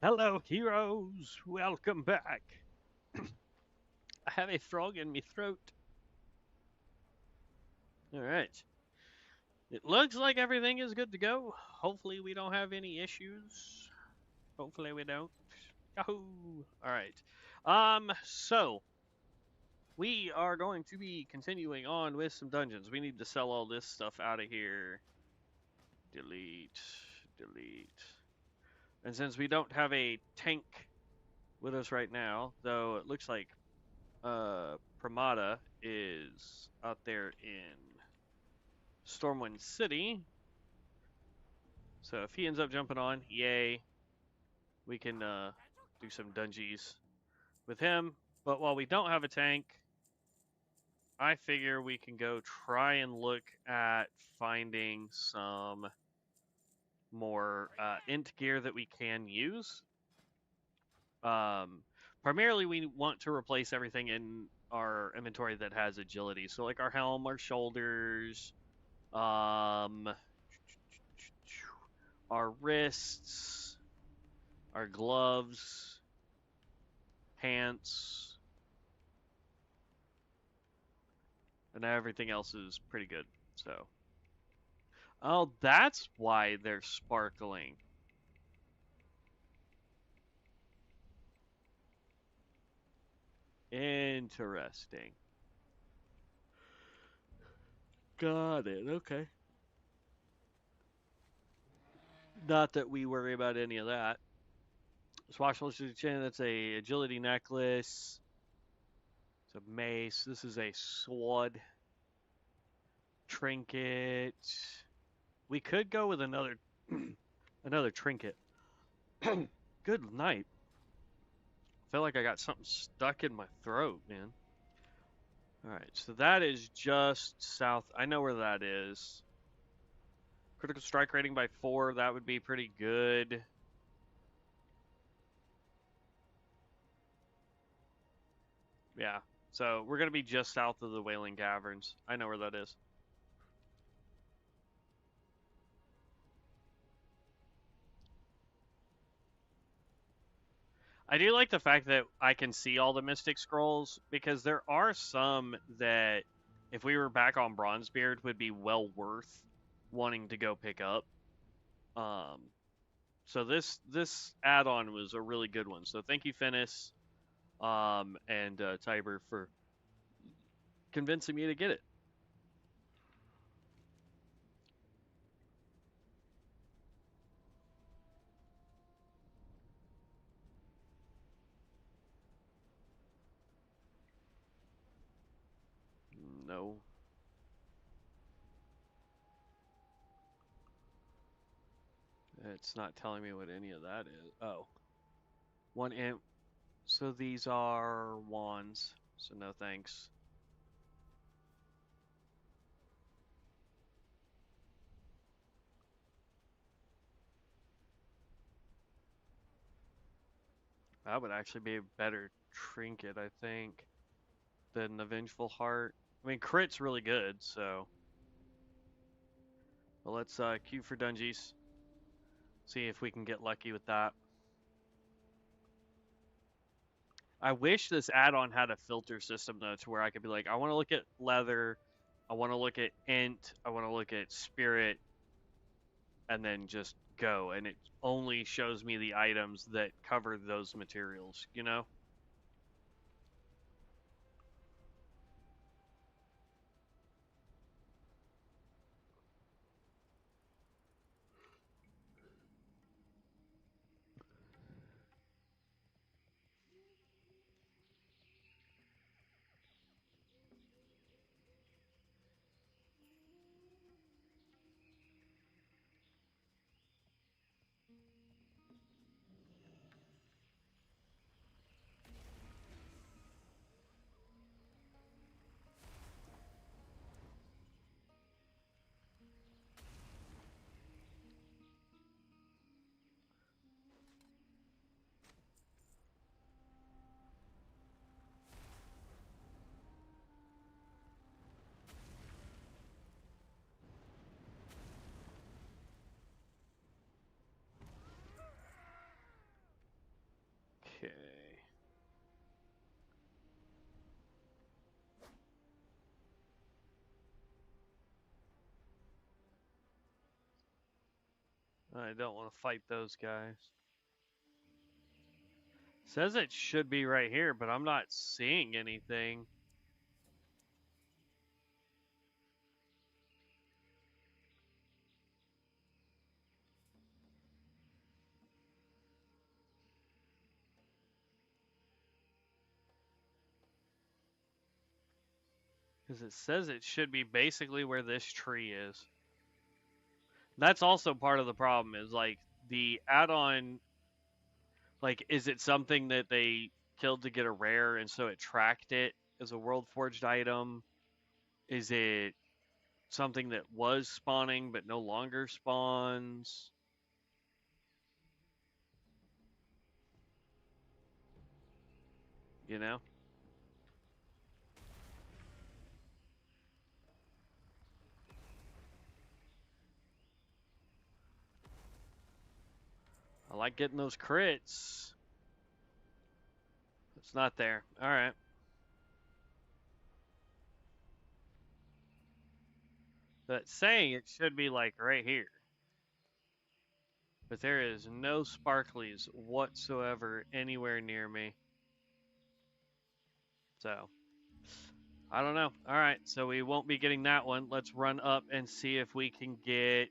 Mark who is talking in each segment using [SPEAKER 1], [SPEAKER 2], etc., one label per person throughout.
[SPEAKER 1] Hello, heroes! Welcome back! I have a frog in my throat. Alright. It looks like everything is good to go. Hopefully we don't have any issues. Hopefully we don't. Yahoo! Alright. So we are going to be continuing on with some dungeons. We need to sell all this stuff out of here. Delete. Delete. And since we don't have a tank with us right now, though it looks like Pramada is out there in Stormwind City. So if he ends up jumping on, yay, we can do some dungeons with him. But while we don't have a tank, I figure we can go try and look at finding some more int gear that we can use. Primarily, we want to replace everything in our inventory that has agility. So like our helm, our shoulders, our wrists, our gloves, pants, and everything else is pretty good. So, oh, that's why they're sparkling. Interesting. Got it. Okay. Not that we worry about any of that. Swashbuckler chain. That's a agility necklace. It's a mace. This is a sword. Trinket. We could go with another another trinket. Good night. I feel like I got something stuck in my throat, man. Alright, so that is just south. I know where that is. Critical strike rating by 4, that would be pretty good. Yeah, so we're going to be just south of the Wailing Caverns. I know where that is. I do like the fact that I can see all the Mystic Scrolls, because there are some that, if we were back on Bronzebeard, would be well worth wanting to go pick up. So this add-on was a really good one. So thank you, Finis, and Tiber, for convincing me to get it. No. It's not telling me what any of that is. Oh. One amp. So these are wands. So no thanks. That would actually be a better trinket, I think, than the Vengeful Heart. I mean, crit's really good, so. Well, let's queue for dungeons. See if we can get lucky with that. I wish this add-on had a filter system, though, to where I could be like, I want to look at leather, I want to look at int, I want to look at spirit, and then just go. And it only shows me the items that cover those materials, you know? I don't want to fight those guys. Says it should be right here, but I'm not seeing anything. Because it says it should be basically where this tree is. That's also part of the problem is like the add-on, like is it something that they killed to get a rare and so it tracked it as a world forged item? Is it something that was spawning but no longer spawns? You know? I like getting those crits. It's not there. Alright. But saying it should be like right here. But there is no sparklies whatsoever anywhere near me. So, I don't know. Alright, so we won't be getting that one. Let's run up and see if we can get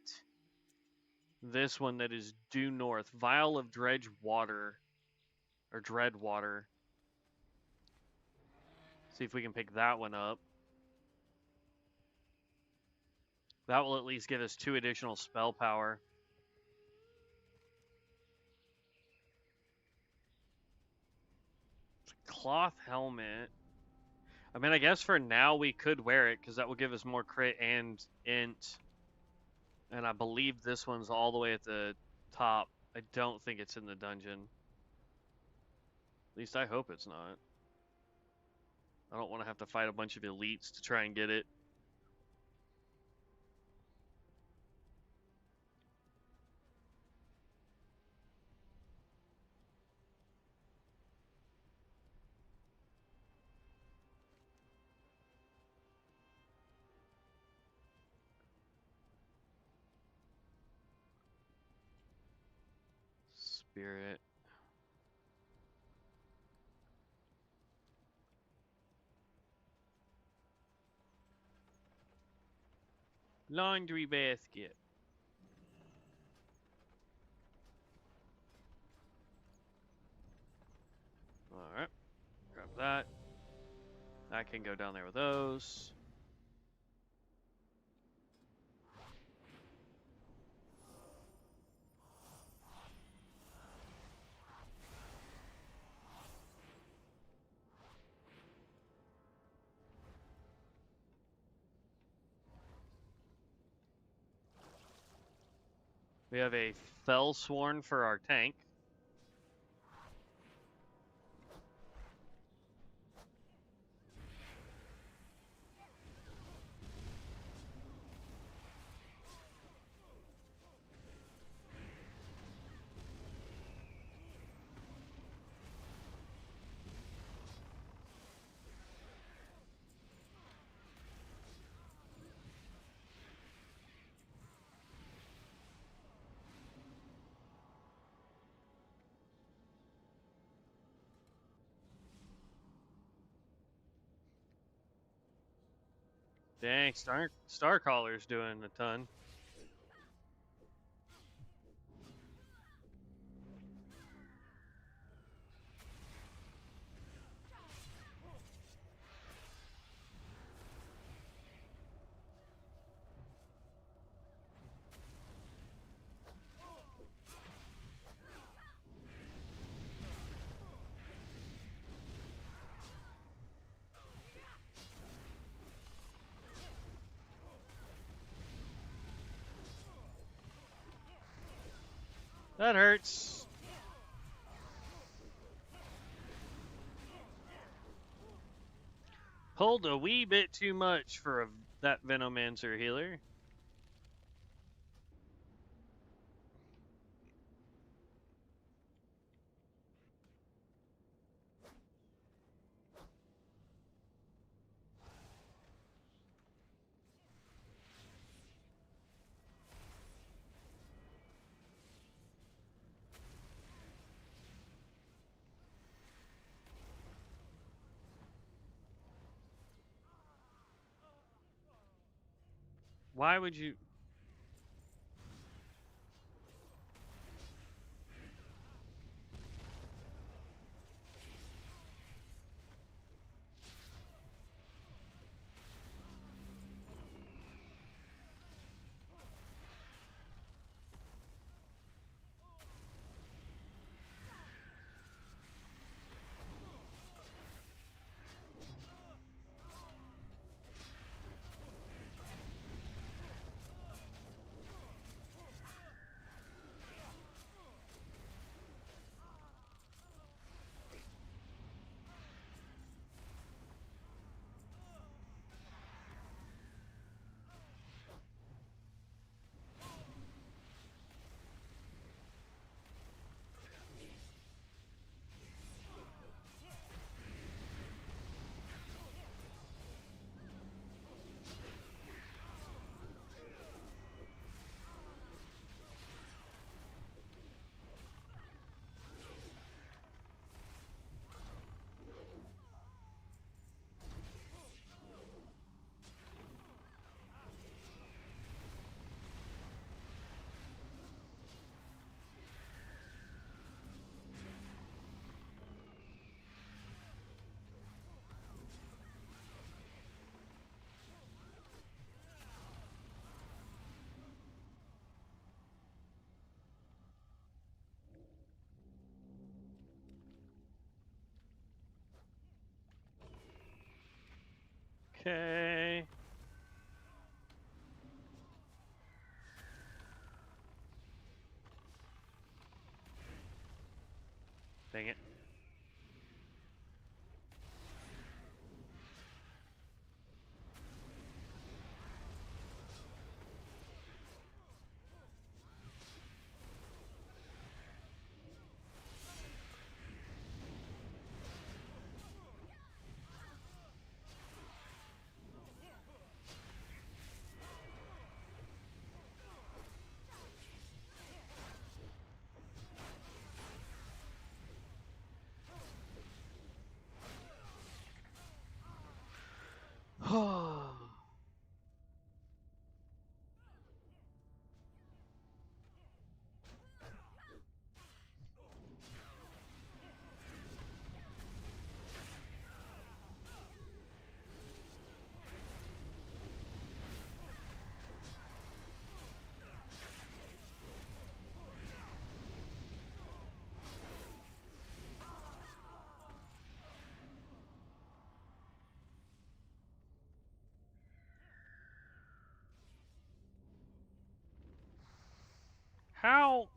[SPEAKER 1] this one that is due north. Vial of Dredge Water. Or Dread Water. See if we can pick that one up. That will at least give us 2 additional spell power. Cloth helmet. I mean, I guess for now we could wear it because that will give us more crit and int. And I believe this one's all the way at the top. I don't think it's in the dungeon. At least I hope it's not. I don't want to have to fight a bunch of elites to try and get it. Spirit. Laundry basket. Alright. Grab that. I can go down there with those. We have a Felsworn for our tank. Dang, Starcaller's doing a ton. That hurts. Pulled a wee bit too much for that Venomancer healer. Why would you? Okay. Dang it. How?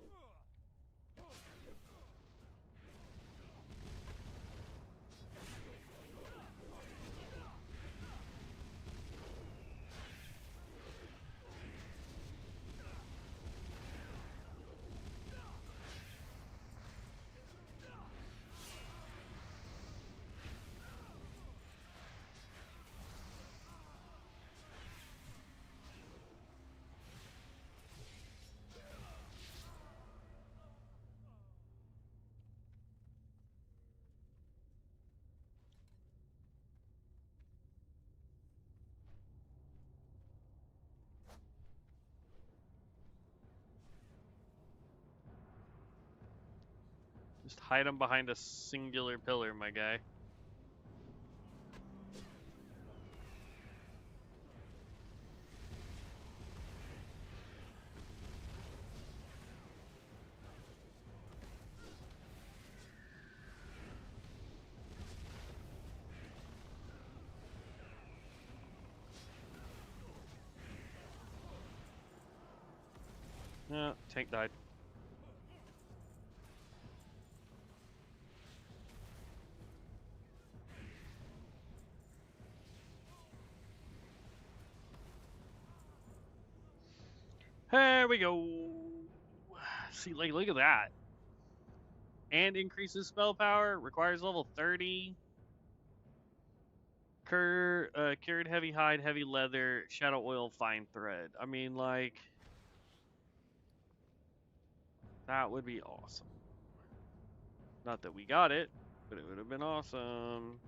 [SPEAKER 1] Just hide him behind a singular pillar, my guy. Yeah, tank died. There we go. See, like, look at that. And increases spell power. Requires level 30. Cured heavy hide, heavy leather, shadow oil, fine thread. I mean, like, that would be awesome. Not that we got it, but it would have been awesome.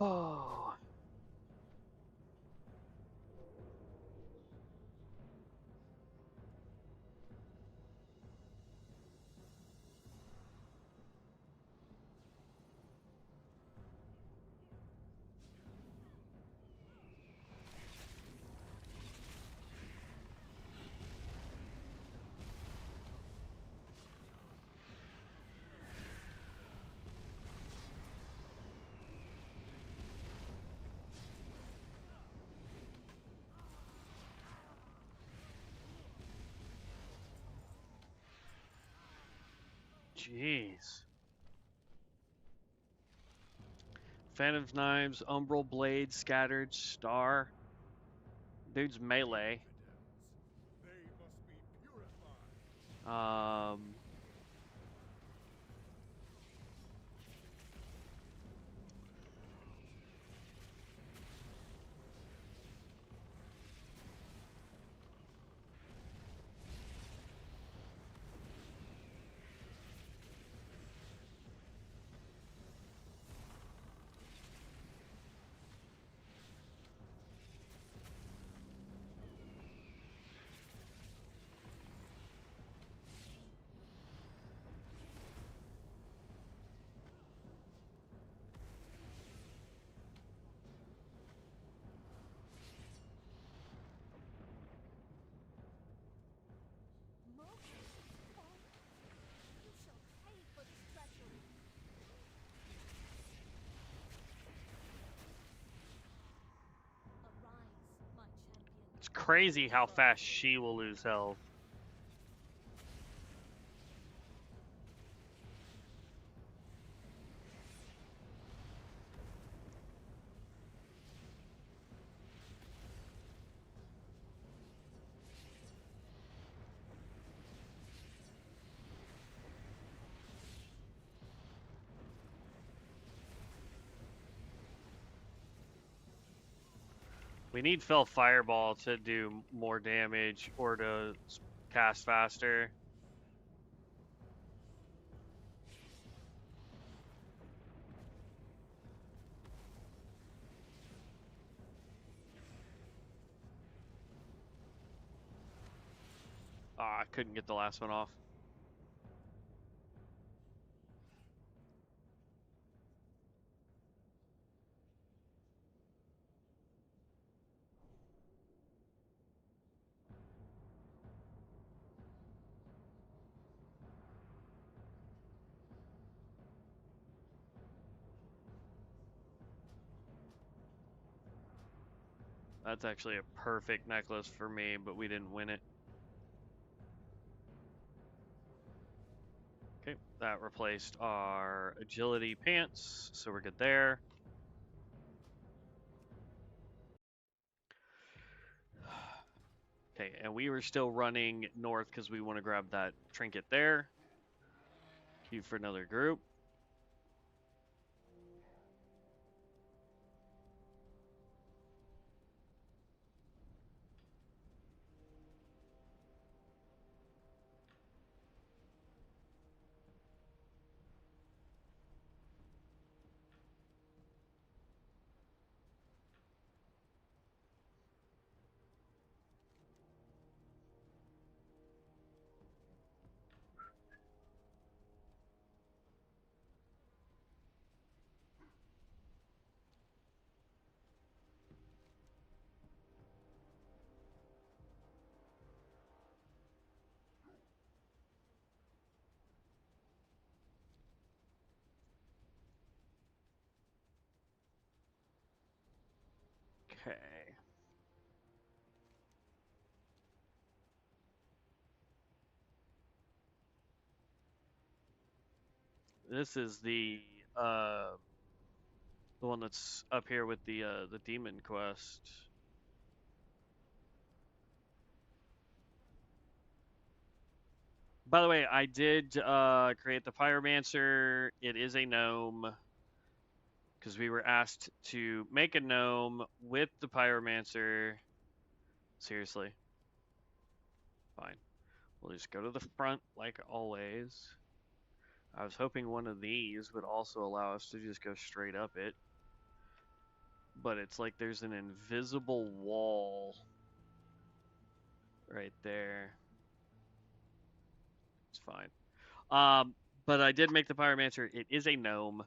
[SPEAKER 1] Oh. Jeez. Phantom's Knives, Umbral Blade, Scattered, Star. Dude's melee. Um. It's crazy how fast she will lose health. We need Fel Fireball to do more damage or to cast faster. Ah, I couldn't get the last one off. That's actually a perfect necklace for me, but we didn't win it. Okay, that replaced our agility pants, so we're good there. Okay, and we were still running north because we want to grab that trinket there. Queue for another group. Okay. This is the one that's up here with the demon quest. By the way, I did create the pyromancer. It is a gnome because we were asked to make a gnome with the pyromancer. Seriously. Fine. We'll just go to the front like always. I was hoping one of these would also allow us to just go straight up it. but it's like there's an invisible wall right there. It's fine. But I did make the pyromancer. It is a gnome.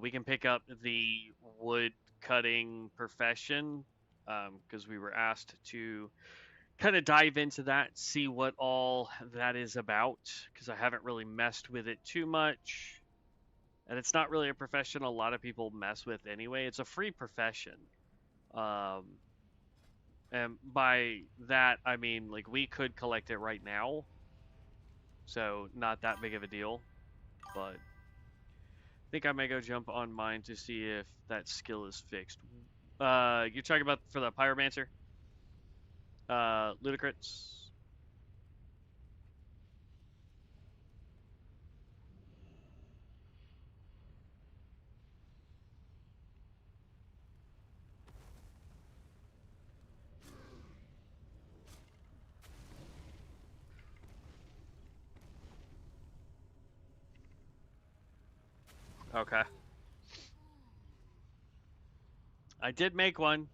[SPEAKER 1] We can pick up the wood cutting profession because we were asked to kind of dive into that, see what all that is about, because I haven't really messed with it too much. And it's not really a profession a lot of people mess with anyway. It's a free profession. And by that, I mean, like, we could collect it right now. So, not that big of a deal. But I think I may go jump on mine to see if that skill is fixed. You're talking about for the pyromancer? Ludicrous. Okay. I did make one.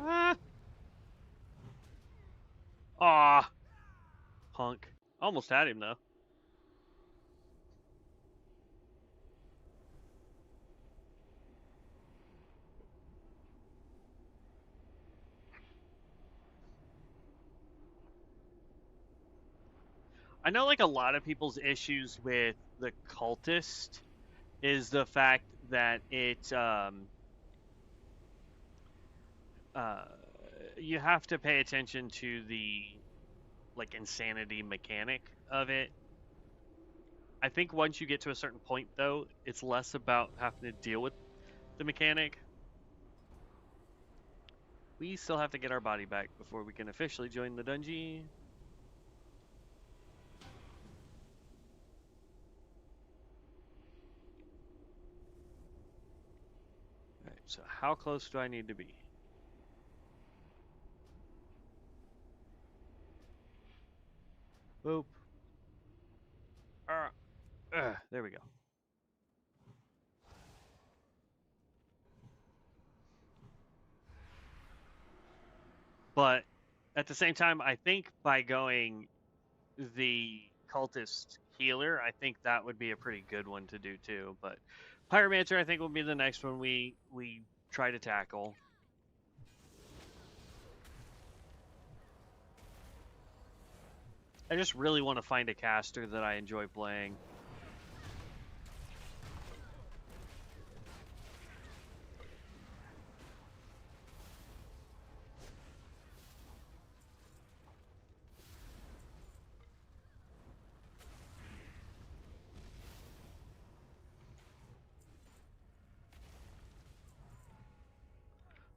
[SPEAKER 1] Ah. Aw. Punk. Almost had him, though. I know, like, a lot of people's issues with the cultist is the fact that uh, you have to pay attention to the, like, insanity mechanic of it. I think once you get to a certain point, though, it's less about having to deal with the mechanic. We still have to get our body back before we can officially join the dungeon. Alright, so how close do I need to be? Boop. There we go. But at the same time, I think by going the cultist healer, I think that would be a pretty good one to do too. But pyromancer, I think, will be the next one we try to tackle. I just really want to find a caster that I enjoy playing.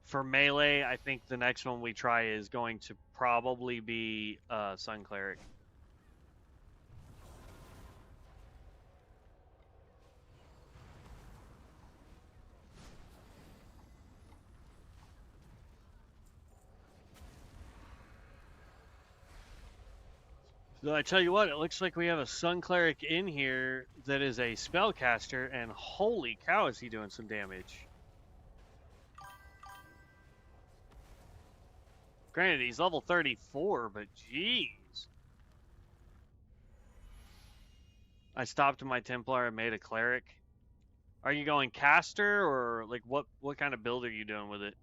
[SPEAKER 1] For melee, I think the next one we try is going to probably be Sun Cleric. So I tell you what, it looks like we have a Sun Cleric in here that is a spellcaster, and holy cow, is he doing some damage. Granted, he's level 34, but jeez. I stopped my Templar and made a Cleric. Are you going caster, or like what kind of build are you doing with it?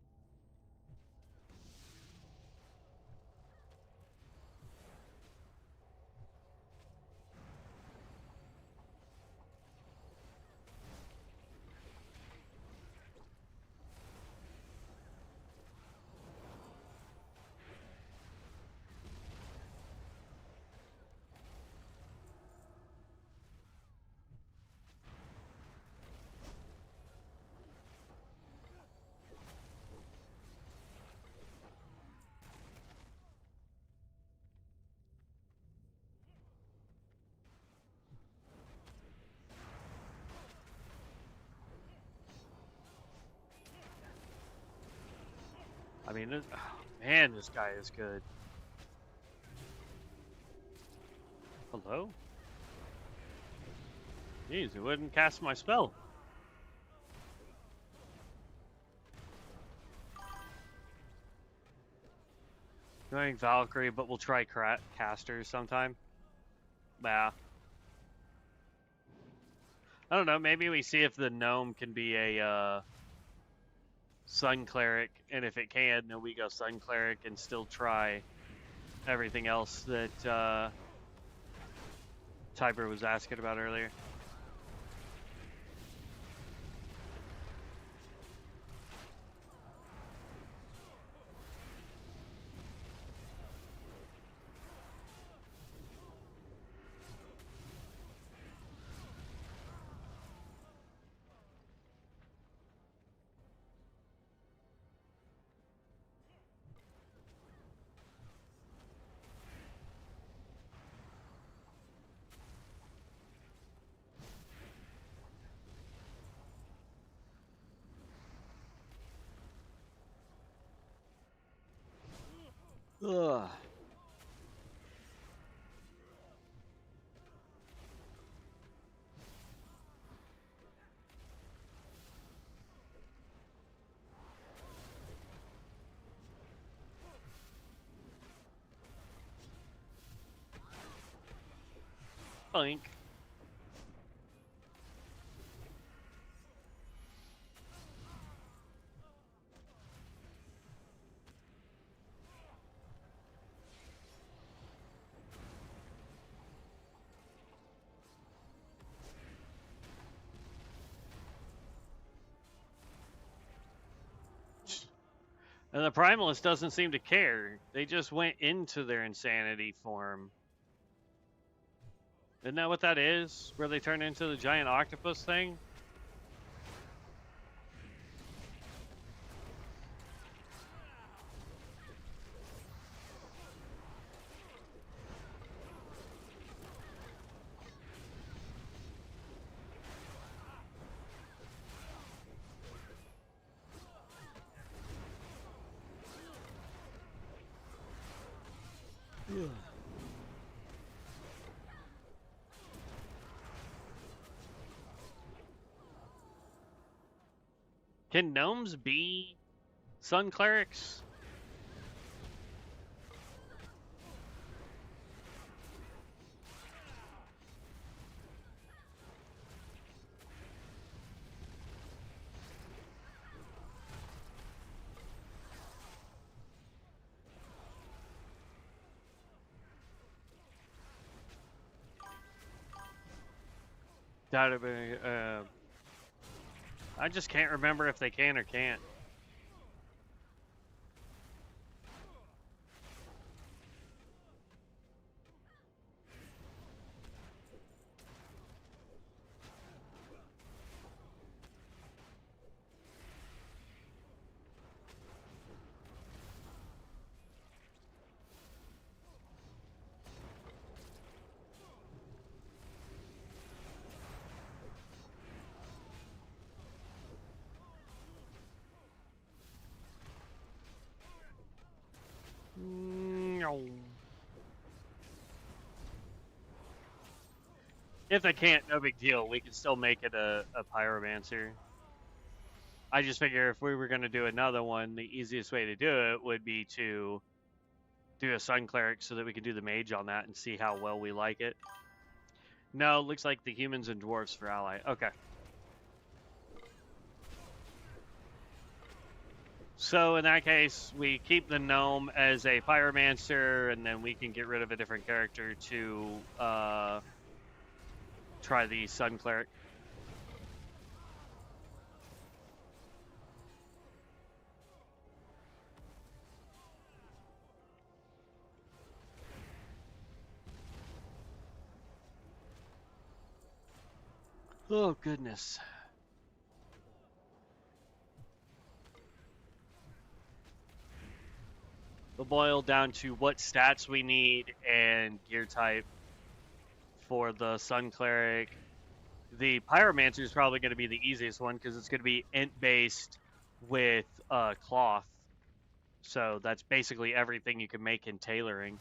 [SPEAKER 1] I mean, oh, man, this guy is good. Hello? Jeez, it wouldn't cast my spell. Going Valkyrie, but we'll try casters sometime. Yeah. I don't know, maybe we see if the gnome can be a Sun Cleric, and if it can, then we go Sun Cleric and still try everything else that Tiber was asking about earlier. Ugh. Boink. And the Primalist doesn't seem to care. They just went into their insanity form. Isn't that what that is? Where they turn into the giant octopus thing? Can gnomes be Sun Clerics? That'd be, I just can't remember if they can or can't. If they can't, no big deal. We can still make it a pyromancer. I just figure if we were going to do another one, the easiest way to do it would be to do a Sun Cleric so that we can do the mage on that and see how well we like it. No, looks like the humans and dwarves for ally. Okay. So in that case, we keep the gnome as a pyromancer, and then we can get rid of a different character to try the Sun Cleric. Oh, goodness. We'll boil down to what stats we need and gear type for the Sun Cleric. The Pyromancer is probably going to be the easiest one because it's going to be int based with cloth. So that's basically everything you can make in tailoring.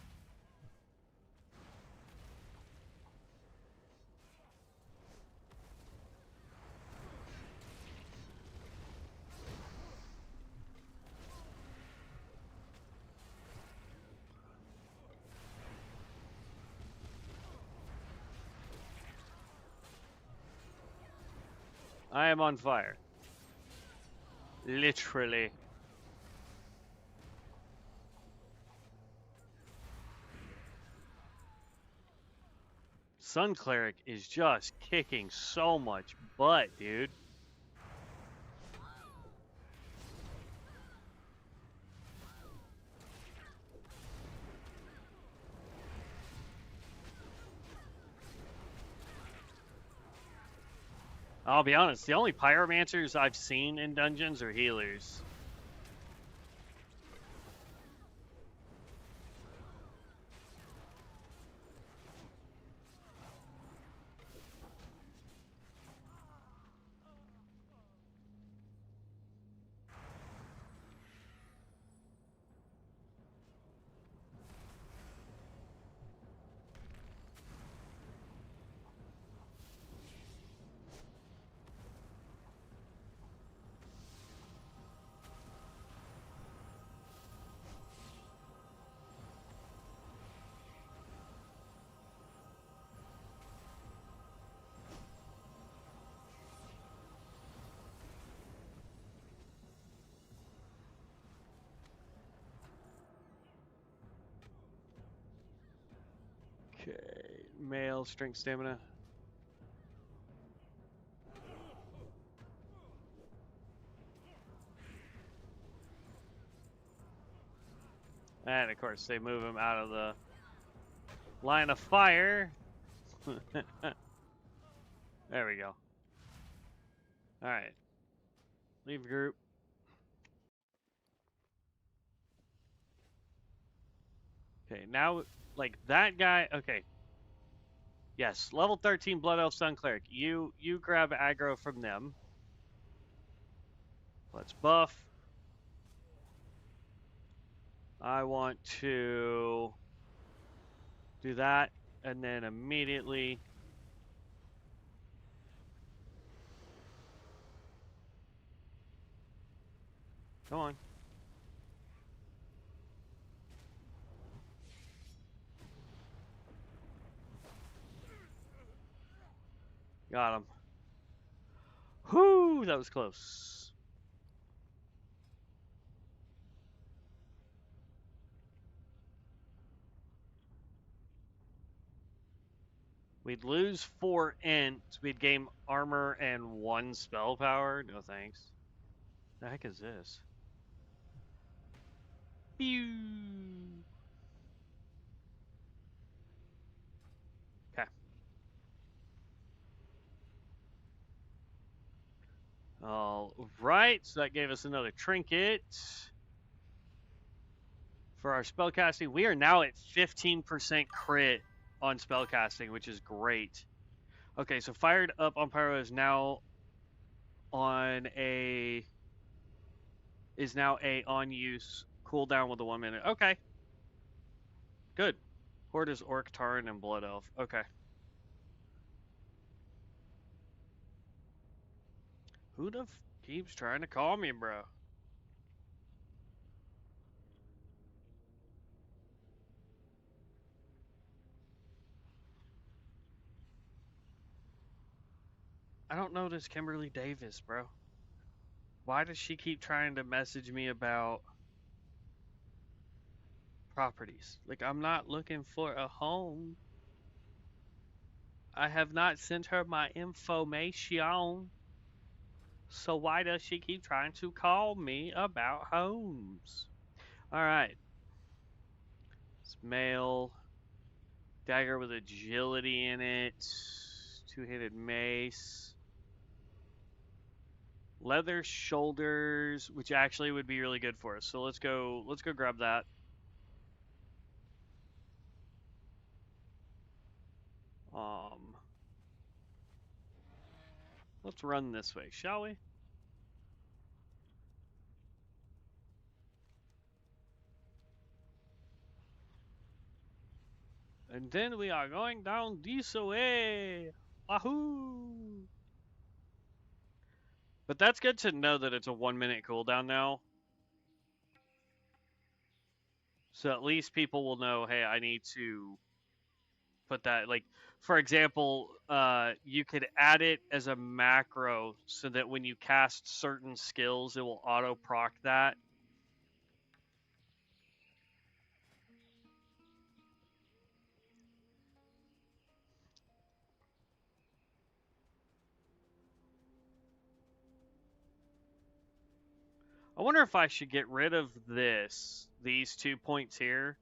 [SPEAKER 1] I am on fire. Literally. Sun Cleric is just kicking so much butt, dude. I'll be honest, the only pyromancers I've seen in dungeons are healers. Okay, male, strength, stamina. And of course, they move him out of the line of fire. There we go. All right. Leave group. Okay, now, like, that guy, okay. Yes, level 13 Blood Elf Sun Cleric. You grab aggro from them. Let's buff. I want to do that, and then immediately... Come on. Got him. Whoo, that was close. We'd lose 4 int. We'd gain armor and 1 spell power. No thanks. The heck is this? Pew. Okay. All right. So that gave us another trinket for our spellcasting. We are now at 15% crit on spellcasting, which is great. Okay, so fired up on pyro is now on a on use cooldown with a 1 minute. Okay. Good. Horde is Orc, Tauren, and Blood Elf. Okay. Who the keeps trying to call me, bro? I don't know this Kimberly Davis, bro. Why does she keep trying to message me about properties? Like, I'm not looking for a home. I have not sent her my information. So why does she keep trying to call me about homes? All right. It's male. Dagger with agility in it. Two-handed mace. Leather shoulders, which actually would be really good for us. So let's go grab that. Let's run this way, shall we? And then we are going down this way. Wahoo! But that's good to know that it's a 1 minute cooldown now. So at least people will know, hey, I need to put that, like, for example, you could add it as a macro so that when you cast certain skills, it will auto proc that. I wonder if I should get rid of these 2 points here,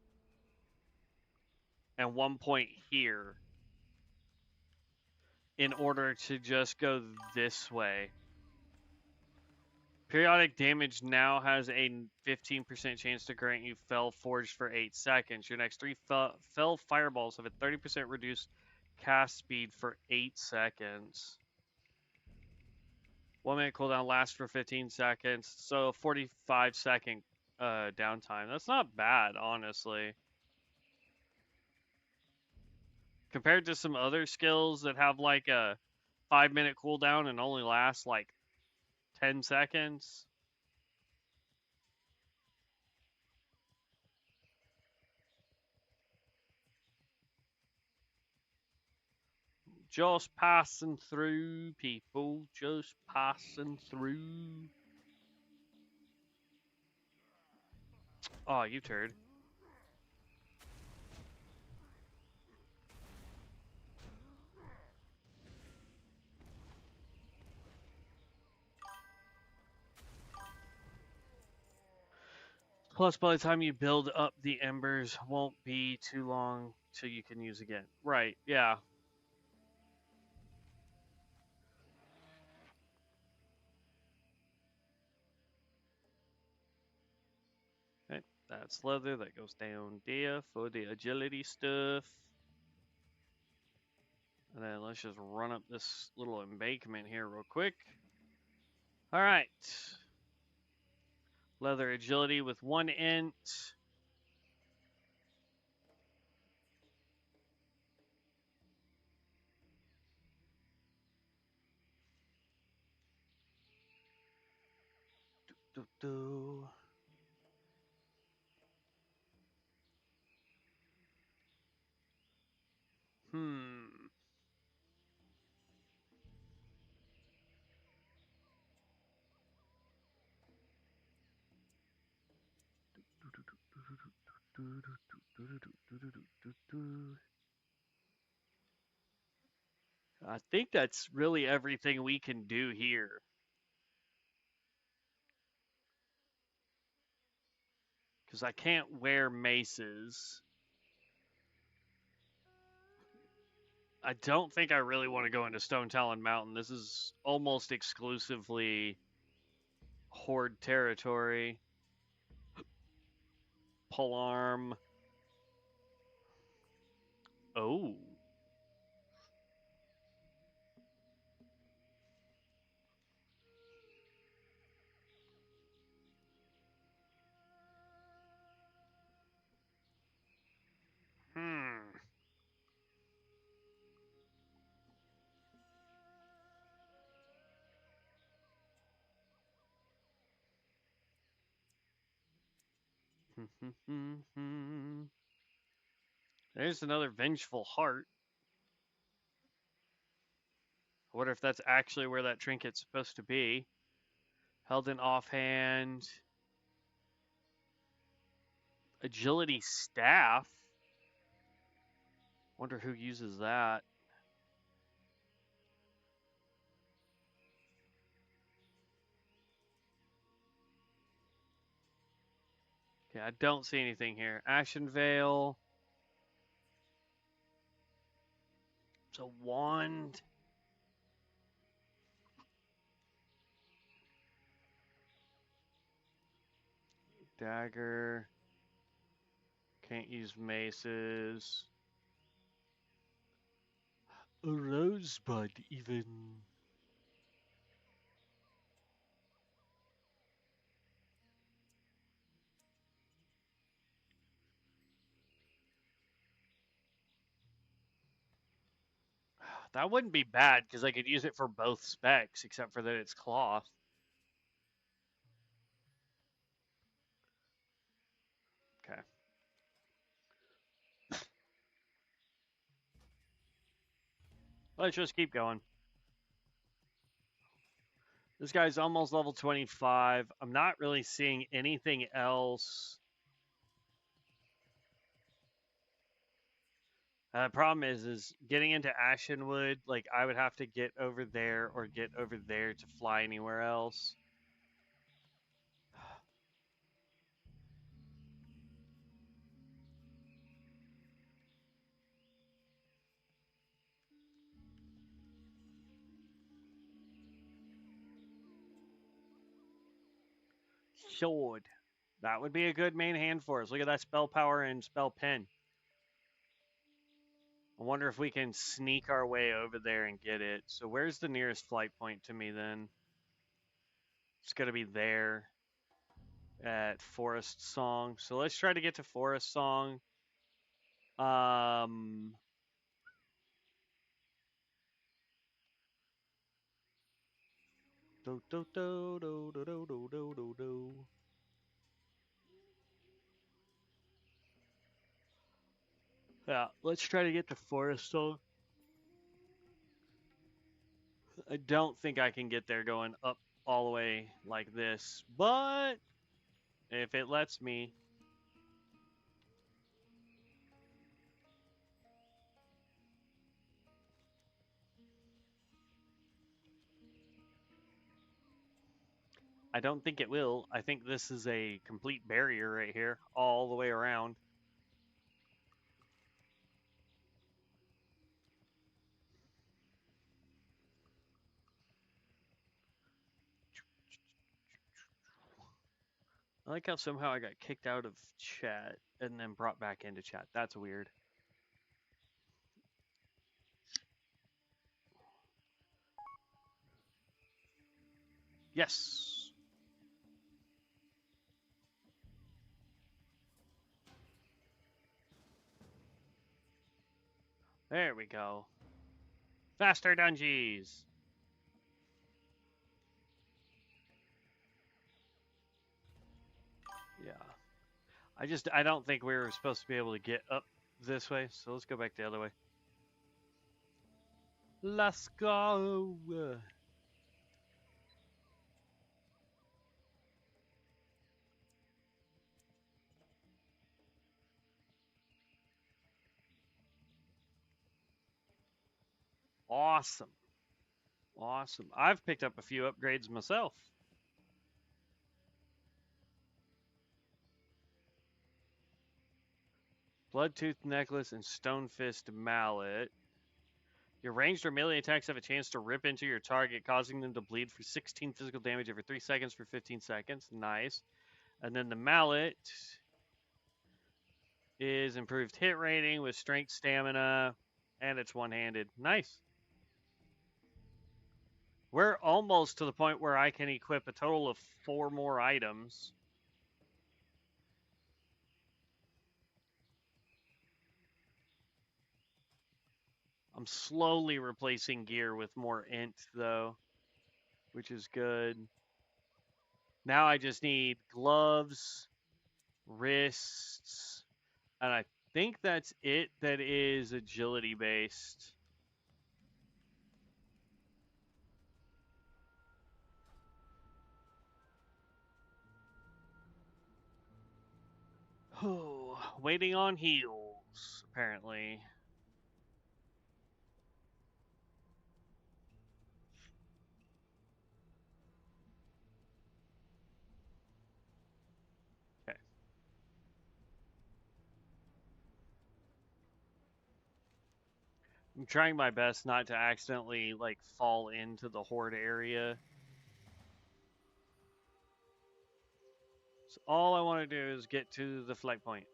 [SPEAKER 1] and 1 point here, in order to just go this way. Periodic damage now has a 15% chance to grant you Fel Forged for 8 seconds. Your next 3 Fel Fireballs have a 30% reduced cast speed for 8 seconds. 1 minute cooldown lasts for 15 seconds, so 45-second downtime. That's not bad, honestly. Compared to some other skills that have like a 5-minute cooldown and only last like 10 seconds. Just passing through, people. Just passing through. Oh, you turd. Plus, by the time you build up the embers, won't be too long till you can use again. Right, yeah. Okay, that's leather. That goes down there for the agility stuff. And then let's just run up this little embankment here real quick. All right. Leather agility with 1 int. Do, do. Hmm. I think that's really everything we can do here. Because I can't wear maces. I don't think I really want to go into Stone Talon Mountain. This is almost exclusively Horde territory. Polearm. Oh. Hmm. There's another Vengeful Heart. I wonder if that's actually where that trinket's supposed to be. Held in offhand. Agility Staff. Wonder who uses that. Okay, I don't see anything here. Ashen Veil. It's a wand. Dagger. Can't use maces. A rosebud, even. That wouldn't be bad because I could use it for both specs, except for that it's cloth. Okay. Let's just keep going. This guy's almost level 25. I'm not really seeing anything else. Problem is getting into Ashenwood, like, I would have to get over there or get over there to fly anywhere else. Sword. That would be a good main hand for us. Look at that spell power and spell pen. I wonder if we can sneak our way over there and get it. So where's the nearest flight point to me then? It's going to be there at Forest Song. So let's try to get to Forest Song. Do, do, do, do, do, do, do, do, do, do. Yeah, let's try to get to Forest Song. I don't think I can get there going up all the way like this, but if it lets me. I don't think it will. I think this is a complete barrier right here, all the way around. I like how somehow I got kicked out of chat and then brought back into chat. That's weird. Yes. There we go. Faster dungeons. Yeah. I don't think we were supposed to be able to get up this way, so let's go back the other way. Let's go. Awesome. Awesome. I've picked up a few upgrades myself. Bloodtooth necklace and Stonefist mallet. Your ranged or melee attacks have a chance to rip into your target, causing them to bleed for 16 physical damage every 3 seconds for 15 seconds. Nice. And then the mallet is improved hit rating with strength, stamina, and it's one-handed. Nice. We're almost to the point where I can equip a total of 4 more items. I'm slowly replacing gear with more int, though, which is good. Now I just need gloves, wrists, and I think that's it that is agility based. Oh, waiting on heals, apparently. Okay. I'm trying my best not to accidentally, like, fall into the horde area. So all I want to do is get to the flight point.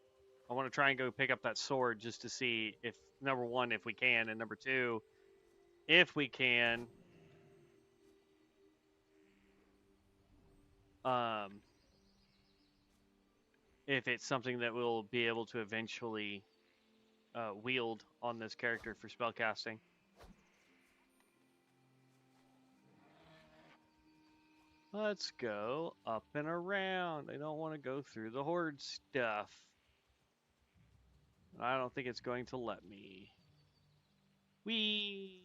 [SPEAKER 1] I want to try and go pick up that sword just to see if, number one, if we can, and number two, if we can, if it's something that we'll be able to eventually wield on this character for spellcasting. Let's go up and around. I don't want to go through the horde stuff. I don't think it's going to let me. Whee!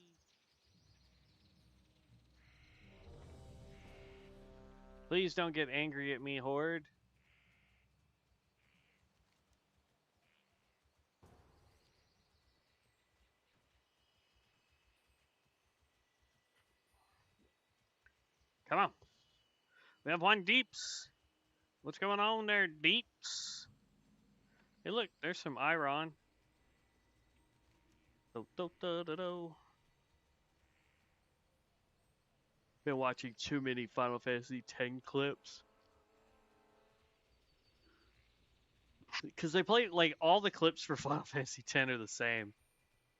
[SPEAKER 1] Please don't get angry at me, horde. Come on. We have one deeps. What's going on there, deeps? Hey, look, there's some iron. Been watching too many Final Fantasy X clips. Because they play, like, all the clips for Final Fantasy X are the same.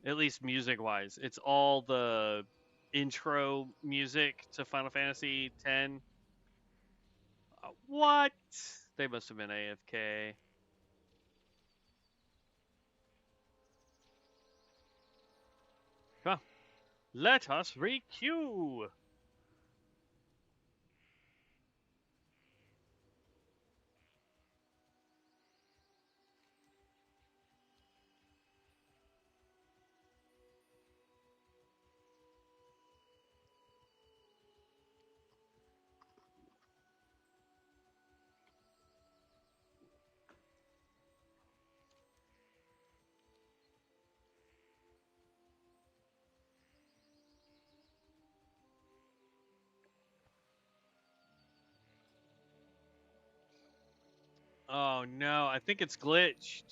[SPEAKER 1] At least music-wise. It's all the intro music to Final Fantasy X. What? They must have been AFK. Come on. Let us re-queue. Oh no, I think it's glitched.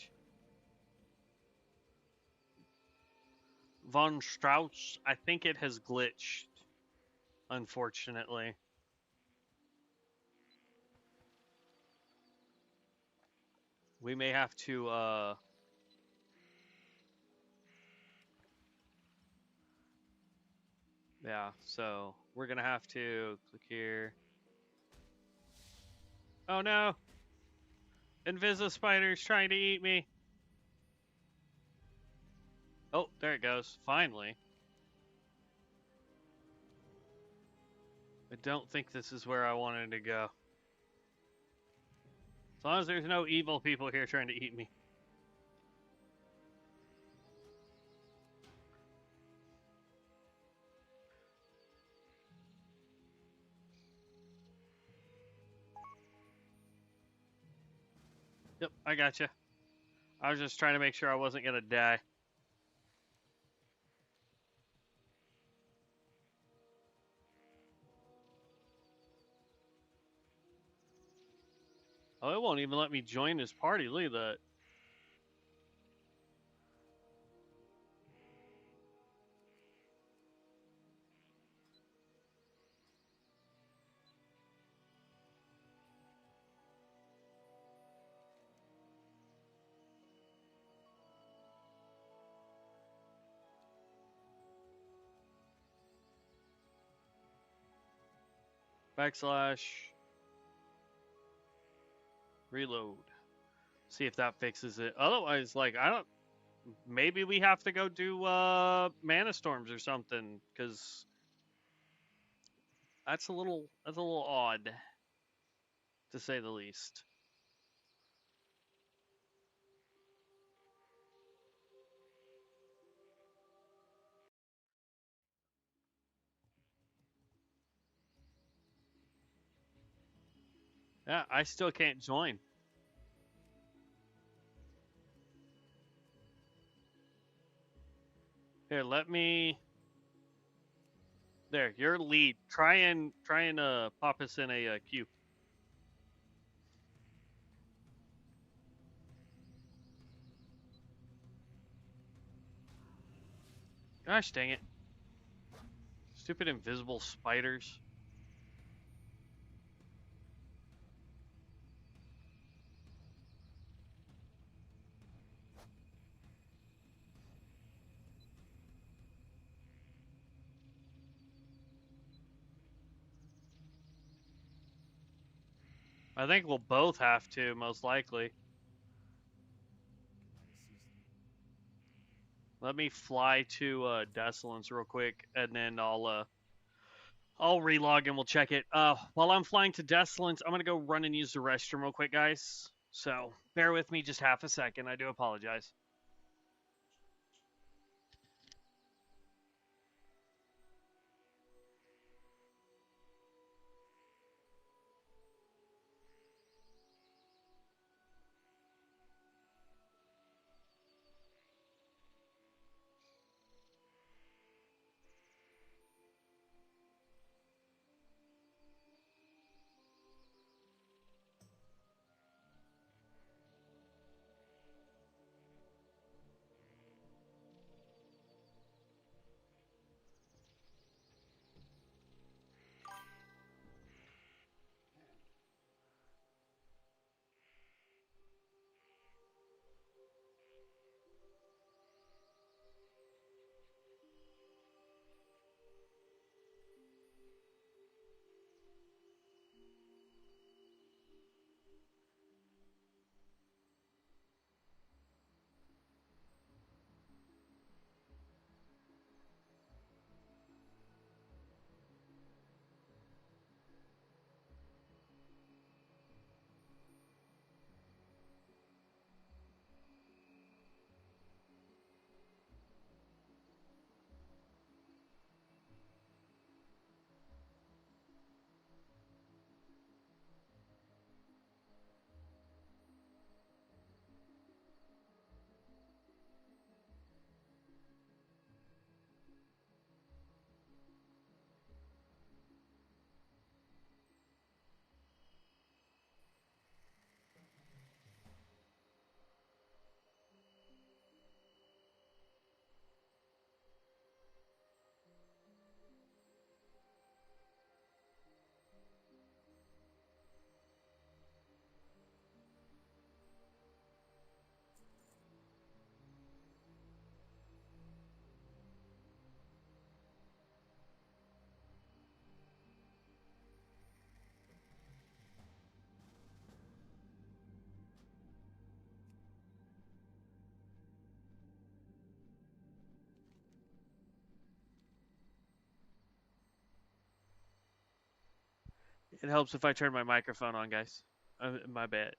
[SPEAKER 1] Von Strauss, I think it has glitched. Unfortunately. We may have to, yeah, so we're gonna have to click here. Oh no! Invisa spider's trying to eat me. Oh, there it goes. Finally. I don't think this is where I wanted to go. As long as there's no evil people here trying to eat me. Yep, I gotcha. I was just trying to make sure I wasn't gonna die. Oh, it won't even let me join his party. Look at that. Backslash. Reload. See if that fixes it. Otherwise, like, I don't... Maybe we have to go do, Mana Storms or something, because... That's a little odd, to say the least. Yeah, I still can't join. Here, let me... There, your lead. Try and pop us in a queue. Gosh dang it. Stupid invisible spiders. I think we'll both have to, most likely. Let me fly to Desolance real quick, and then I'll I'll relog and we'll check it. While I'm flying to Desolate, I'm gonna go run and use the restroom real quick, guys. So bear with me just half a second. I do apologize. It helps if I turn my microphone on, guys. My bad.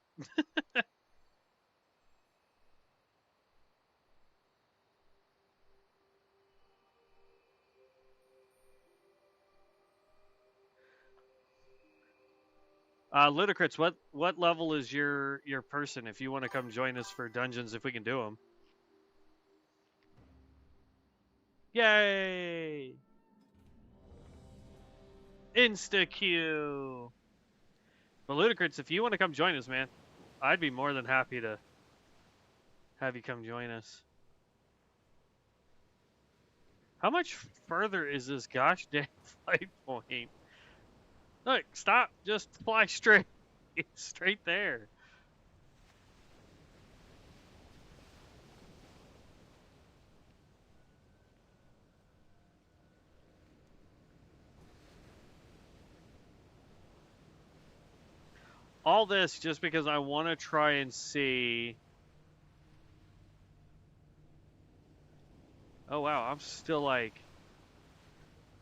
[SPEAKER 1] Ludicrous, what level is your person? If you want to come join us for dungeons, if we can do them. Yay! Insta Q. But Ludicrous, if you want to come join us, man, I'd be more than happy to have you come join us. How much further is this gosh dang flight point? Look, stop. Just fly straight. Straight there. All this just because I want to try and see. Oh, wow. I'm still like.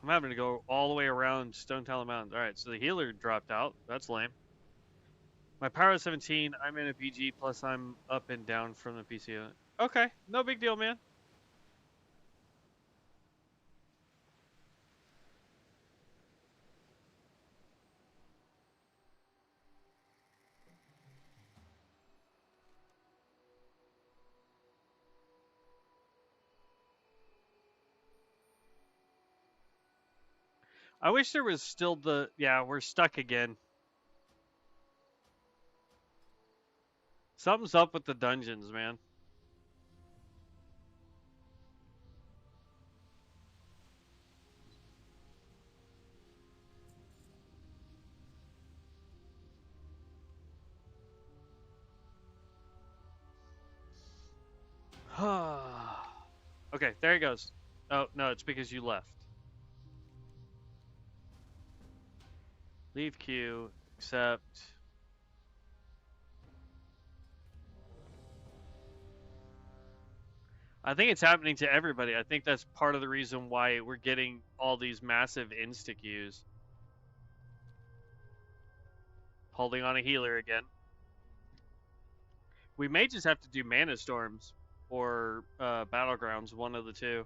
[SPEAKER 1] I'm having to go all the way around Stone Talon Mountains. All right, so the healer dropped out. That's lame. My power is 17. I'm in a PG, plus I'm up and down from the PC. Okay, no big deal, man. I wish there was still the. Yeah, we're stuck again. Something's up with the dungeons, man. Okay, there he goes. Oh, no, it's because you left. Leave queue, accept. I think it's happening to everybody. I think that's part of the reason why we're getting all these massive insta-queues. Holding on a healer again. We may just have to do Mana Storms or Battlegrounds, one of the two.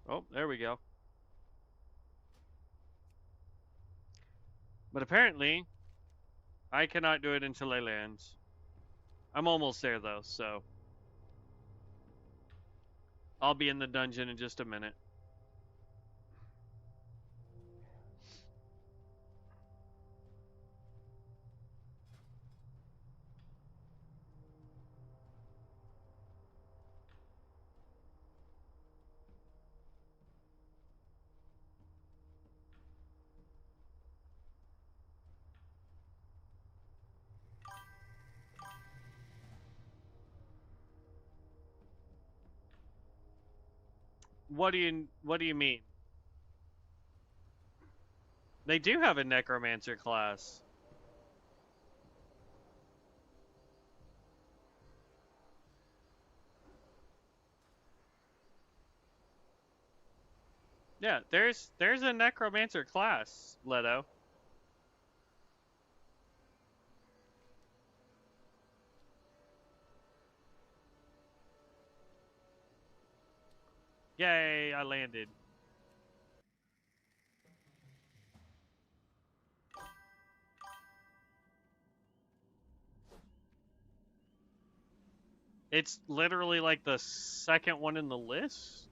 [SPEAKER 1] Oh, there we go. But apparently, I cannot do it until I land. I'm almost there though, so I'll be in the dungeon in just a minute. What do you mean? They do have a Necromancer class. Yeah, there's a Necromancer class, Leto. Yay, I landed. It's literally like the second one in the list.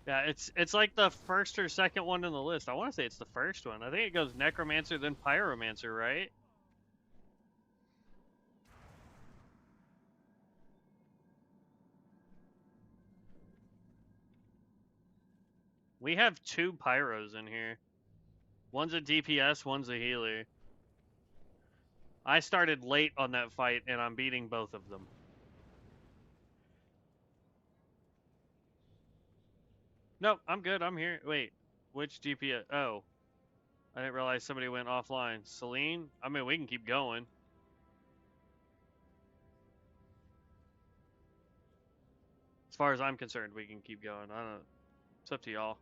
[SPEAKER 1] Yeah, it's like the first or second one in the list. I want to say it's the first one. I think it goes Necromancer, then Pyromancer, right? We have two Pyros in here. One's a DPS, one's a healer. I started late on that fight, and I'm beating both of them. Nope, I'm good. I'm here. Wait, which DPS? Oh, I didn't realize somebody went offline. Celine? I mean, we can keep going. As far as I'm concerned, we can keep going. I don't know. It's up to y'all.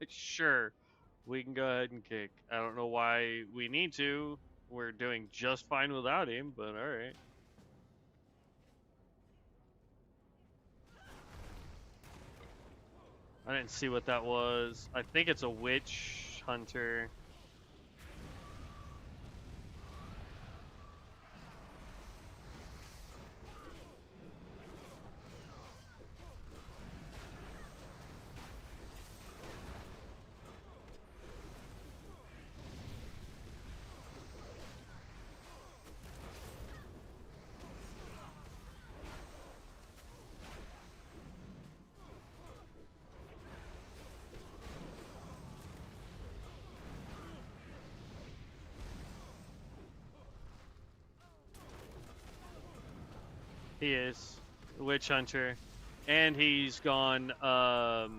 [SPEAKER 1] Sure, we can go ahead and kick. I don't know why we need to. We're doing just fine without him, but alright. I didn't see what that was. I think it's a witch hunter. He is a witch hunter, and he's gone. The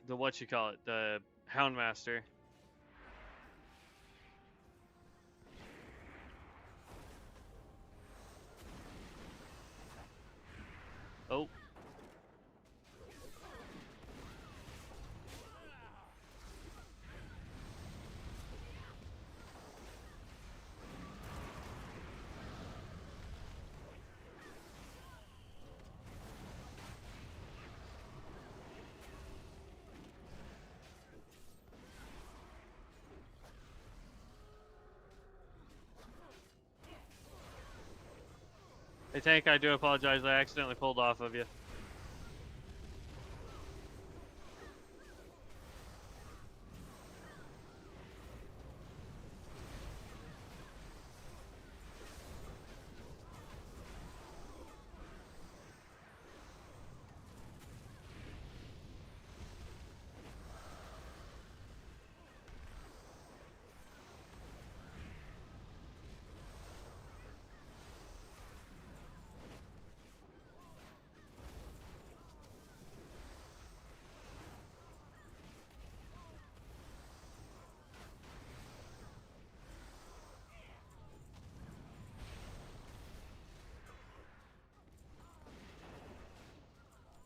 [SPEAKER 1] what you call it, the Houndmaster. Oh. Hey Tank, I do apologize. I accidentally pulled off of you.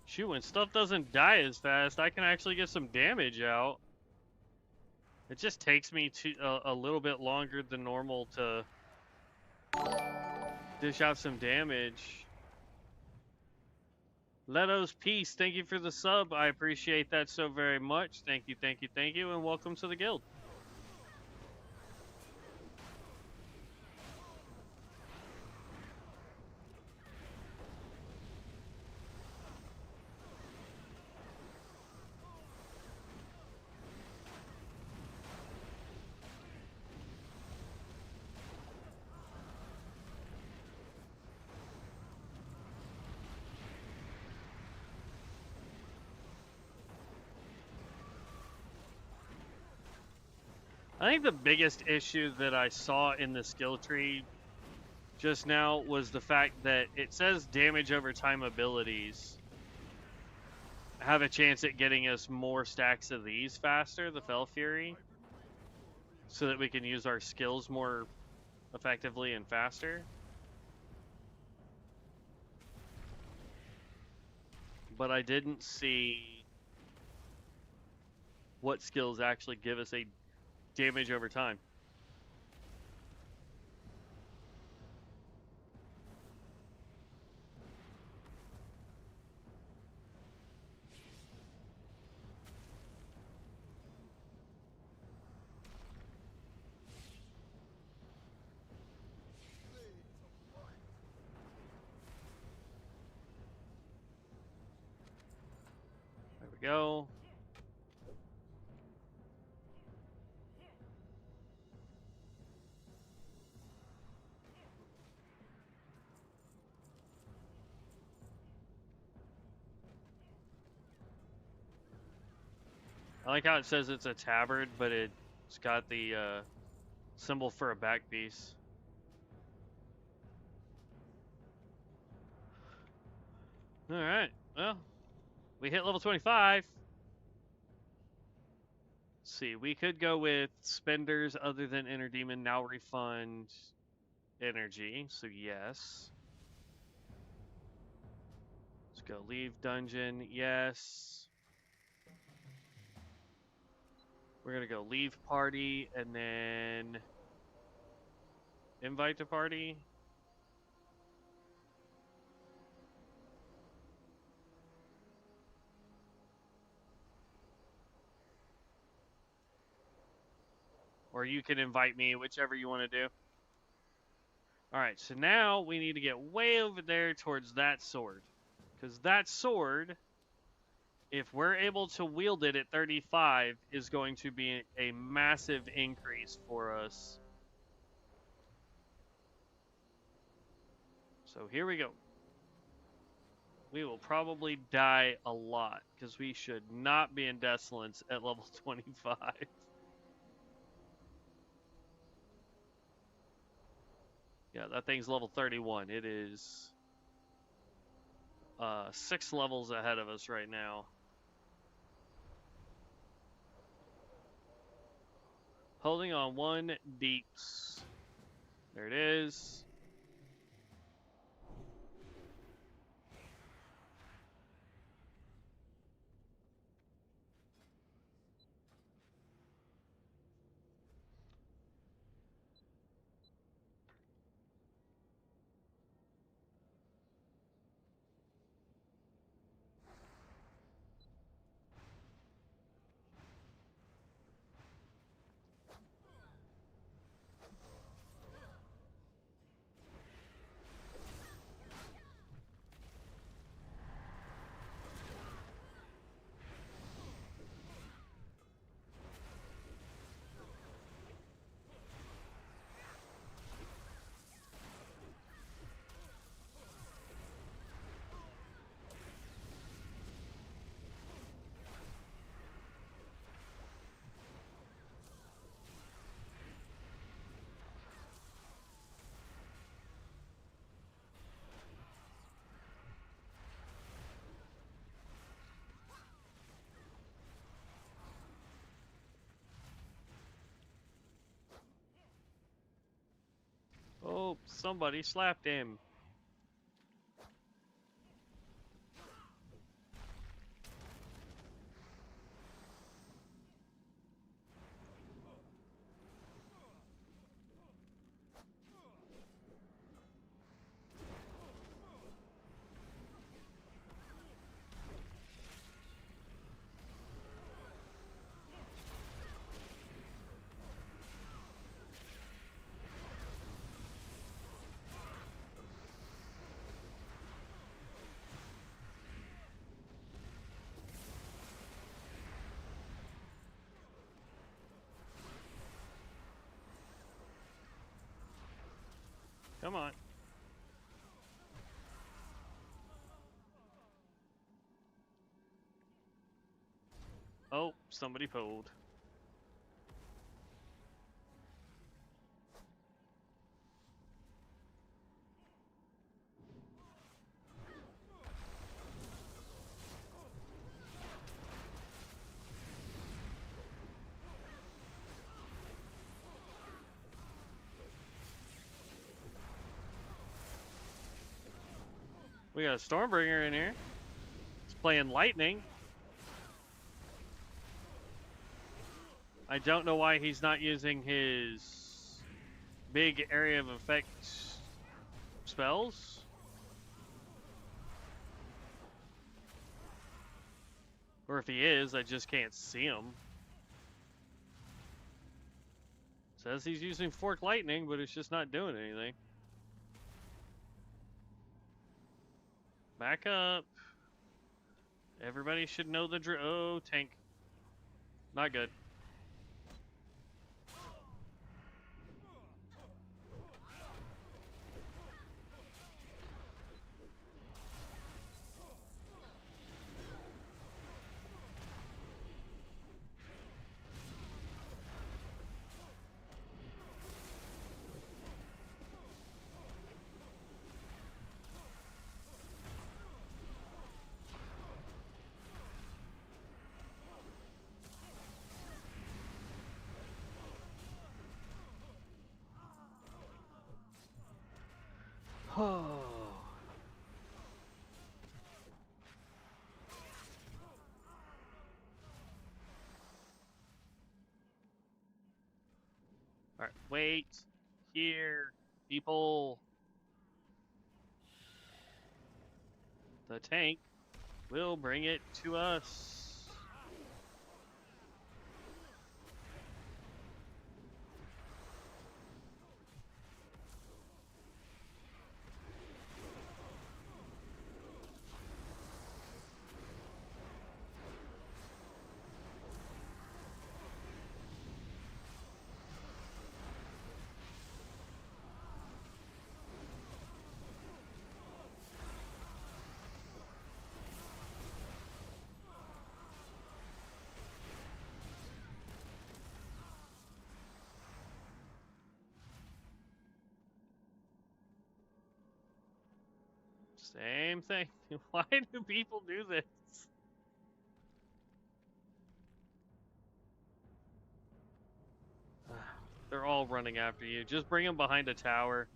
[SPEAKER 1] Shoot, when stuff doesn't die as fast, I can actually get some damage out. It just takes me a little bit longer than normal to dish out some damage. Leto's Peace, thank you for the sub. I appreciate that so very much. Thank you, thank you, thank you, and welcome to the guild. I think the biggest issue that I saw in the skill tree just now was the fact that it says damage over time abilities have a chance at getting us more stacks of these faster, the Fel Fury, so that we can use our skills more effectively and faster. But I didn't see what skills actually give us a damage over time. There we go. I like how it says it's a tabard, but it's got the symbol for a back piece. Alright, well, we hit level 25. Let's see, we could go with spenders other than Inner Demon now refund energy, so yes. Let's go leave dungeon, yes. We're gonna go leave party and then invite to party. Or you can invite me, whichever you want to do. Alright, so now we need to get way over there towards that sword. Because that sword, if we're able to wield it at 35, is going to be a massive increase for us. So here we go. We will probably die a lot, because we should not be in Desolence at level 25. Yeah, that thing's level 31. It is 6 levels ahead of us right now. Holding on 1 deeps. There it is. Oh, somebody slapped him. Come on. Oh, somebody pulled. We got a Stormbringer in here. He's playing lightning. I don't know why he's not using his big area of effect spells. Or if he is, I just can't see him. Says he's using Fork Lightning, but it's just not doing anything. Back up. Everybody should know the oh, tank. Not good. Oh. Alright, wait. Here. People. The tank will bring it to us. Same thing. Why do people do this? They're all running after you. Just bring them behind a tower.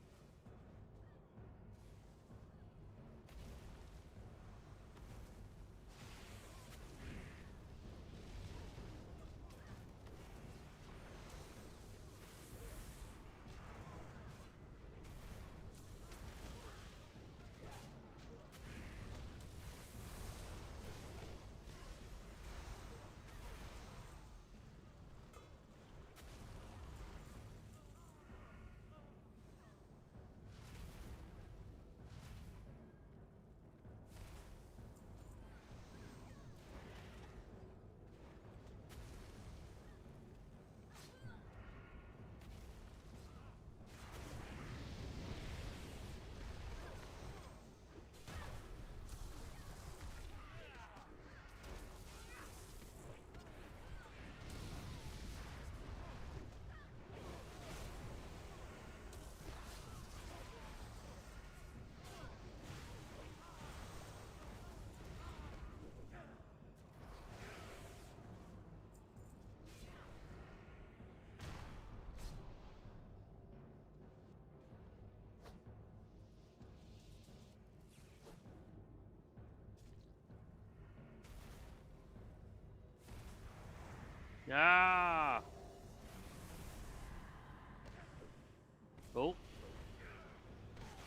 [SPEAKER 1] Yeah. Oh.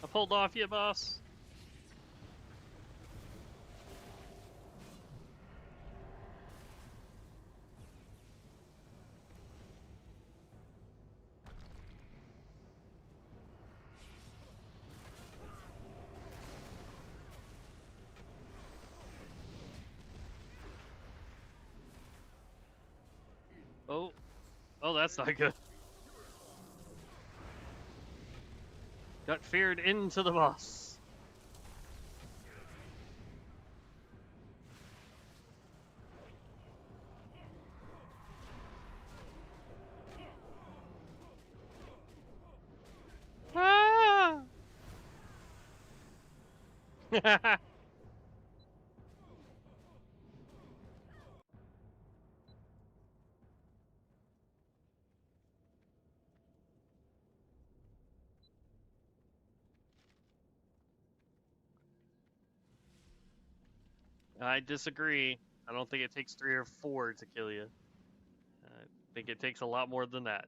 [SPEAKER 1] I pulled off you, boss. Oh. Oh, that's not good. Got feared into the boss. Ah! I disagree. I don't think it takes 3 or 4 to kill you. I think it takes a lot more than that.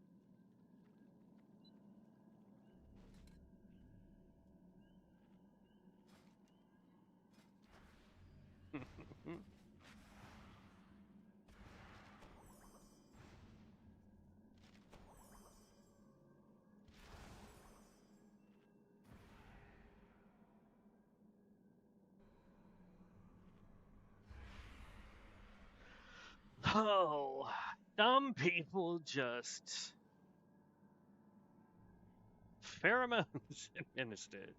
[SPEAKER 1] Oh, some people just pheromones administered.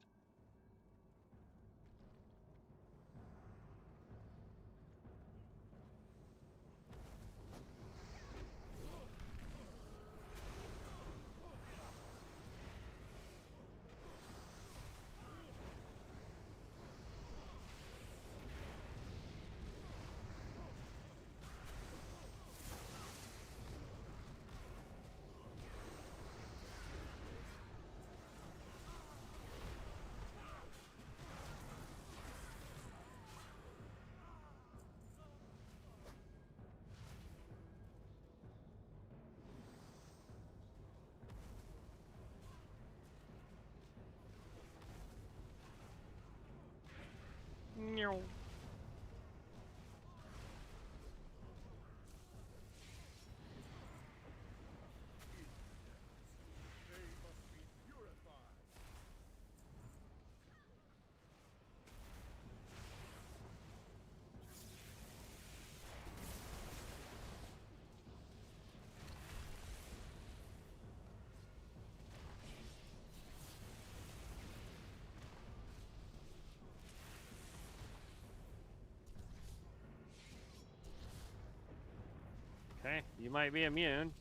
[SPEAKER 1] Okay, you might be immune.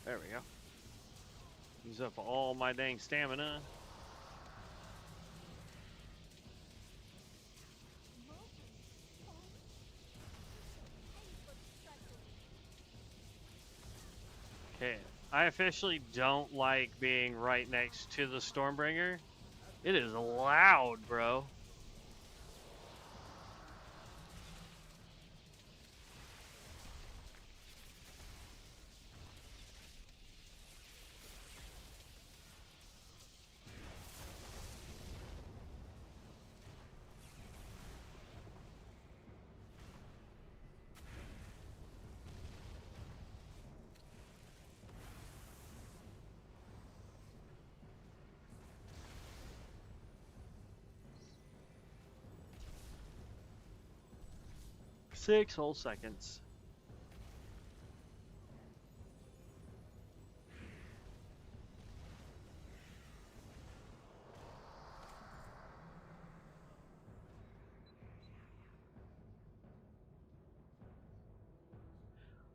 [SPEAKER 1] There we go. Use up all my dang stamina. Okay, I officially don't like being right next to the Stormbringer. It is loud, bro. Six whole seconds.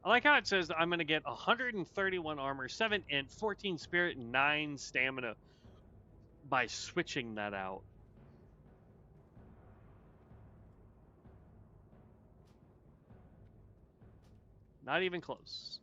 [SPEAKER 1] I like how it says I'm going to get 131 armor, 7 int, 14 spirit, and 9 stamina by switching that out. Not even close.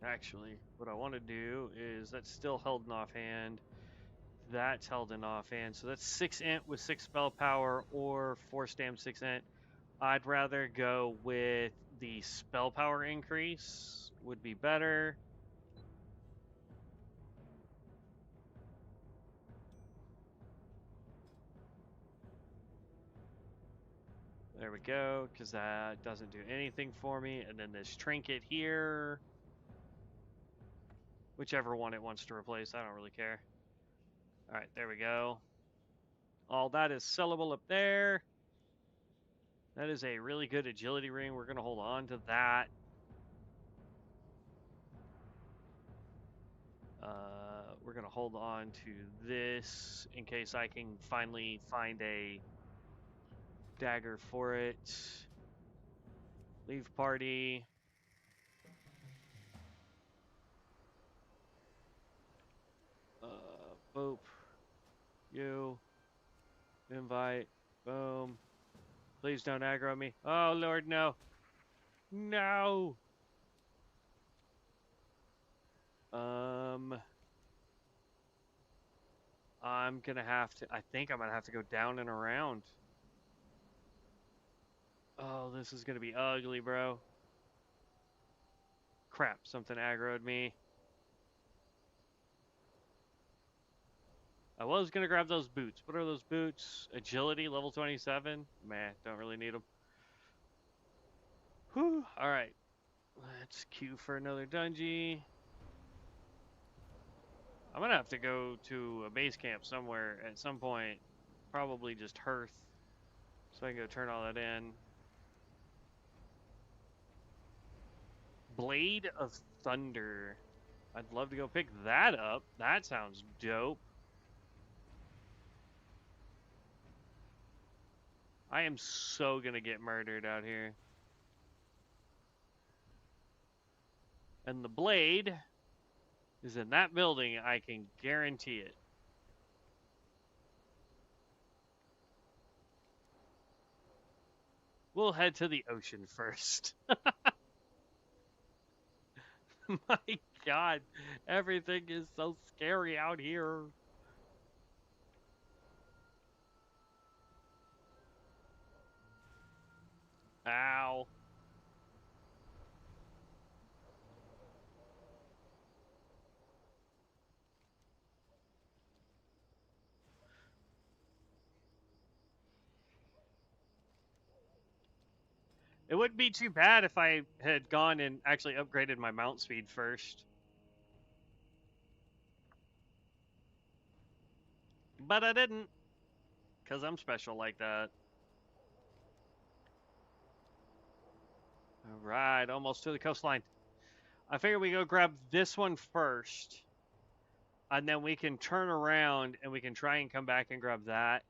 [SPEAKER 1] Actually, what I want to do is that's still held in offhand. That's held in offhand. So that's 6 int with 6 spell power or 4 stam 6 int. I'd rather go with the spell power increase, would be better. There we go, because that doesn't do anything for me. And then this trinket here. Whichever one it wants to replace, I don't really care. Alright, there we go. All that is sellable up there. That is a really good agility ring. We're going to hold on to that. We're going to hold on to this in case I can finally find a dagger for it. Leave party. Boop. You. Invite. Boom. Please don't aggro me. Oh, Lord, no. No. I'm gonna have to. I think I'm gonna have to go down and around. Oh, this is gonna be ugly, bro. Crap, something aggroed me. I was gonna grab those boots. What are those boots? Agility, level 27? Meh, don't really need them. Whew, alright. Let's queue for another dungeon. I'm gonna have to go to a base camp somewhere at some point. Probably just Hearth. So I can go turn all that in. Blade of Thunder. I'd love to go pick that up. That sounds dope. I am so gonna get murdered out here. And the blade is in that building. I can guarantee it. We'll head to the ocean first. My God, everything is so scary out here. Ow. It wouldn't be too bad if I had gone and actually upgraded my mount speed first. But I didn't, because I'm special like that. Alright, almost to the coastline. I figure we go grab this one first. And then we can turn around and we can try and come back and grab that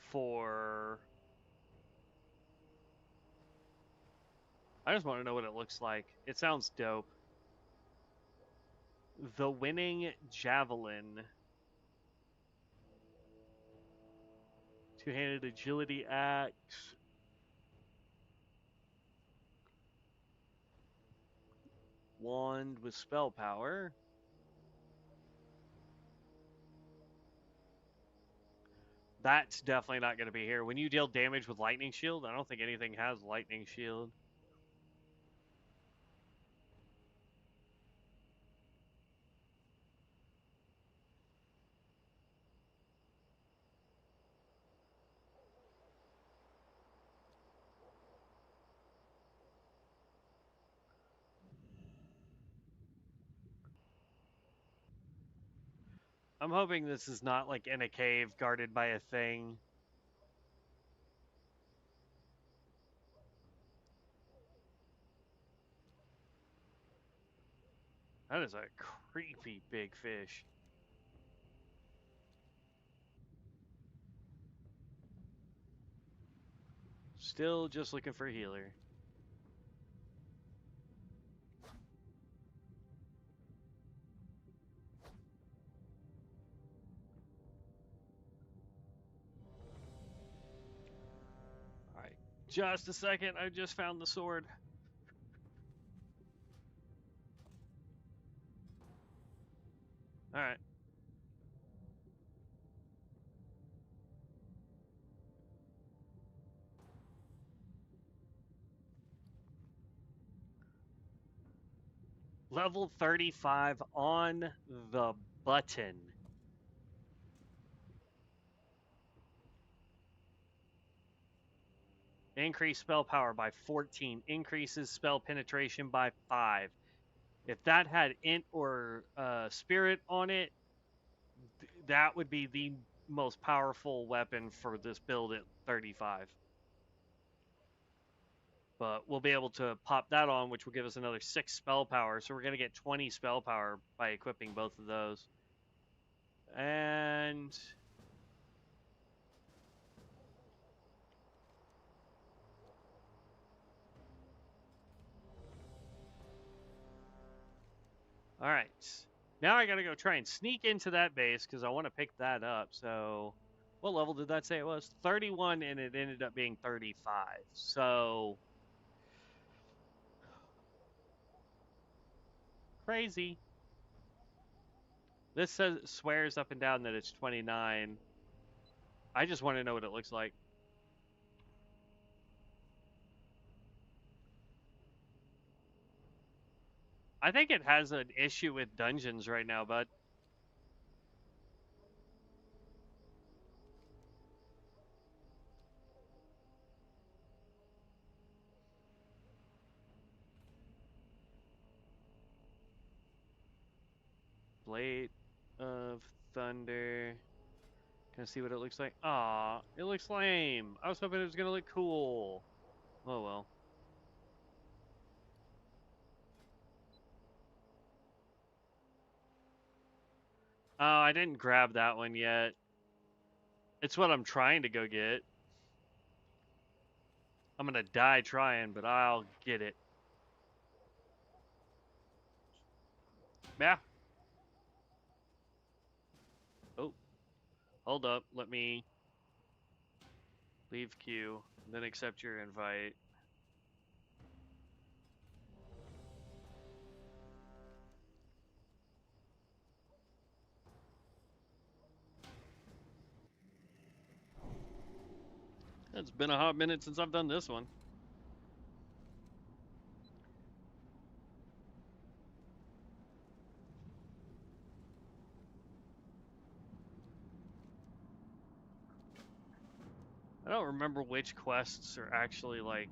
[SPEAKER 1] for... I just want to know what it looks like. It sounds dope. The Winning Javelin. Two-handed agility axe. Wand with spell power. That's definitely not going to be here. When you deal damage with lightning shield, I don't think anything has lightning shield. I'm hoping this is not like in a cave guarded by a thing. That is a creepy big fish. Still just looking for a healer. Alright, just a second. I just found the sword. Alright. Level 35 on the button. Increase spell power by 14. Increases spell penetration by 5. If that had int or spirit on it, that would be the most powerful weapon for this build at 35. But we'll be able to pop that on, which will give us another 6 spell power. So we're going to get 20 spell power by equipping both of those. And... Alright. Now I gotta go try and sneak into that base because I want to pick that up. So, what level did that say it was? 31, and it ended up being 35. So, crazy. This says swears up and down that it's 29. I just want to know what it looks like. I think it has an issue with dungeons right now, bud. Blade of Thunder. Can I see what it looks like? Aw, it looks lame. I was hoping it was gonna look cool. Oh well. Oh, I didn't grab that one yet. It's what I'm trying to go get. I'm gonna die trying, but I'll get it. Yeah. Oh, hold up. Let me leave queue, then accept your invite. It's been a hot minute since I've done this one. I don't remember which quests are actually like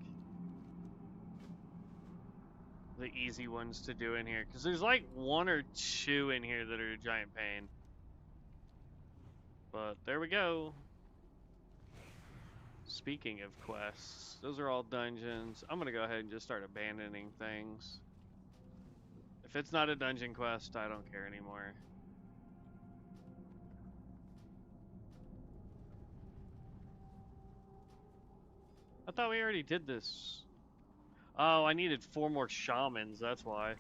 [SPEAKER 1] the easy ones to do in here, because there's like one or two in here that are a giant pain. But there we go. Speaking of quests, those are all dungeons. I'm gonna go ahead and just start abandoning things. If it's not a dungeon quest, I don't care anymore. I thought we already did this. Oh, I needed 4 more shamans, that's why.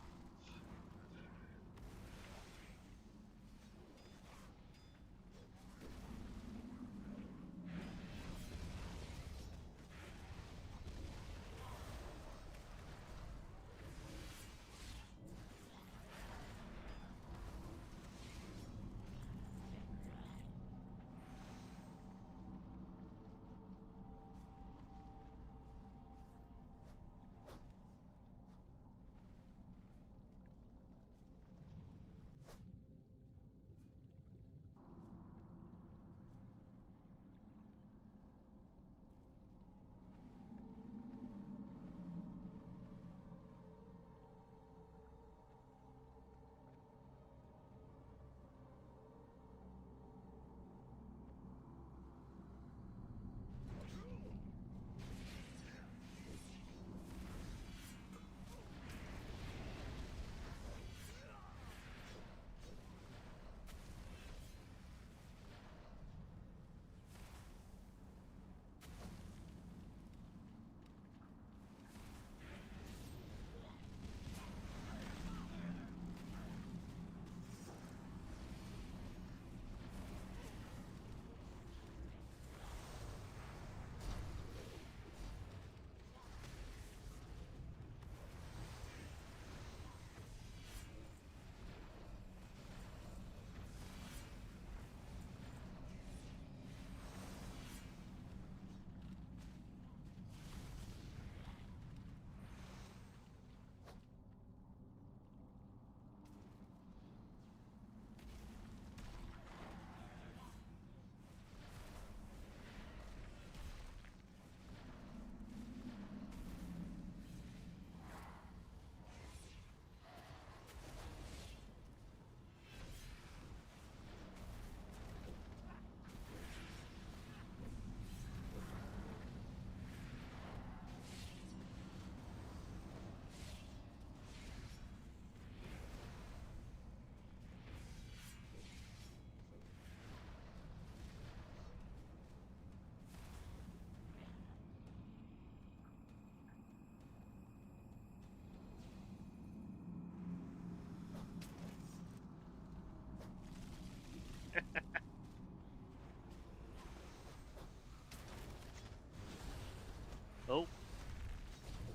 [SPEAKER 1] Oh,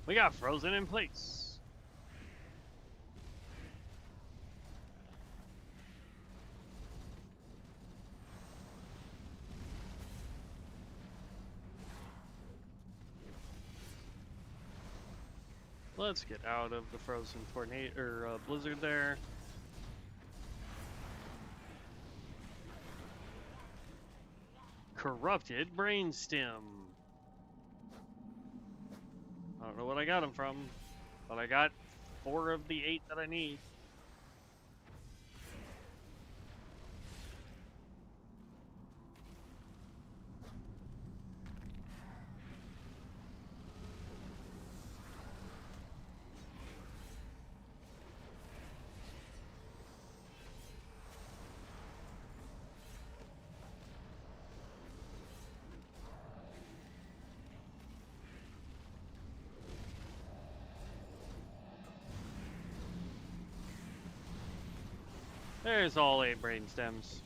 [SPEAKER 1] we got frozen in place. Let's get out of the frozen tornado or blizzard there. Corrupted brainstem. I don't know what I got them from, but I got 4 of the 8 that I need. There's all 8 brain stems.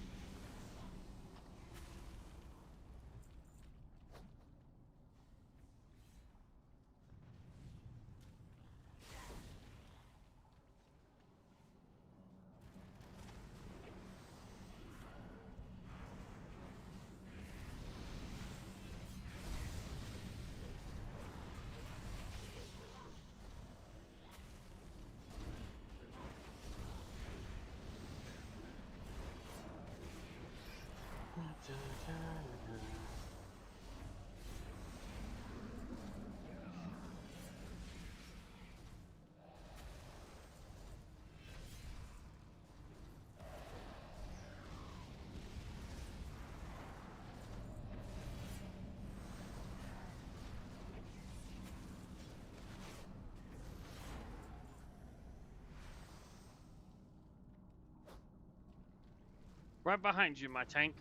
[SPEAKER 1] Right behind you, my tank.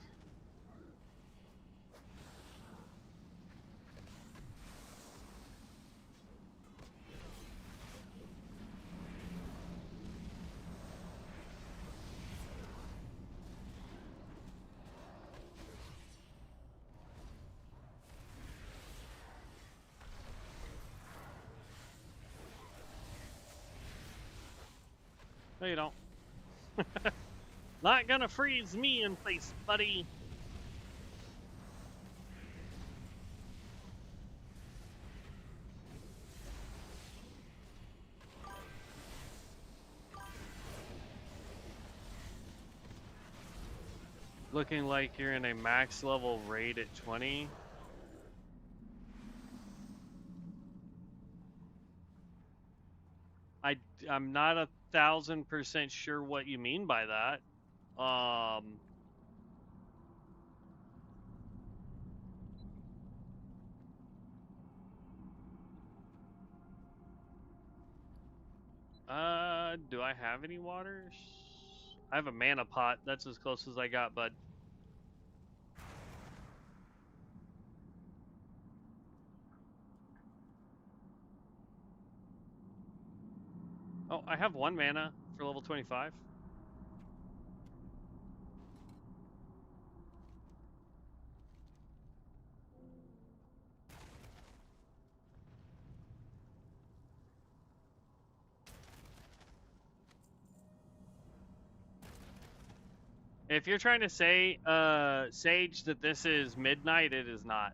[SPEAKER 1] No, you don't. Not gonna freeze me in place, buddy. Looking like you're in a max level raid at 20. I'm not 1,000% sure what you mean by that. Do I have any waters? I have a mana pot. That's as close as I got, bud. Oh, I have 1 mana for level 25. If you're trying to say, Sage, that this is midnight, it is not.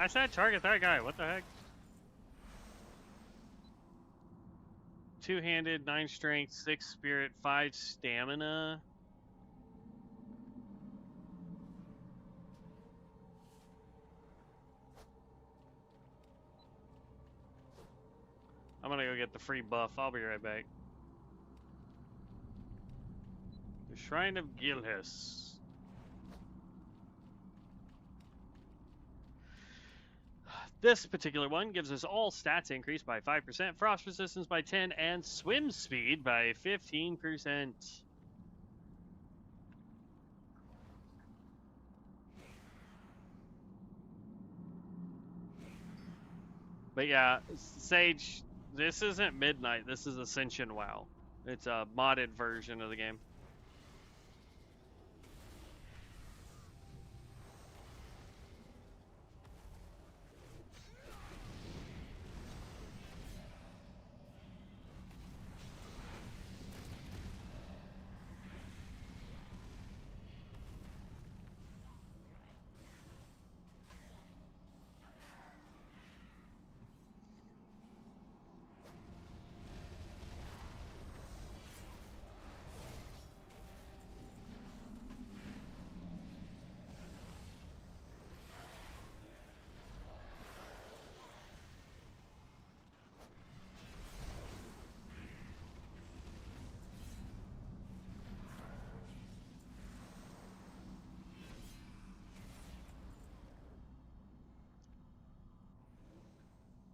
[SPEAKER 1] I said target that guy. What the heck? 2-handed, 9 strength, 6 spirit, 5 stamina. I'm gonna go get the free buff. I'll be right back. The Shrine of Gilhis. This particular one gives us all stats increased by 5%, frost resistance by 10, and swim speed by 15%. But yeah, Sage, This isn't Midnight. This is Ascension WoW. It's a modded version of the game.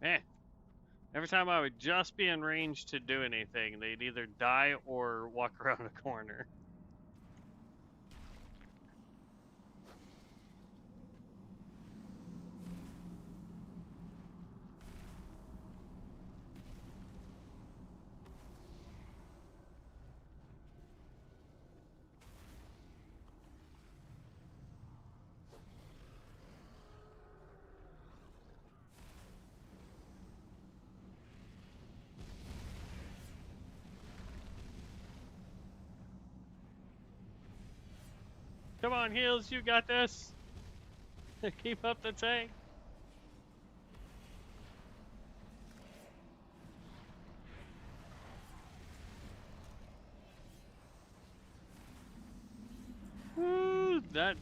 [SPEAKER 1] Eh. Every time I would just be in range to do anything, they'd either die or walk around a corner. Come on, heals, you got this. Keep up the tank. Woo, that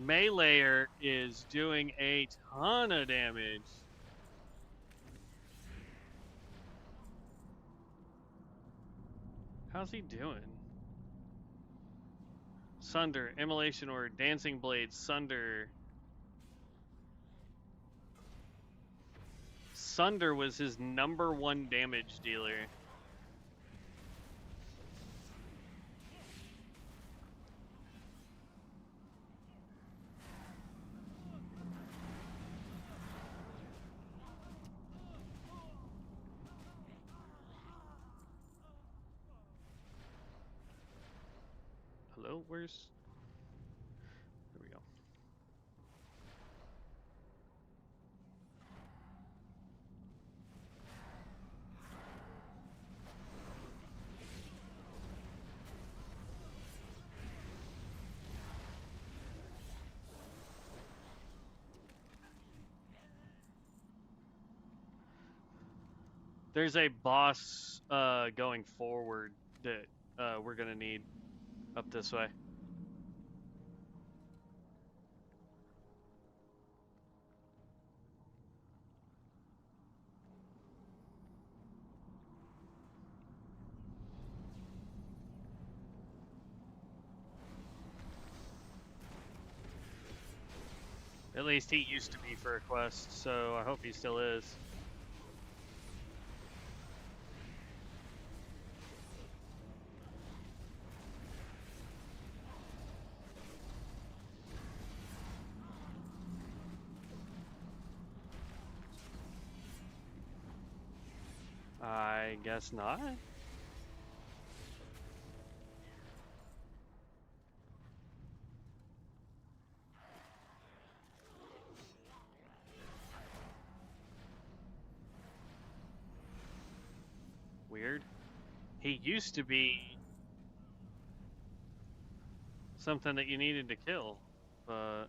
[SPEAKER 1] meleeer is doing a ton of damage. How's he doing? Sunder, Immolation or Dancing Blade, Sunder. Sunder was his #1 damage dealer. Hello, where's... There we go. There's a boss going forward that we're gonna need up this way. At least he used to be for a quest, so I hope he still is. I guess not. Weird. He used to be something that you needed to kill, but...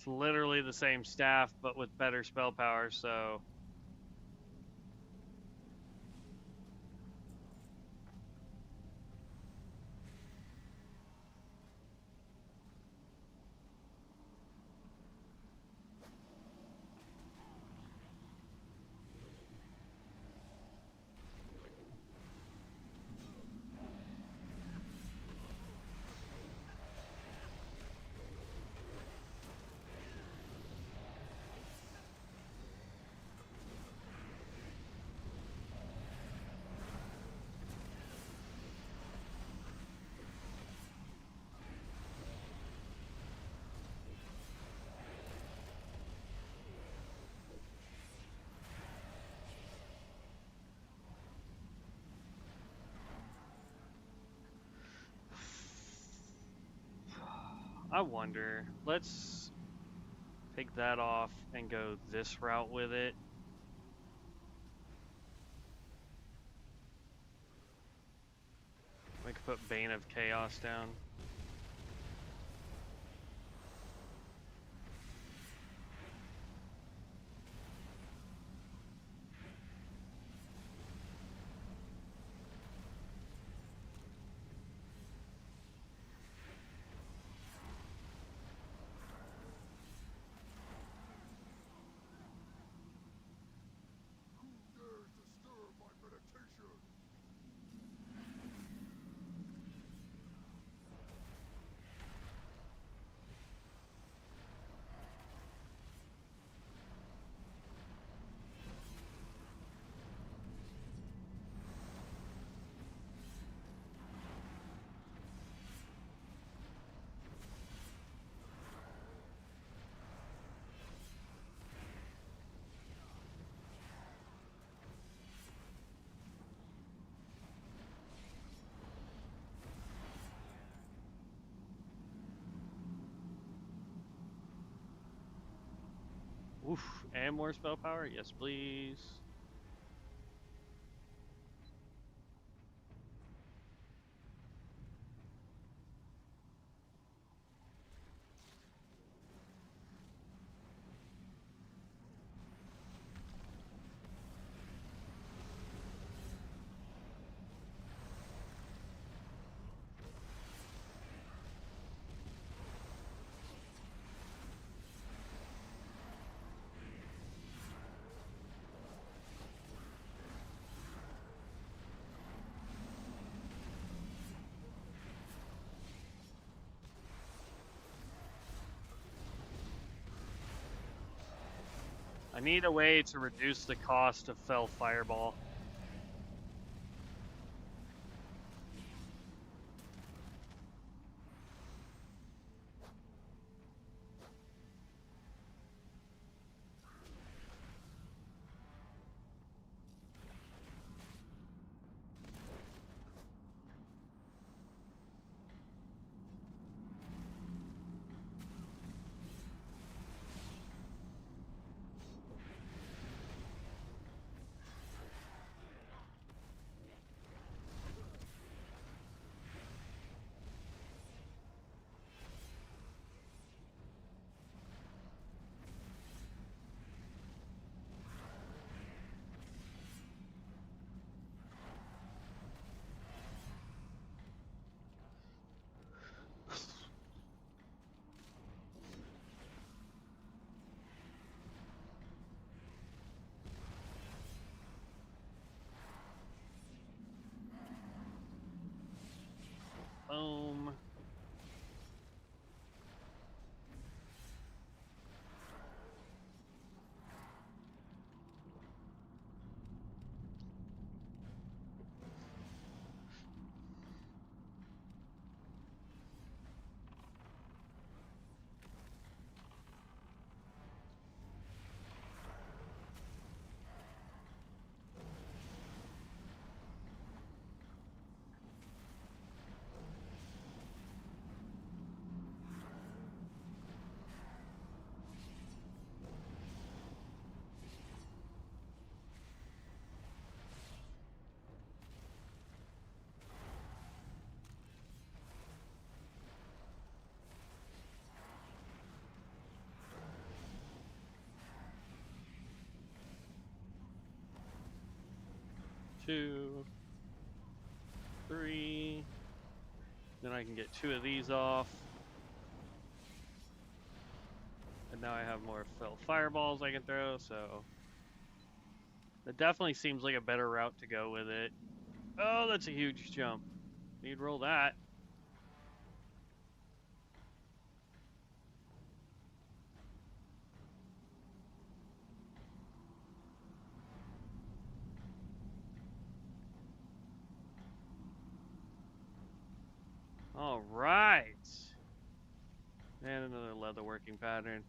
[SPEAKER 1] literally the same staff, but with better spell power, so... I wonder. Let's take that off and go this route with it. We could put Bane of Chaos down. Oof, and more spell power? Yes, please. I need a way to reduce the cost of Fel Fireball. 2, 3. Then I can get 2 of these off. And now I have more fireballs I can throw, so that definitely seems like a better route to go with it. Oh, that's a huge jump. You'd roll that. All right. And another leather working pattern.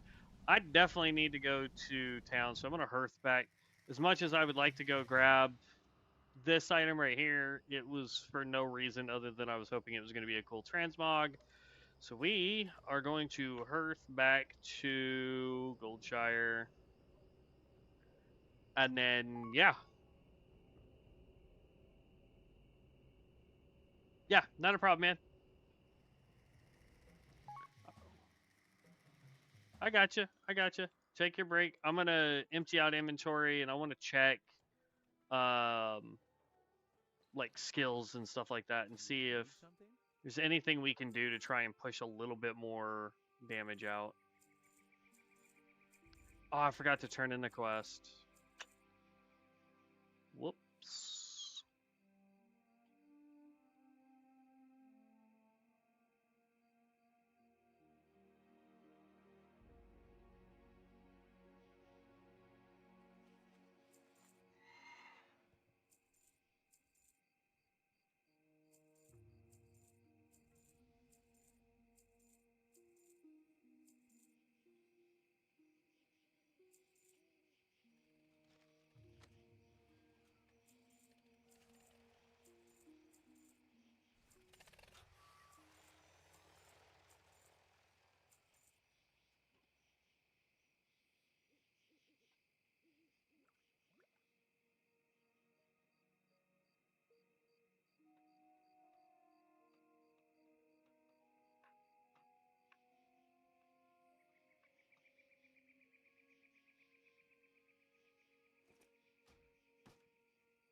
[SPEAKER 1] I definitely need to go to town, so I'm going to hearth back. As much as I would like to go grab this item right here, it was for no reason other than I was hoping it was going to be a cool transmog. So we are going to hearth back to Goldshire. And then, yeah. Yeah, not a problem, man. I got you. I got you. Take your break. I'm going to empty out inventory and I want to check um like skills and stuff like that and see if there's anything we can do to try and push a little bit more damage out. Oh, I forgot to turn in the quest. Whoops.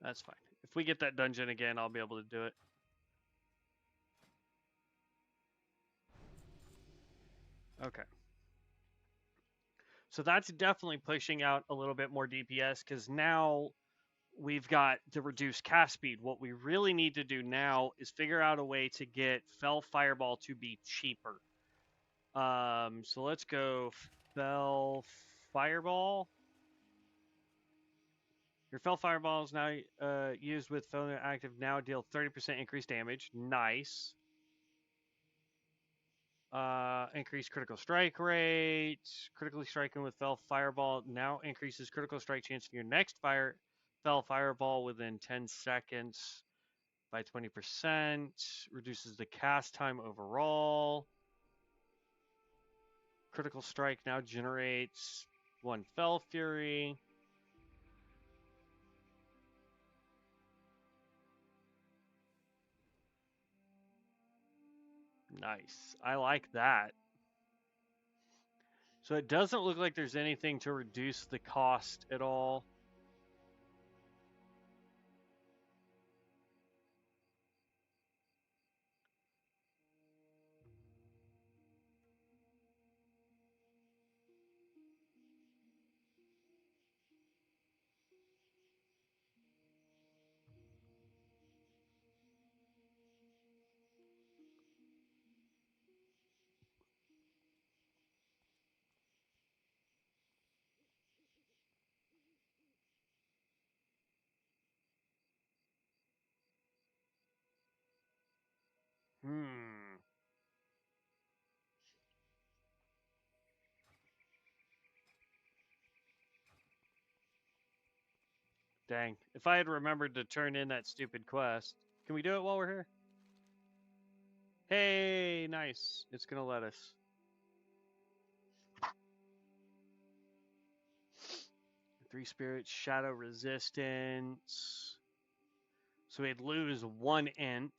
[SPEAKER 1] That's fine. If we get that dungeon again, I'll be able to do it. Okay. So that's definitely pushing out a little bit more DPS because now we've got the reduced cast speed. What we really need to do now is figure out a way to get Fel Fireball to be cheaper. So let's go Fel Fireball. Your Fel Fireball is now used with Fel active now deal 30% increased damage. Nice. Increase critical strike rate. Critically striking with Fel Fireball now increases critical strike chance for your next Fel Fireball within 10 seconds by 20%. Reduces the cast time overall. Critical strike now generates 1 Fel Fury. Nice. I like that. So it doesn't look like there's anything to reduce the cost at all. Hmm. Dang. If I had remembered to turn in that stupid quest. Can we do it while we're here? Hey, nice. It's going to let us. Three spirits, shadow resistance. So we'd lose 1 int,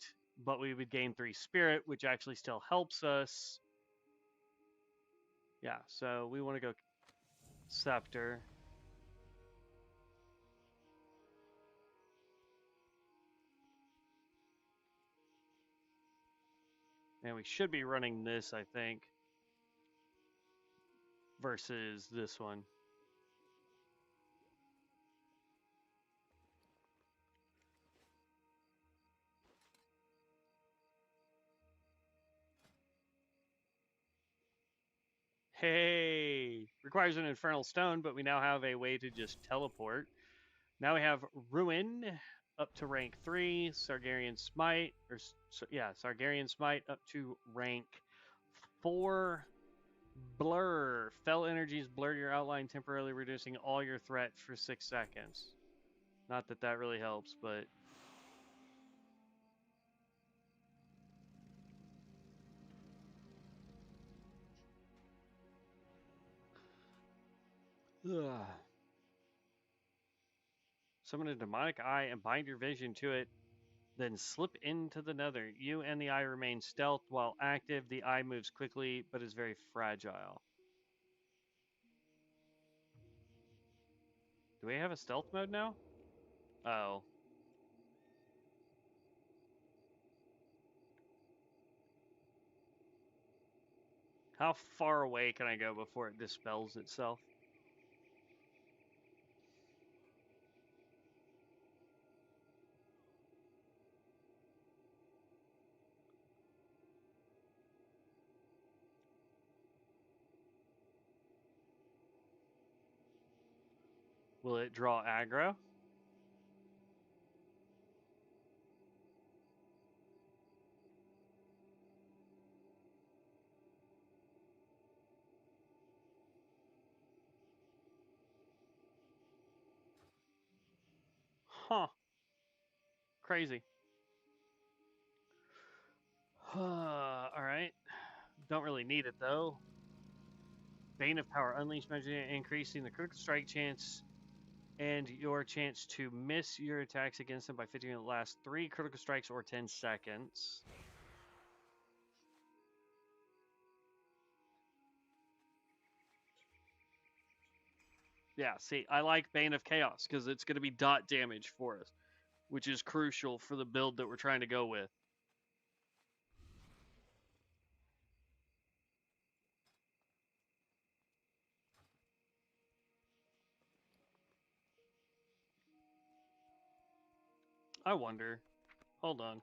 [SPEAKER 1] but we would gain 3 spirit, which actually still helps us. Yeah, so we want to go scepter. And we should be running this, I think, versus this one. Hey! Requires an Infernal Stone, but we now have a way to just teleport. Now we have Ruin up to rank 3, Sargarian Smite, Sargarian Smite up to rank 4, Blur. Fell energies blur your outline, temporarily reducing all your threat for 6 seconds. Not that that really helps, but... Ugh. Summon a demonic eye and bind your vision to it, then slip into the nether. You and the eye remain stealth while active. The eye moves quickly, but is very fragile. Do we have a stealth mode now? Oh. How far away can I go before it dispels itself? Will it draw aggro? Huh. Crazy. Alright. Don't really need it though. Bane of Power. Unleash magic, increasing the critical strike chance and your chance to miss your attacks against them by 50 in the last 3 critical strikes or 10 seconds. Yeah, see, I like Bane of Chaos because it's going to be dot damage for us, which is crucial for the build that we're trying to go with. I wonder. Hold on.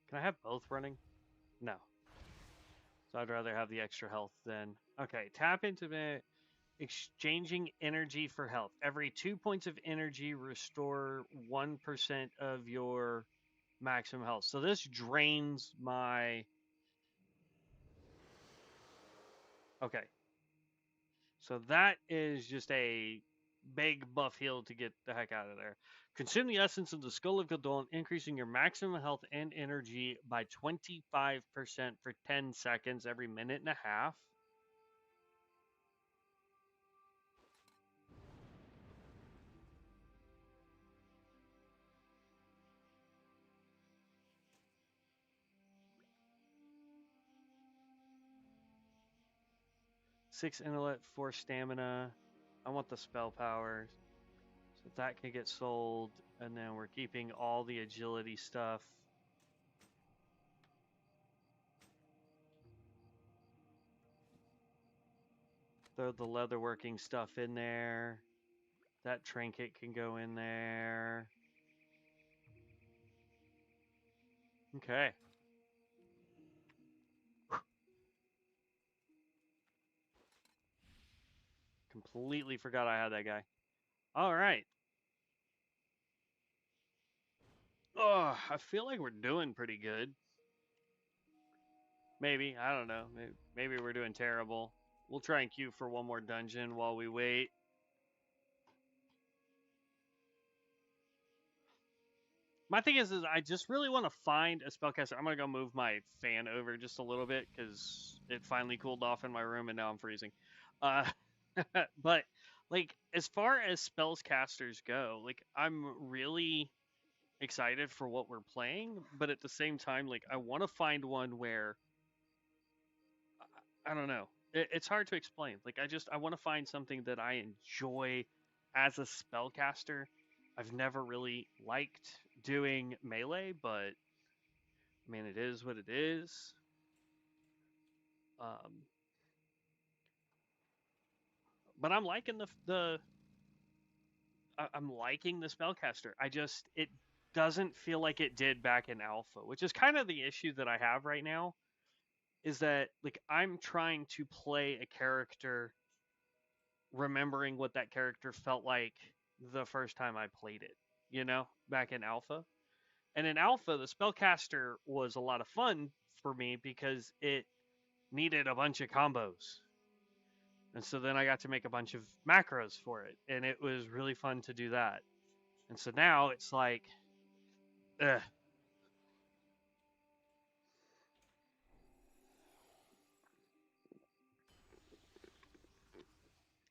[SPEAKER 1] Can I have both running? No. So I'd rather have the extra health than... Okay, tap into the... Exchanging energy for health. Every 2 points of energy, restore 1% of your maximum health. So this drains my... Okay. So that is just a big buff heal to get the heck out of there. Consume the essence of the Skull of Gul'dan, increasing your maximum health and energy by 25% for 10 seconds every minute and a half. Six intellect, 4 stamina. I want the spell powers. So that can get sold. And then we're keeping all the agility stuff. Throw the leatherworking stuff in there. That trinket can go in there. Okay. Completely forgot I had that guy. All right. Oh, I feel like we're doing pretty good. Maybe. I don't know. Maybe we're doing terrible. We'll try and queue for one more dungeon while we wait. My thing is I just really want to find a spellcaster. I'm going to go move my fan over just a little bit because it finally cooled off in my room and now I'm freezing. Uh, but like as far as spells casters go, like I'm really excited for what we're playing, but at the same time, like I want to find one where I don't know. It's hard to explain. Like I want to find something that I enjoy as a spellcaster. I've never really liked doing melee, but I mean it is what it is. Um, but I'm liking I'm liking the spellcaster. I just it doesn't feel like it did back in alpha, which is kind of the issue that I have right now. Is that like I'm trying to play a character remembering what that character felt like the first time I played it, back in alpha. And in alpha, the spellcaster was a lot of fun for me because it needed a bunch of combos. And so then I got to make a bunch of macros for it, and it was really fun to do that. And so now it's like, ugh.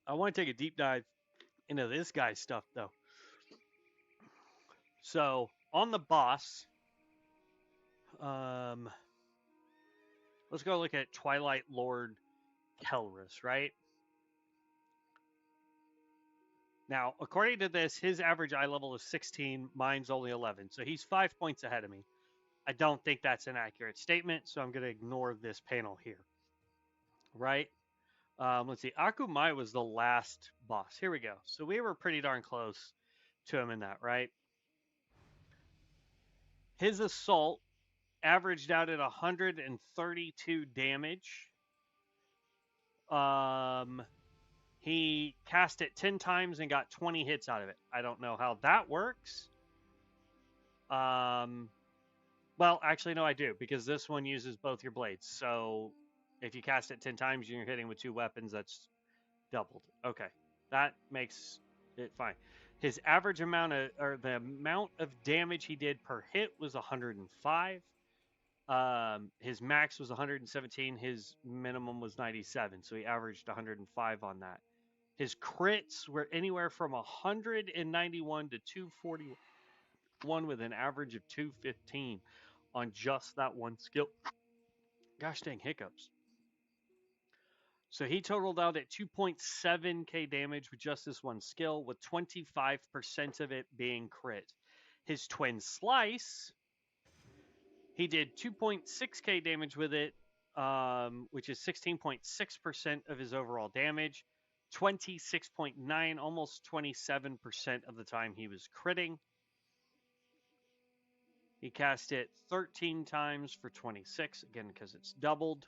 [SPEAKER 1] I want to take a deep dive into this guy's stuff though. So on the boss, um, let's go look at Twilight Lord Kelris, right? Now, according to this, his average eye level is 16, mine's only 11. So he's 5 points ahead of me. I don't think that's an accurate statement, so I'm going to ignore this panel here. Right? Let's see. Akumai was the last boss. Here we go. So we were pretty darn close to him in that, right? His assault averaged out at 132 damage. He cast it 10 times and got 20 hits out of it. I don't know how that works. Well, actually, no, I do, because this one uses both your blades. So if you cast it 10 times and you're hitting with 2 weapons, that's doubled. Okay, that makes it fine. His average amount or the amount of damage he did per hit was 105. His max was 117. His minimum was 97. So he averaged 105 on that. His crits were anywhere from 191 to 241 with an average of 215 on just that one skill. Gosh dang hiccups. So he totaled out at 2.7k damage with just this one skill, with 25% of it being crit. His twin slice, he did 2.6k damage with it, which is 16.6% of his overall damage. 26.9, almost 27% of the time he was critting. He cast it 13 times for 26, again, because it's doubled.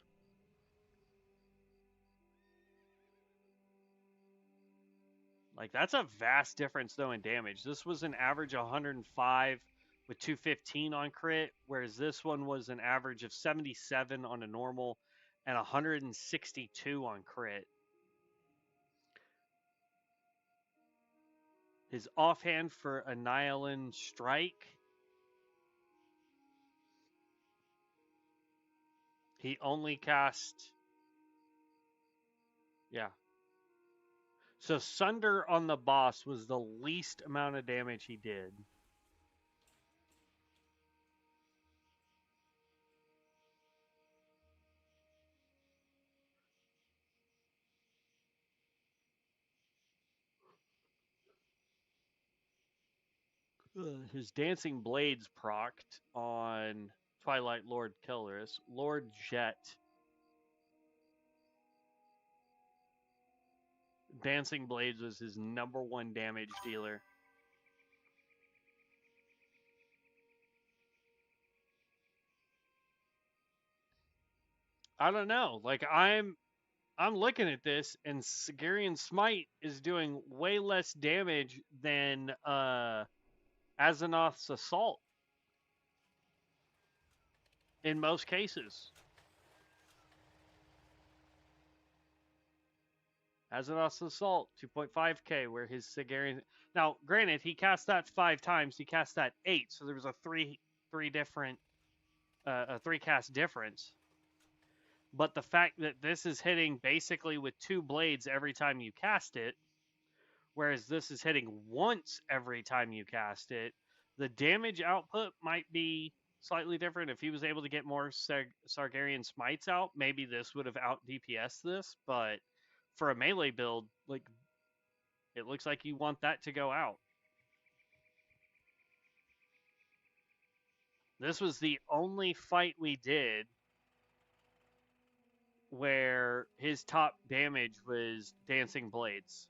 [SPEAKER 1] Like, that's a vast difference, though, in damage. This was an average of 105 with 215 on crit, whereas this one was an average of 77 on a normal and 162 on crit. His offhand for Annihilan Strike, he only cast... Yeah. So Sunder on the boss was the least amount of damage he did. His Dancing Blades procced on Twilight Lord Kelris. Lord Jet. Dancing Blades was his number 1 damage dealer. I don't know. Like I'm looking at this, and Sigarian Smite is doing way less damage than Azeroth's Assault in most cases. Azeroth's Assault, 2.5k, where his Sigarian... Now, granted, he cast that 5 times. He cast that 8, so there was a 3 cast difference. But the fact that this is hitting basically with 2 blades every time you cast it, whereas this is hitting once every time you cast it, the damage output might be slightly different. If he was able to get more Sargarian Smites out, maybe this would have out DPS this, but for a melee build, like, it looks like you want that to go out. This was the only fight we did where his top damage was Dancing Blades.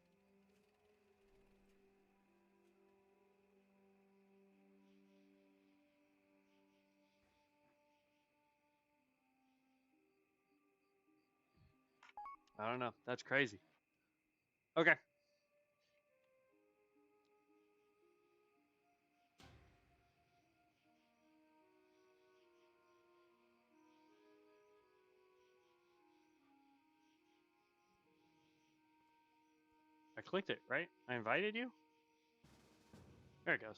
[SPEAKER 1] I don't know. That's crazy. Okay. I clicked it, right? I invited you? There it goes.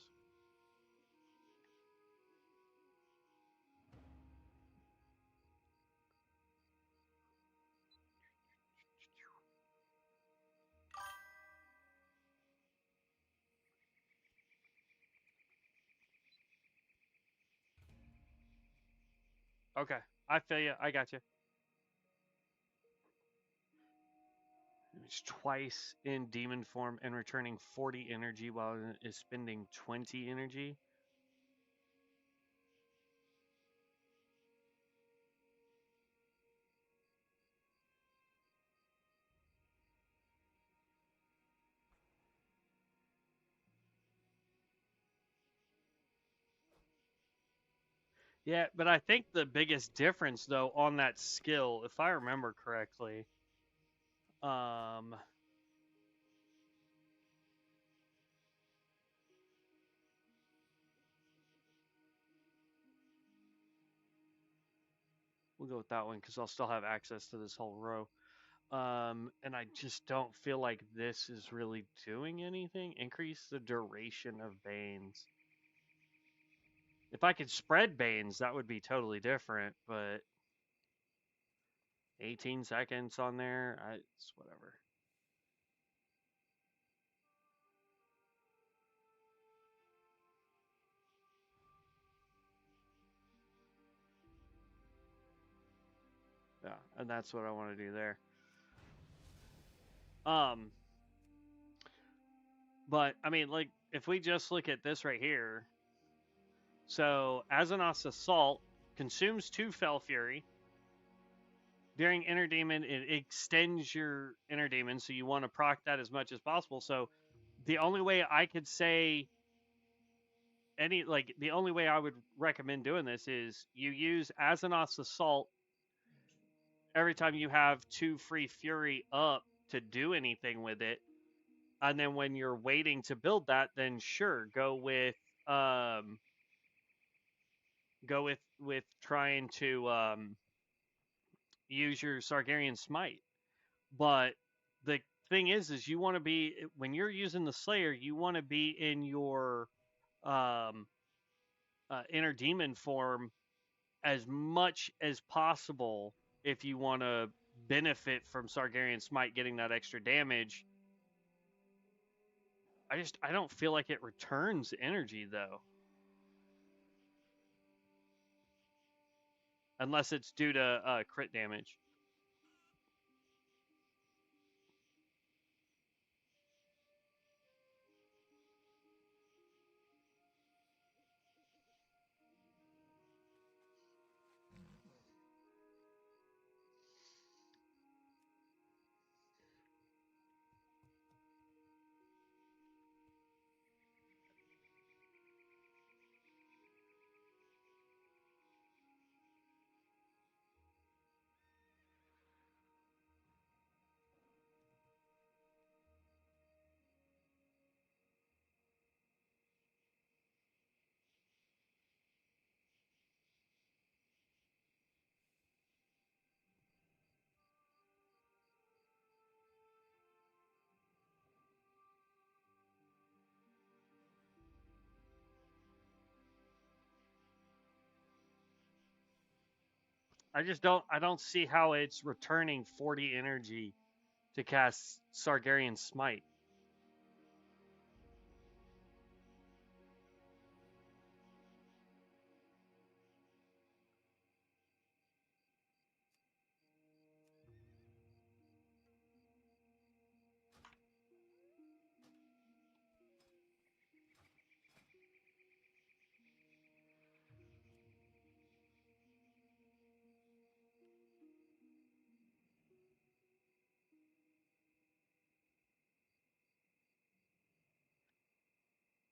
[SPEAKER 1] Okay. I feel you. I got you. It's twice in demon form and returning 40 energy while it is spending 20 energy. Yeah, but I think the biggest difference though on that skill, if I remember correctly, um we'll go with that one because I'll still have access to this whole row. And I just don't feel like this is really doing anything. Increase the duration of Banes. If I could spread Banes, that would be totally different, but 18 seconds on there, it's whatever. Yeah, and that's what I want to do there. But I mean, like, if we just look at this right here, so Azeroth's Assault consumes 2 Fel Fury. During Inner Demon, it extends your Inner Demon, so you want to proc that as much as possible. So the only way I could say the only way I would recommend doing this is you use Azeroth's Assault every time you have 2 free Fury up to do anything with it. And then when you're waiting to build that, then sure, go with trying to use your Sargarian Smite. But the thing is you want to be, when you're using the Slayer, you want to be in your um, inner demon form as much as possible if you want to benefit from Sargarian Smite getting that extra damage. I don't feel like it returns energy though. Unless it's due to crit damage. I don't see how it's returning 40 energy to cast Sargarian Smite.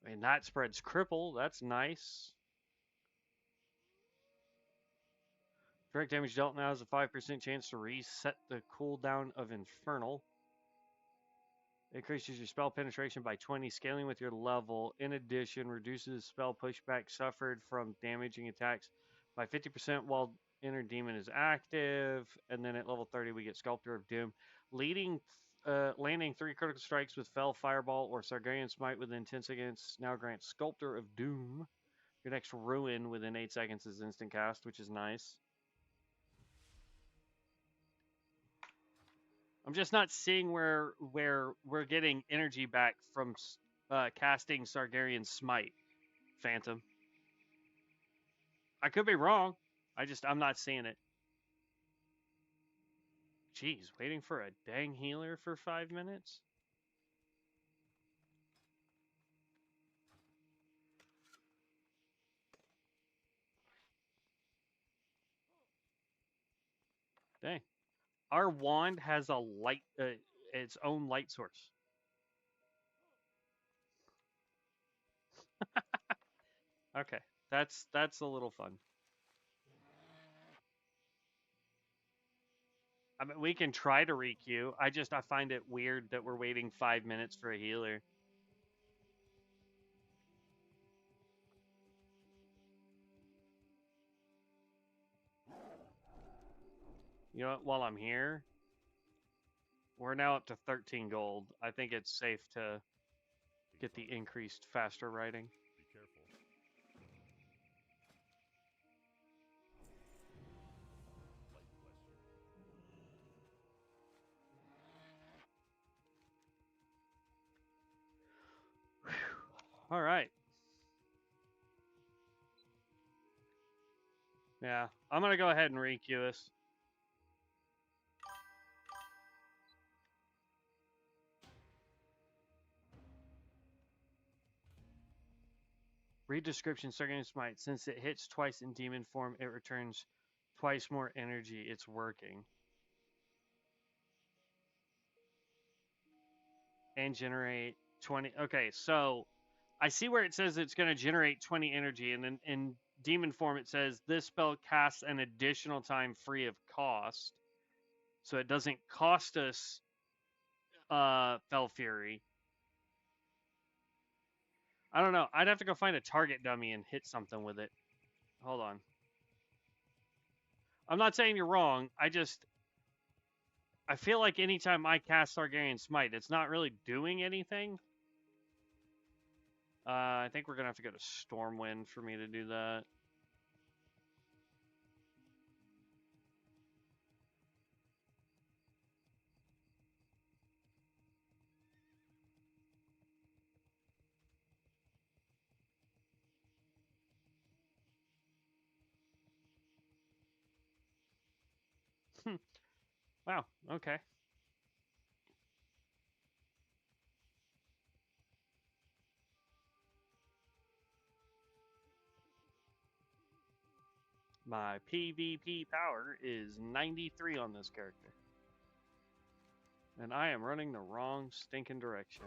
[SPEAKER 1] I mean, that spreads cripple. That's nice. Direct damage dealt now has a 5% chance to reset the cooldown of Infernal. It increases your spell penetration by 20, scaling with your level. In addition, reduces spell pushback suffered from damaging attacks by 50% while Inner Demon is active. And then at level 30, we get Sculptor of Doom. Landing 3 critical strikes with Fell, Fireball, or Sargarian Smite within 10 seconds now grants Sculptor of Doom. Your next Ruin within 8 seconds is instant cast, which is nice. I'm just not seeing where we're getting energy back from casting Sargarian Smite, Phantom. I could be wrong. I'm not seeing it. Jeez, waiting for a dang healer for 5 minutes? Dang. Our wand has a light, its own light source. Okay, that's a little fun. I mean, we can try to requeue. I find it weird that we're waiting 5 minutes for a healer. You know what? While I'm here, we're now up to 13 gold. I think it's safe to get the increased faster writing.
[SPEAKER 2] Be careful. Light bless you.
[SPEAKER 1] All right. Yeah, I'm gonna go ahead and requeue us. Read description, Sargarian Smite. Since it hits twice in demon form, it returns twice more energy. It's working. And generate 20. Okay, so I see where it says it's going to generate 20 energy, and then in demon form it says this spell casts an additional time free of cost. So it doesn't cost us Fel Fury. I don't know. I'd have to go find a target dummy and hit something with it. Hold on. I'm not saying you're wrong. I feel like anytime I cast Sargarian Smite, it's not really doing anything. I think we're going to have to go to Stormwind for me to do that. Wow, okay. My PvP power is 93 on this character. And I am running the wrong stinking direction.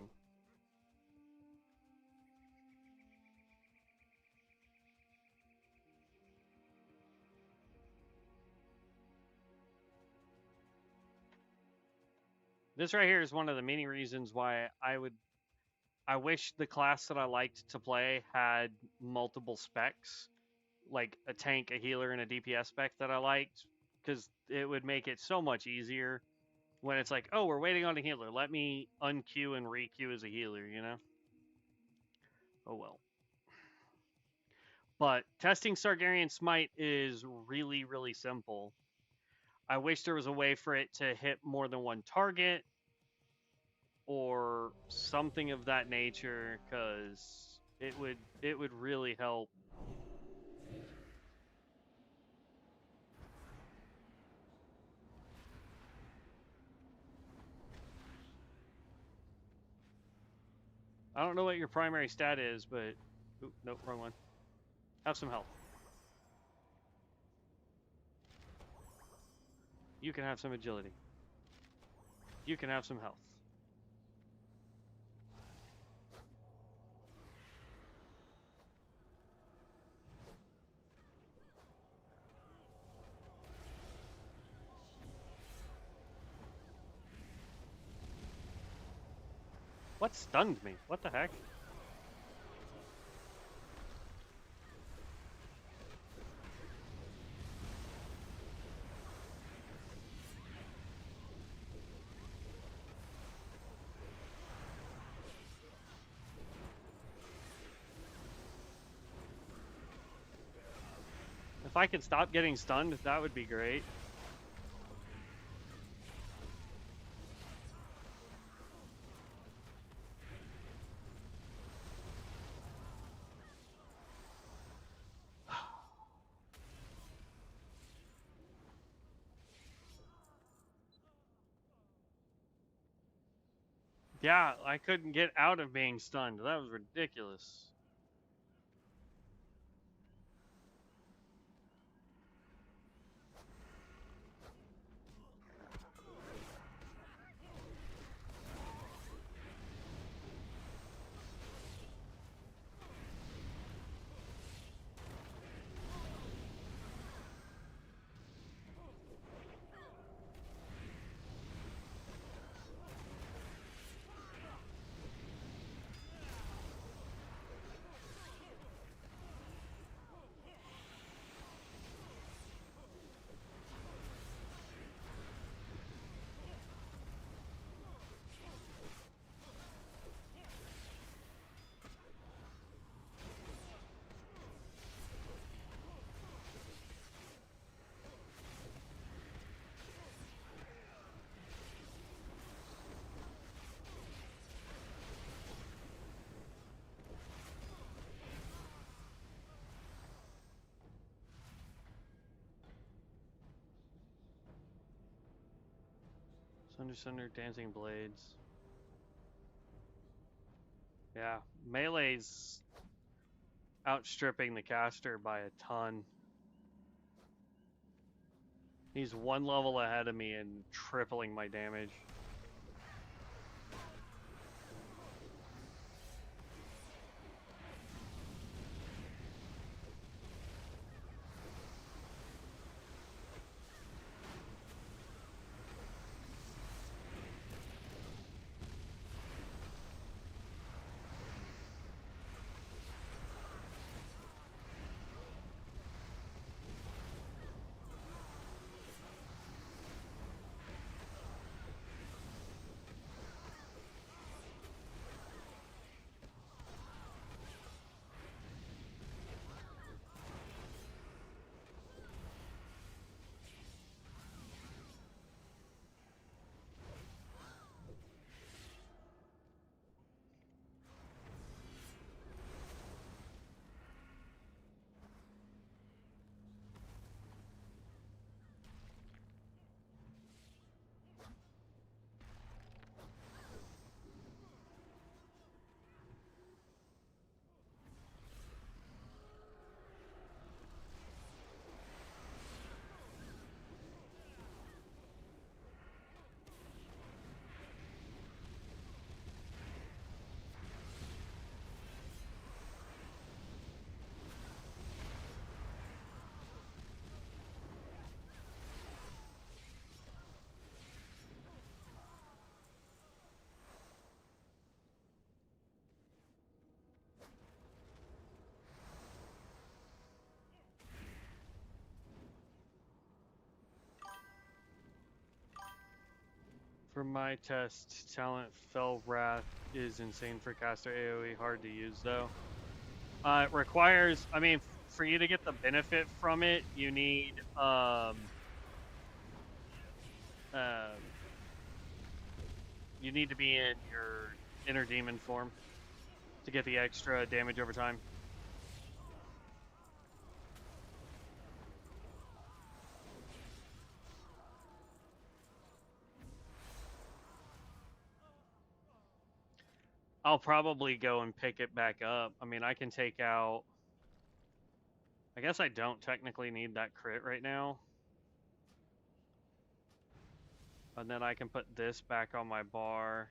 [SPEAKER 1] This right here is one of the many reasons why I wish the class that I liked to play had multiple specs, like a tank, a healer, and a DPS spec that I liked, because it would make it so much easier when it's like, oh, we're waiting on a healer. Let me unqueue and requeue as a healer, you know? Oh well. But testing Sargarian Smite is really, really simple. I wish there was a way for it to hit more than one target or something of that nature, because it would really help. I don't know what your primary stat is, but ooh, nope, wrong one. Have some health. You can have some agility. You can have some health. What stunned me? What the heck? If I could stop getting stunned, that would be great. Yeah, I couldn't get out of being stunned. That was ridiculous. Sunder, Dancing Blades. Yeah, melee's outstripping the caster by a ton. He's one level ahead of me and tripling my damage. For my test, talent Fell Wrath is insane for caster AoE, hard to use though. It requires, I mean, for you to get the benefit from it, you need you need to be in your inner demon form to get the extra damage over time. I'll probably go and pick it back up. I mean, I can take out... I guess I don't technically need that crit right now. And then I can put this back on my bar.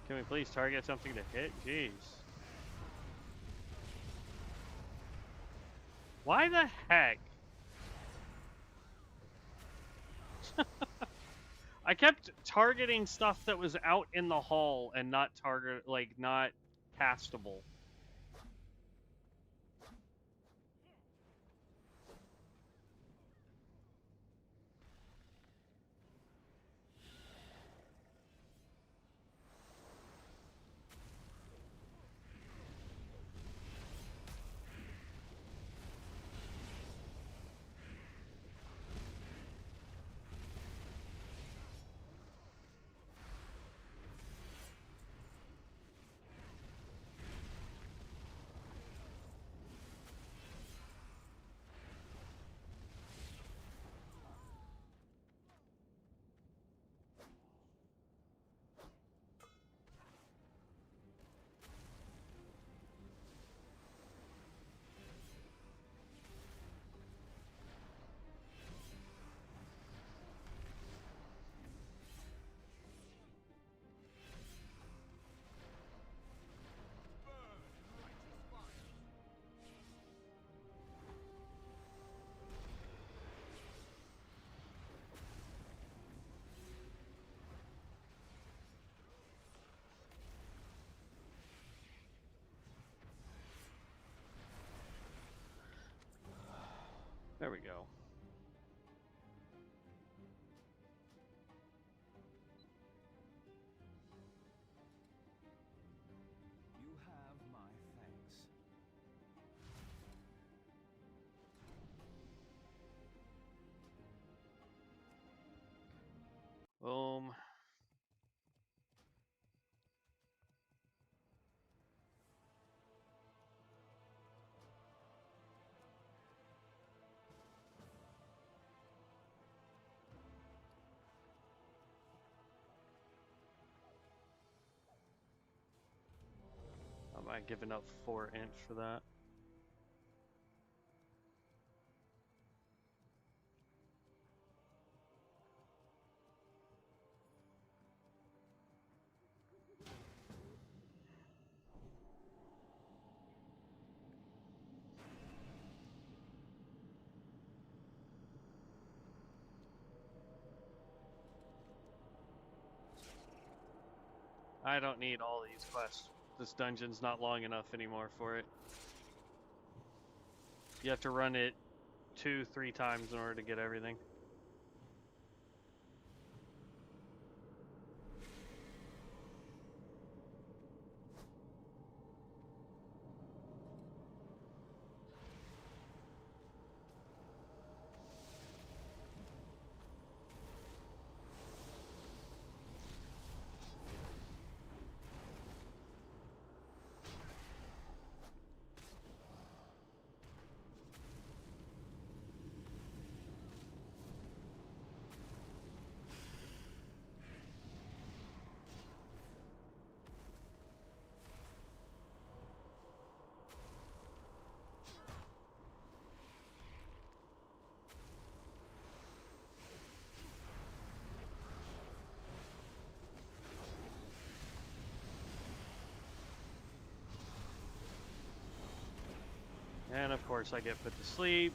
[SPEAKER 1] Can we please target something to hit? Jeez. Why the heck? I kept targeting stuff that was out in the hall and not not castable. There we go.
[SPEAKER 3] You have my thanks.
[SPEAKER 1] Boom. I might giving up 4" for that. I don't need all these quests. This dungeon's not long enough anymore for it. You have to run it 2-3 times in order to get everything. And of course I get put to sleep.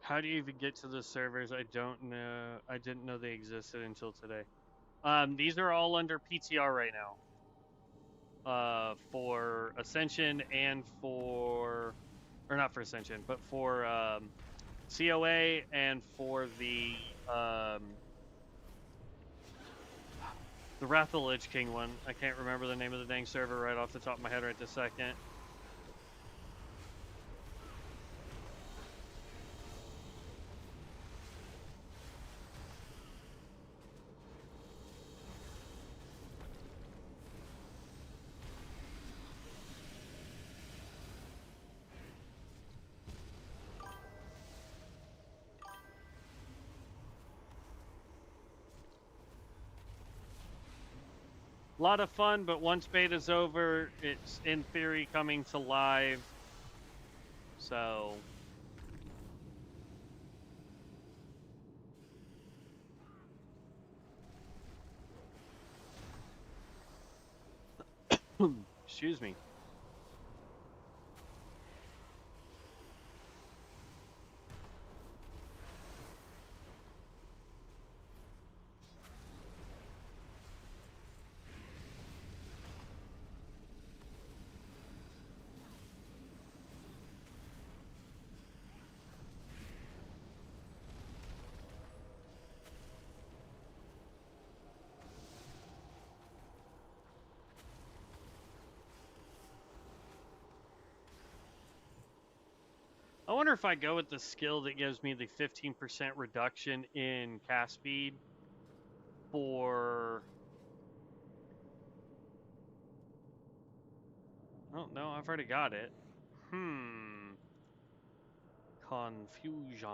[SPEAKER 1] How do you even get to the servers? I don't know. I didn't know they existed until today. These are all under PTR right now. For Ascension and for, or not for Ascension, but for COA and for the Wrath of the Lich King one. I can't remember the name of the dang server right off the top of my head right this second. A lot of fun, but once beta's over, it's in theory coming to live. So excuse me. I wonder if I go with the skill that gives me the 15% reduction in cast speed for... Oh, no, I've already got it. Confusion.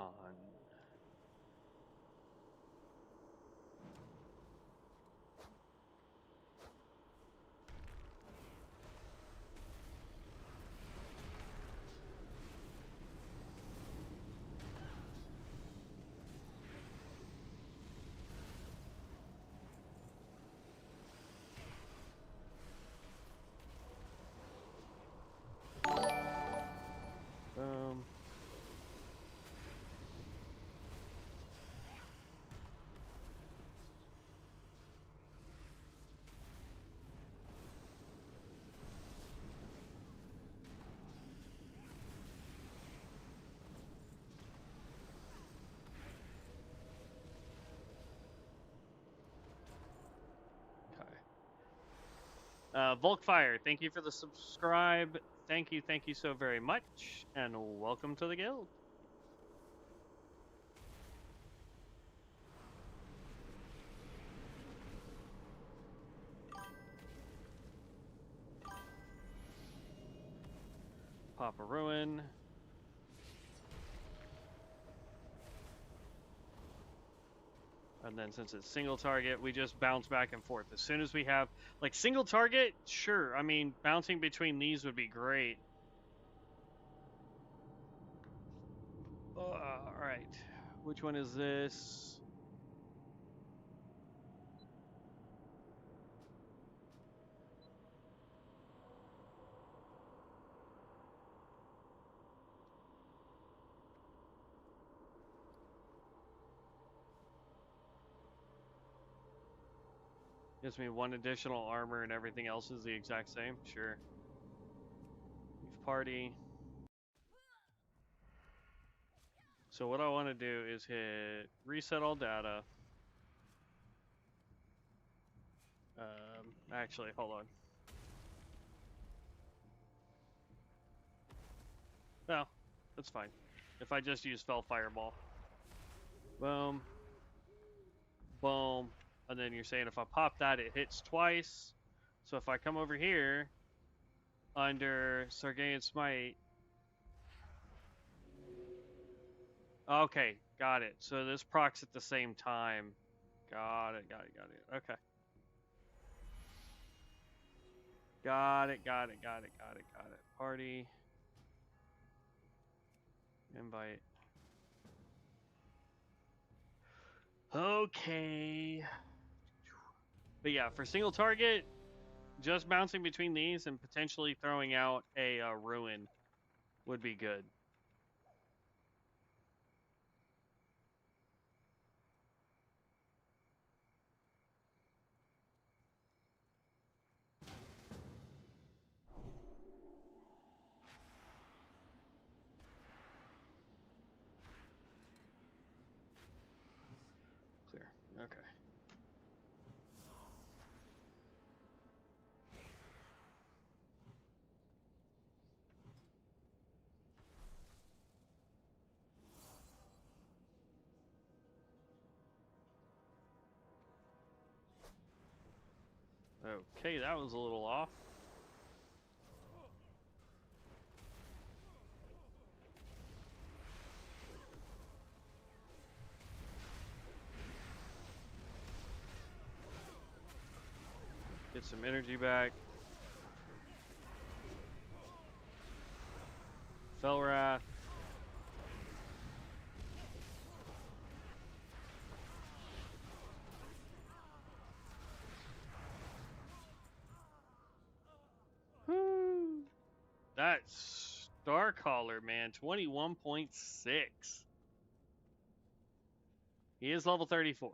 [SPEAKER 1] Um... Volkfire, thank you for the subscribe. Thank you so very much, and welcome to the guild. Pop a ruin. And then since it's single target, we just bounce back and forth. As soon as we have, like, single target, sure. I mean, bouncing between these would be great. All right. Which one is this? Gives me one additional armor and everything else is the exact same? Sure. Leave party. So what I want to do is hit reset all data. Actually, hold on. No, that's fine. If I just use Fell Fireball. Boom. Boom. And then you're saying if I pop that, it hits twice. So if I come over here, under Sargayan Smite. Okay, got it. So this procs at the same time. Got it. Okay. Got it. Party. Invite. Okay. But yeah, for single target, just bouncing between these and potentially throwing out a ruin would be good. Okay. Okay, that was a little off. Get some energy back. Felwrath. Woo! That's Starcaller, man. 21.6. He is level 34.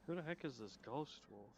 [SPEAKER 1] Who the heck is this Ghost Wolf?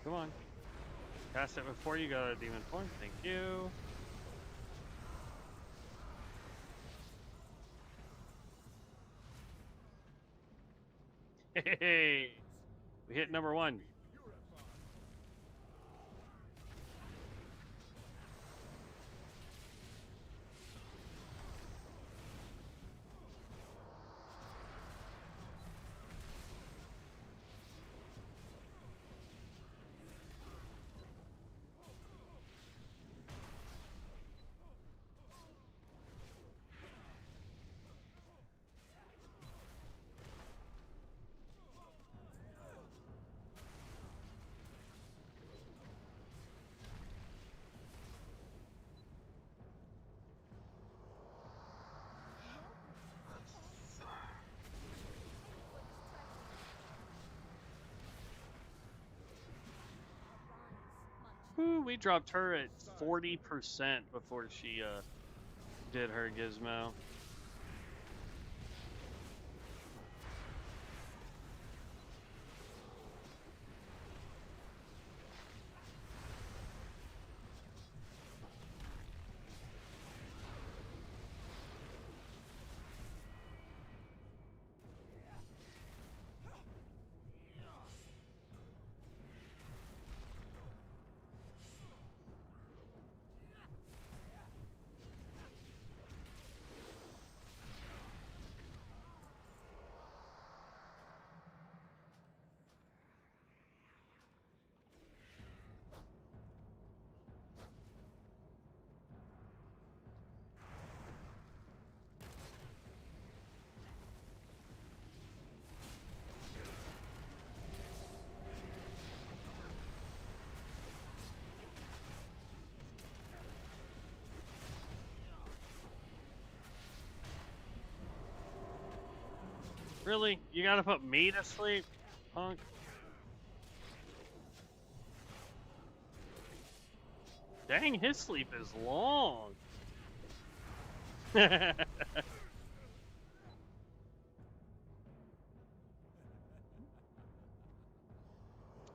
[SPEAKER 1] Come on. Cast it before you go to Demon Form. Thank you. Hey! We hit number 1. Ooh, we dropped her at 40% before she did her gizmo. Really? You gotta put me to sleep, punk? Dang, his sleep is long.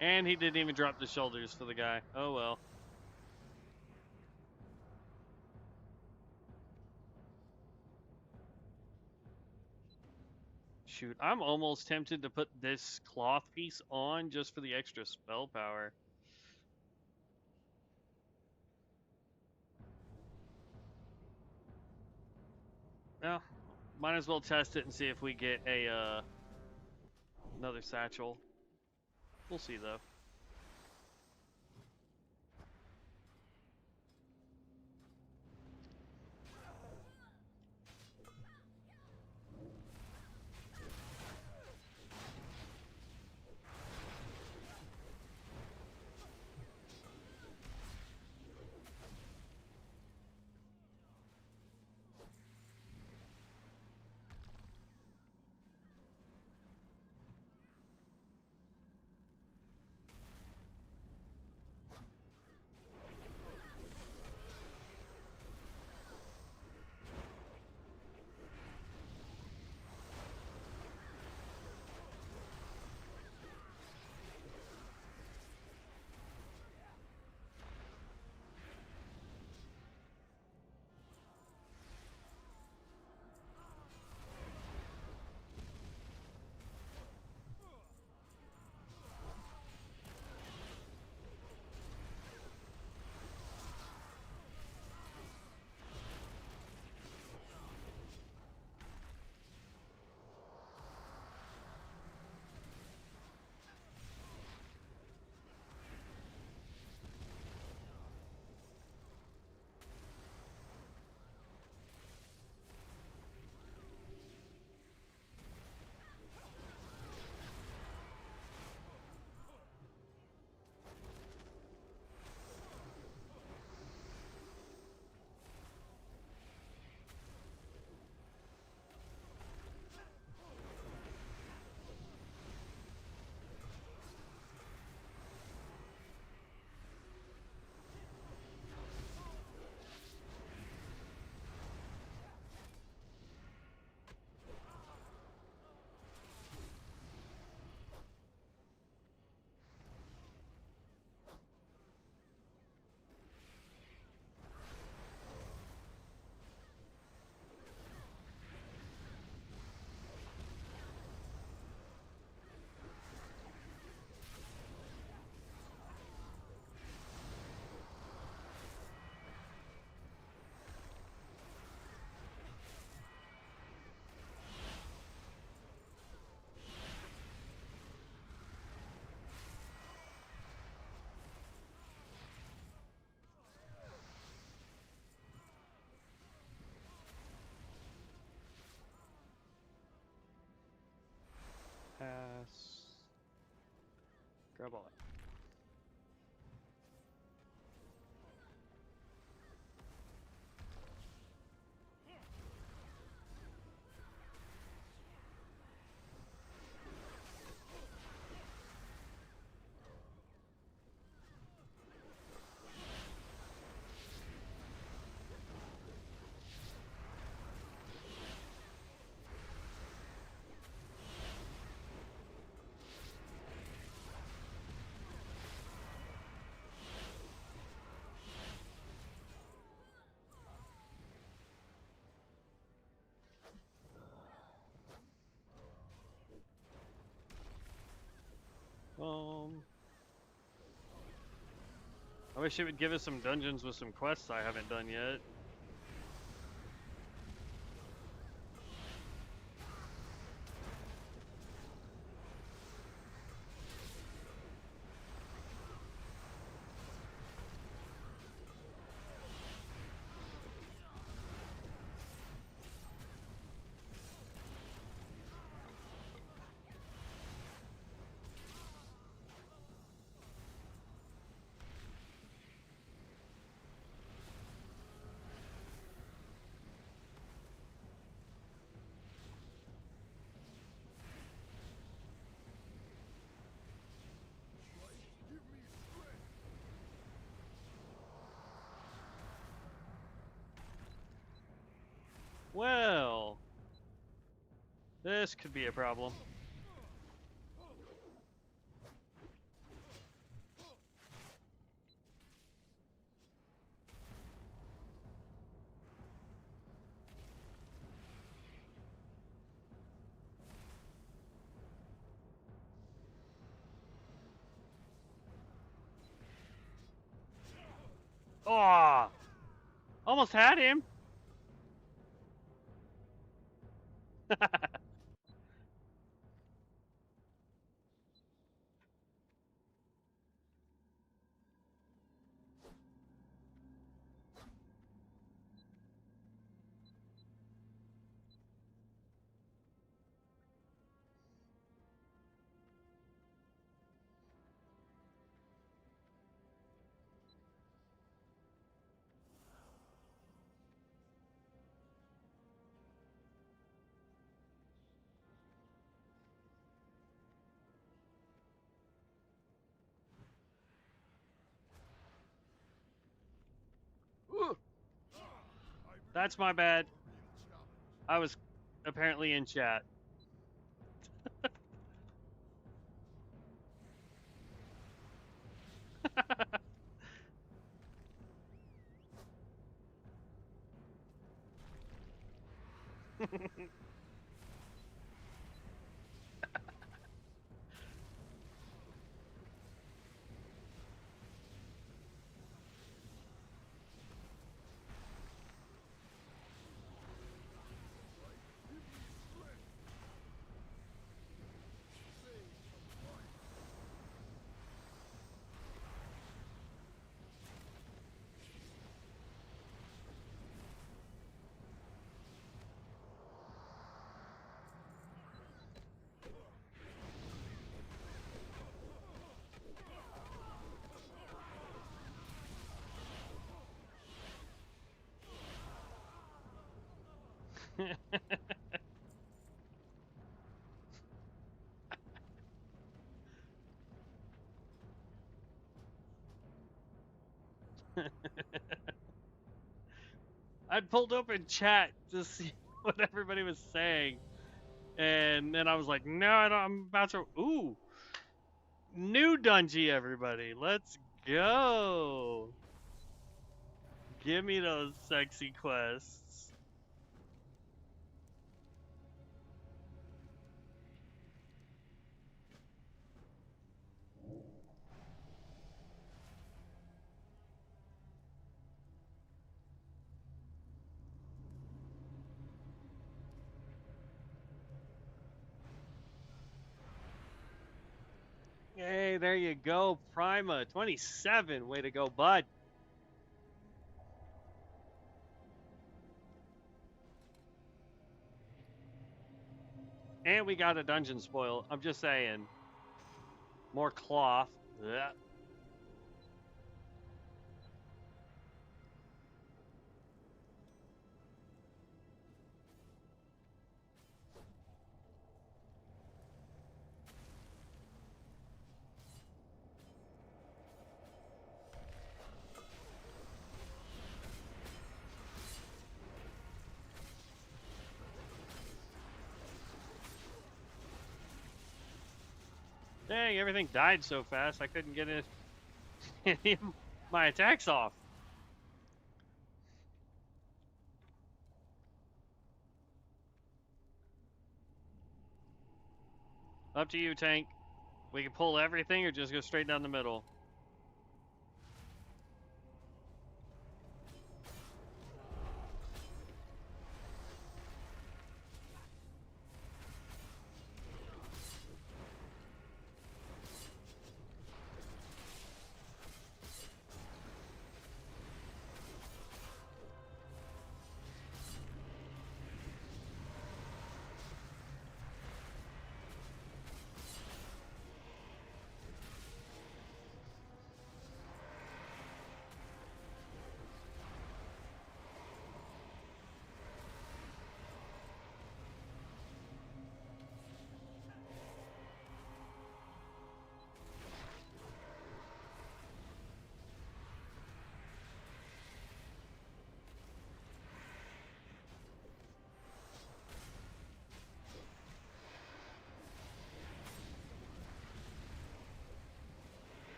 [SPEAKER 1] And he didn't even drop the shoulders for the guy. Oh well. Shoot, I'm almost tempted to put this cloth piece on just for the extra spell power. Well, might as well test it and see if we get a another satchel. We'll see though. Pass. Grab all that. wish it would give us some dungeons with some quests I haven't done yet. Well, this could be a problem. Oh, almost had him. Ooh, that's my bad. I was apparently in chat. I'd pulled up in chat to see what everybody was saying, and then I was like, no, I don't, I'm about to. Ooh, new dungeon, everybody. Let's go. Give me those sexy quests. Hey, there you go, Prima 27. Way to go, bud. And we got a dungeon spoil. I'm just saying. More cloth. Ugh. Dang, everything died so fast I couldn't get any of my attacks off. Up to you, tank. We can pull everything or just go straight down the middle.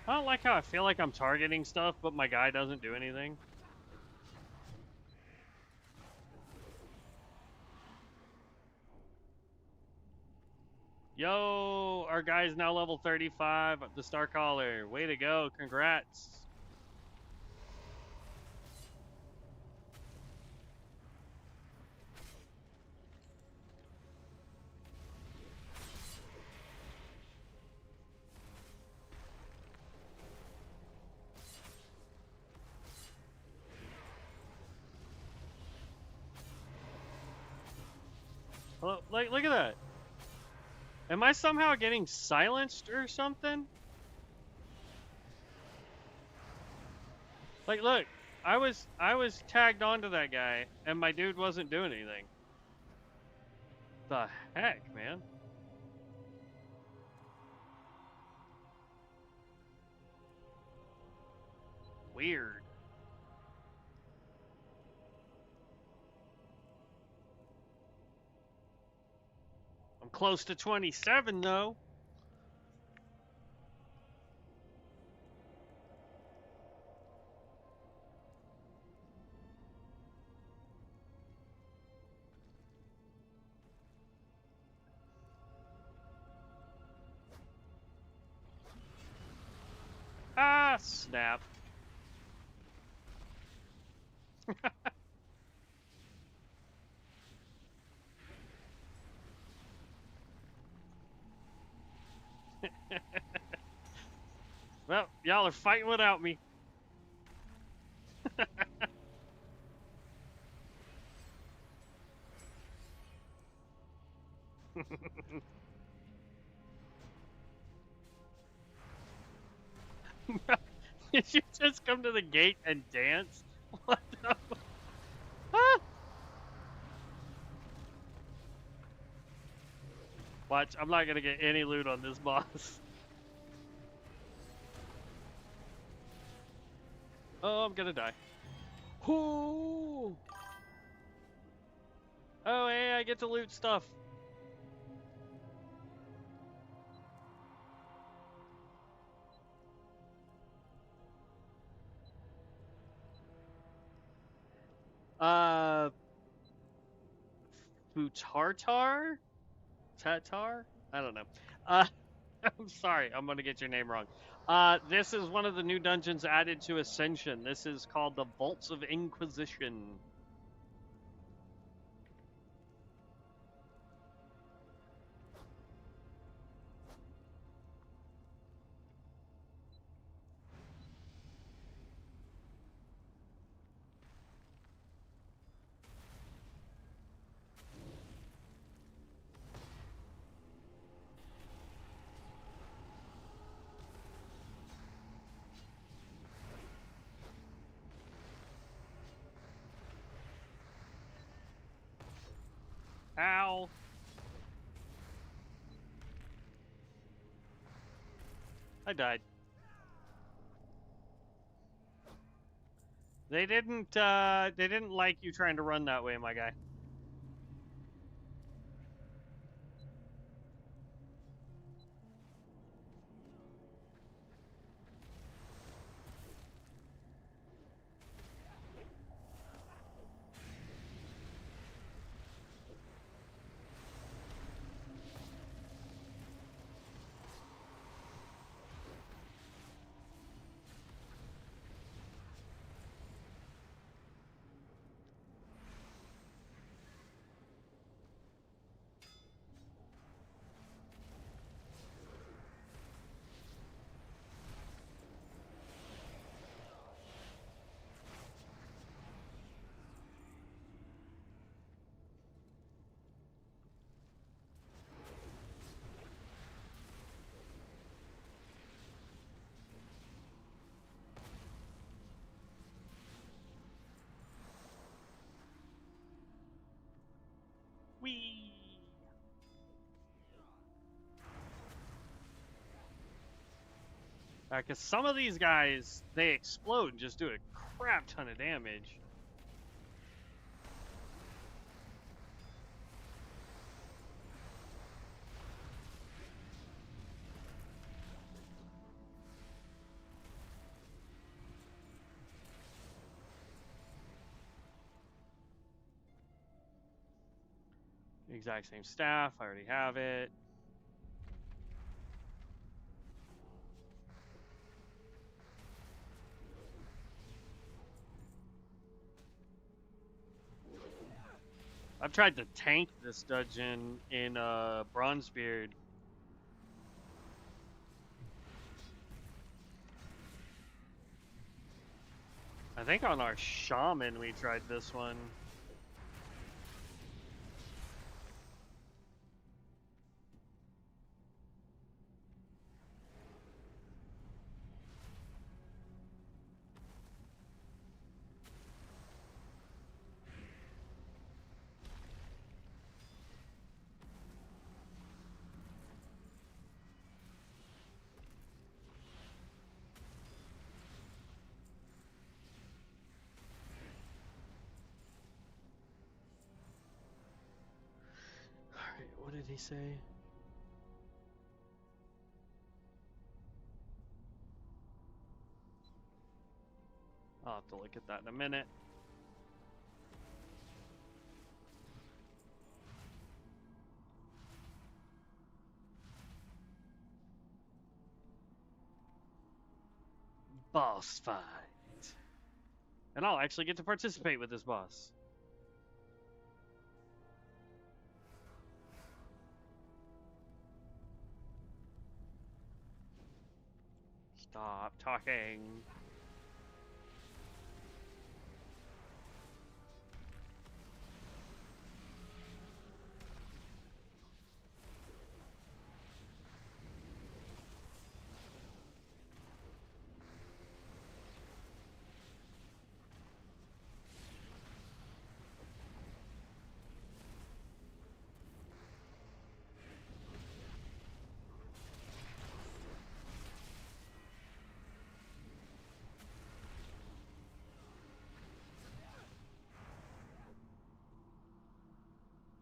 [SPEAKER 1] I don't like how I feel like I'm targeting stuff, but my guy doesn't do anything. Yo, our guy's now level 35, the Star Caller. Way to go, congrats. Like, look at that. Am I somehow getting silenced or something? Like, look, I was tagged onto that guy, and my dude wasn't doing anything. The heck, man? Weird. I'm close to 27 though. Ah, snap. Well, y'all are fighting without me. Did you just come to the gate and dance? What the? Ah! Watch, I'm not gonna get any loot on this boss. Oh, I'm gonna die. Ooh. Oh, hey, I get to loot stuff. Uh, Futartar? Tatar? I don't know. Uh, I'm sorry, I'm gonna get your name wrong. This is one of the new dungeons added to Ascension. This is called the Vaults of Inquisition. Ow. I died. They didn't like you trying to run that way, my guy. Whee! Because some of these guys, they explode and just do a crap ton of damage. Exact same staff. I already have it. I've tried to tank this dungeon in Bronzebeard. I think on our shaman we tried this one. Alright, what did he say? I'll have to look at that in a minute. Boss fight. And I'll actually get to participate with this boss. Stop talking.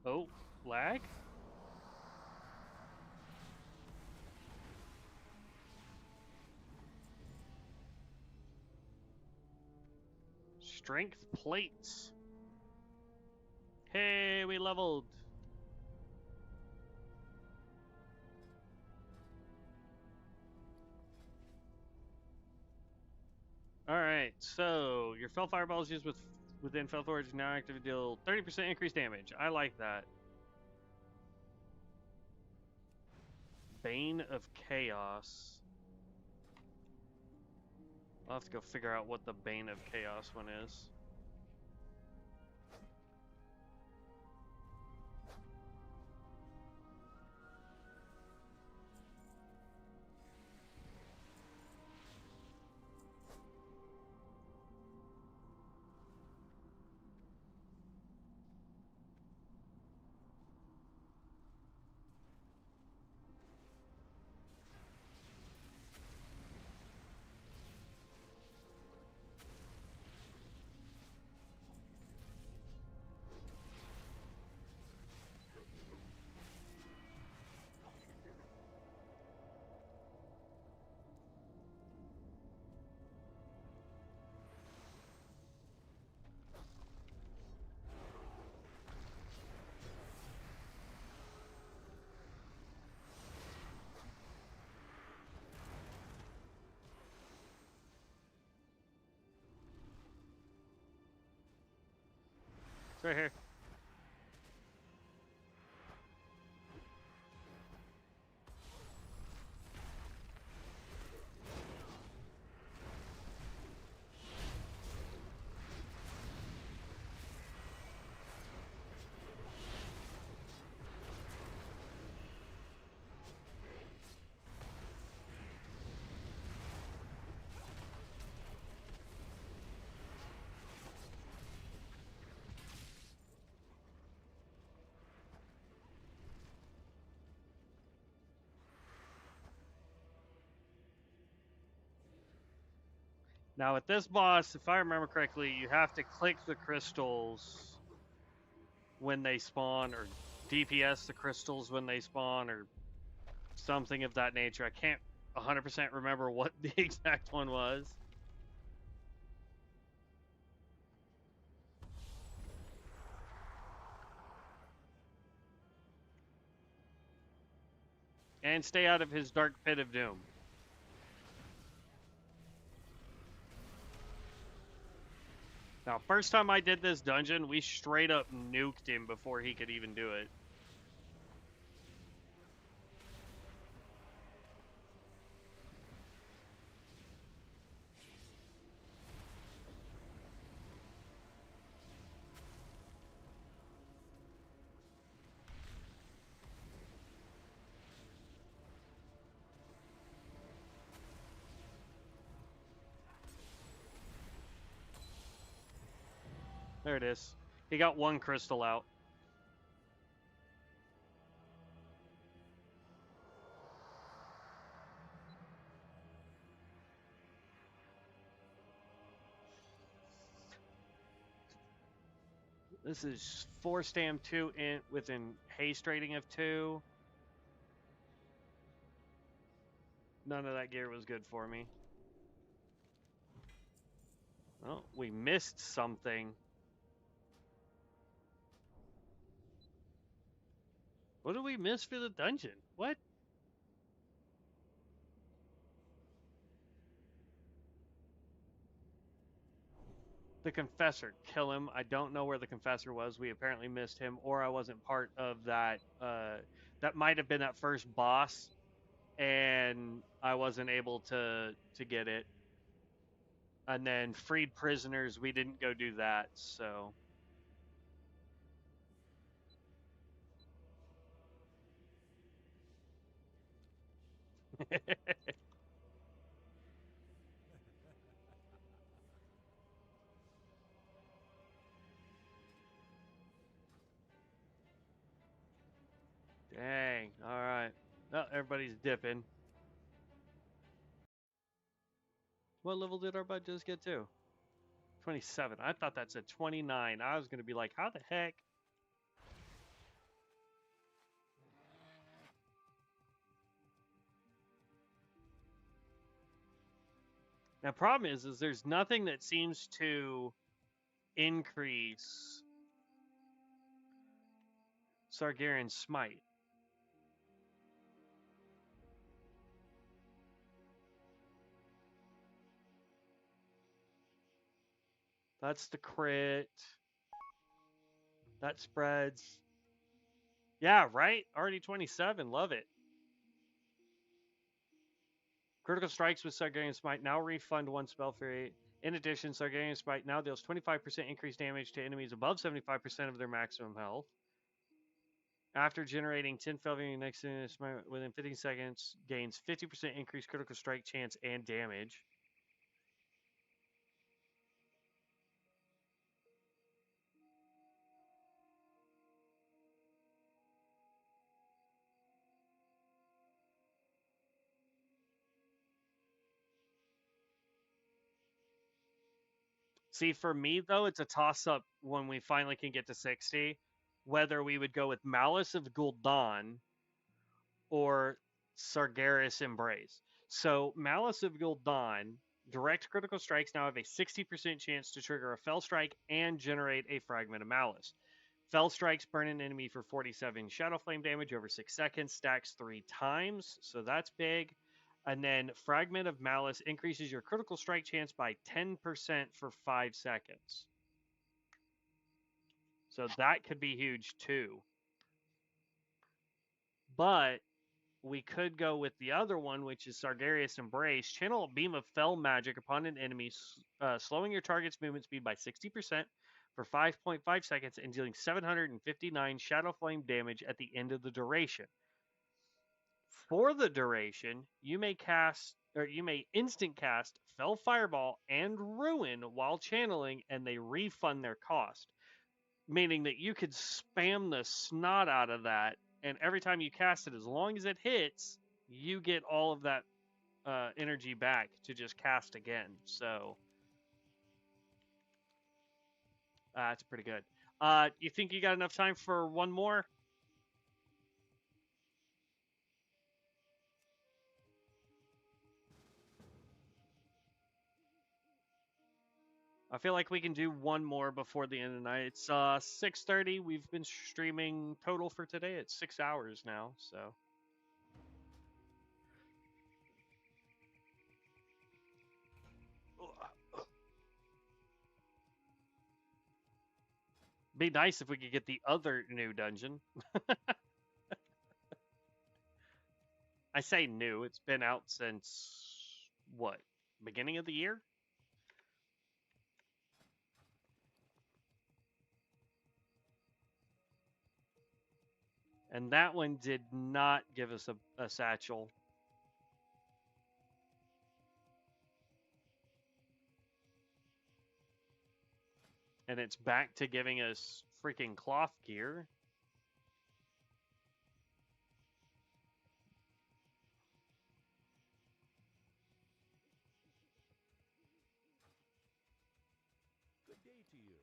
[SPEAKER 1] Oh, lag? Strength plates. Hey, we leveled. Alright, so your Fel Fireballs used within Felforge now active deal 30% increased damage. I like that. Bane of Chaos. I'll have to go figure out what the Bane of Chaos one is. It's right here. Now with this boss, if I remember correctly, you have to click the crystals when they spawn, or DPS the crystals when they spawn, or something of that nature. I can't 100% remember what the exact one was. And stay out of his dark pit of doom. Now, first time I did this dungeon, we straight up nuked him before he could even do it. There it is. He got one crystal out. This is 4 stam 2 with an haste rating of 2. None of that gear was good for me. Oh, we missed something. What did we miss for the dungeon? What? The Confessor. Kill him. I don't know where the Confessor was. We apparently missed him, or I wasn't part of that. That might have been that first boss, and I wasn't able to get it. And then freed prisoners, we didn't go do that, so. Dang. All right. Oh, everybody's dipping. What level did our bud just get to? 27. I thought that said 29. I was going to be like, how the heck? Now, problem is there's nothing that seems to increase Sargarian Smite. That's the crit. That spreads. Yeah, right? Already 27. Love it. Critical strikes with Sargarian Smite now refund 1 spell free. In addition, Sargarian Smite now deals 25% increased damage to enemies above 75% of their maximum health. After generating 10 Felvian next smite within 15 seconds, gains 50% increased critical strike chance and damage. See, for me, though, it's a toss-up when we finally can get to 60, whether we would go with Malice of Gul'dan or Sargeras Embrace. So, Malice of Gul'dan, direct critical strikes now have a 60% chance to trigger a Fell Strike and generate a Fragment of Malice. Fell Strikes burn an enemy for 47 Shadow Flame damage over 6 seconds, stacks 3 times, so that's big. And then Fragment of Malice increases your critical strike chance by 10% for 5 seconds. So that could be huge too. But we could go with the other one, which is Sargeras Embrace. Channel a beam of fell magic upon an enemy, slowing your target's movement speed by 60% for 5.5 seconds and dealing 759 Shadow Flame damage at the end of the duration. For the duration, you may instant cast Fell Fireball and Ruin while channeling, and they refund their cost. Meaning that you could spam the snot out of that, and every time you cast it, as long as it hits, you get all of that energy back to just cast again. So that's pretty good. You think you got enough time for one more? I feel like we can do one more before the end of the night. It's 6:30. We've been streaming total for today. It's 6 hours now, so. Be nice if we could get the other new dungeon. I say new. It's been out since what? Beginning of the year? And that one did not give us a satchel. And it's back to giving us freaking cloth gear.
[SPEAKER 3] Good day to you.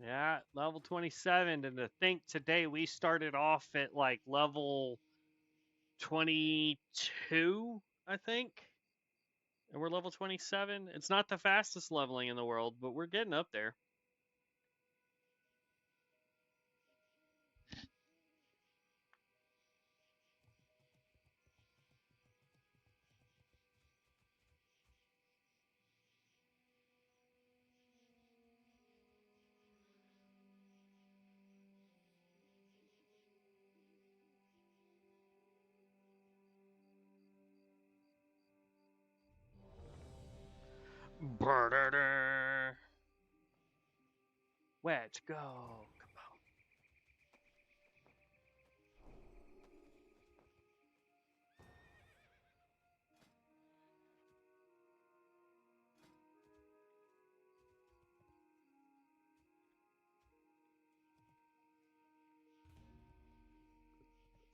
[SPEAKER 1] Yeah, level 27. And to think today we started off at like level 22, I think. And we're level 27. It's not the fastest leveling in the world, but we're getting up there. Let's go.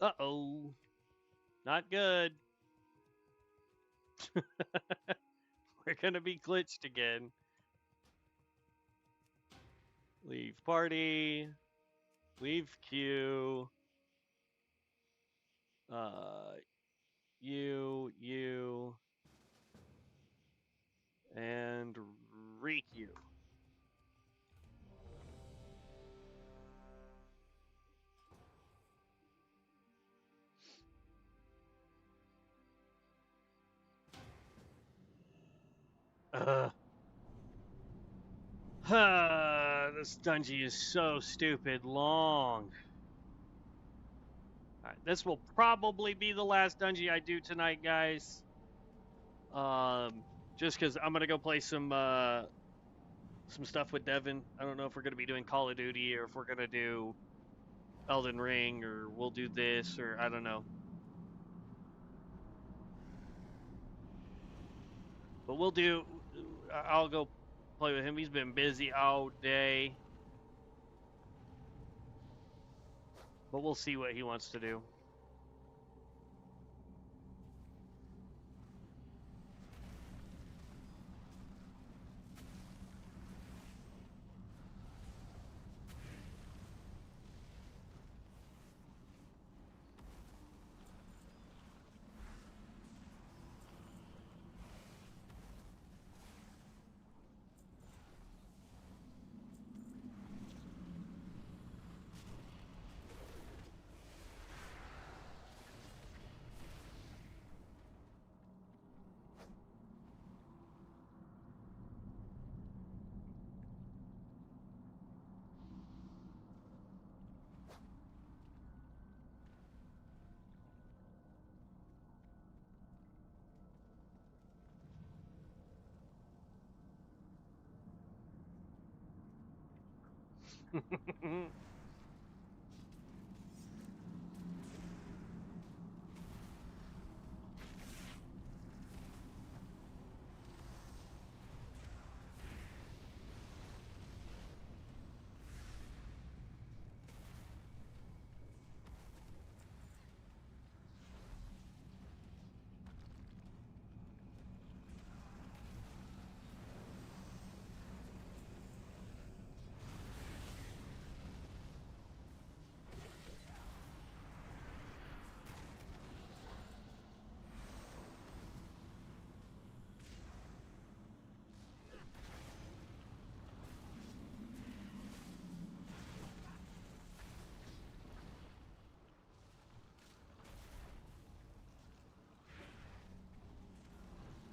[SPEAKER 1] Uh-oh. Not good. We're going to be glitched again. Leave party. Leave queue. You, and re-queue. This dungeon is so stupid long. Alright, this will probably be the last dungeon I do tonight, guys. Just because I'm gonna go play some stuff with Devin. I don't know if we're gonna be doing Call of Duty or if we're gonna do Elden Ring or we'll do this or I don't know. But we'll do. I'll go play with him. He's been busy all day. But we'll see what he wants to do.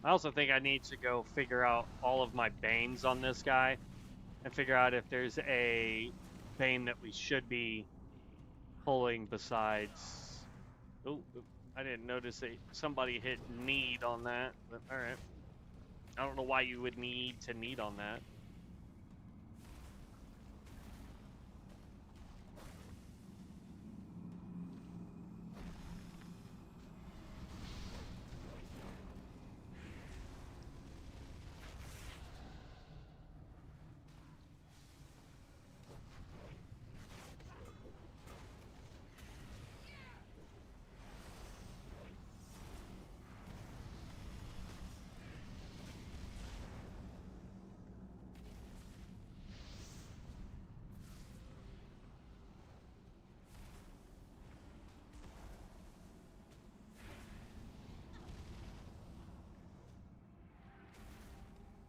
[SPEAKER 1] I also think I need to go figure out all of my banes on this guy and figure out if there's a bane that we should be pulling besides. Oh, I didn't notice that somebody hit need on that, but alright. I don't know why you would need to need on that.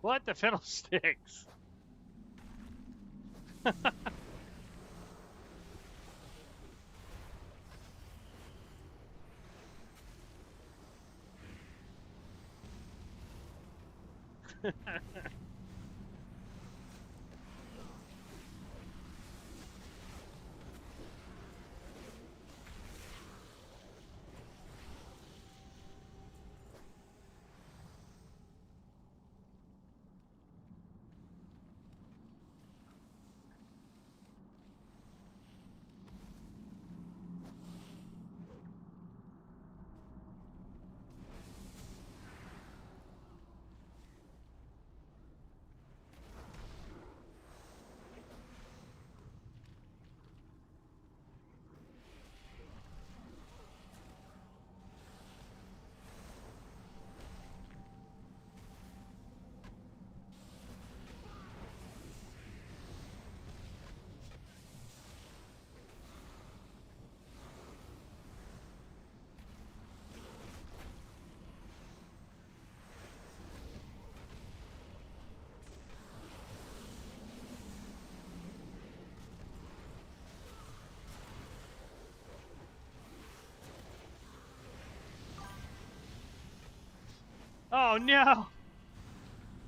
[SPEAKER 1] What the fiddlesticks? Oh no!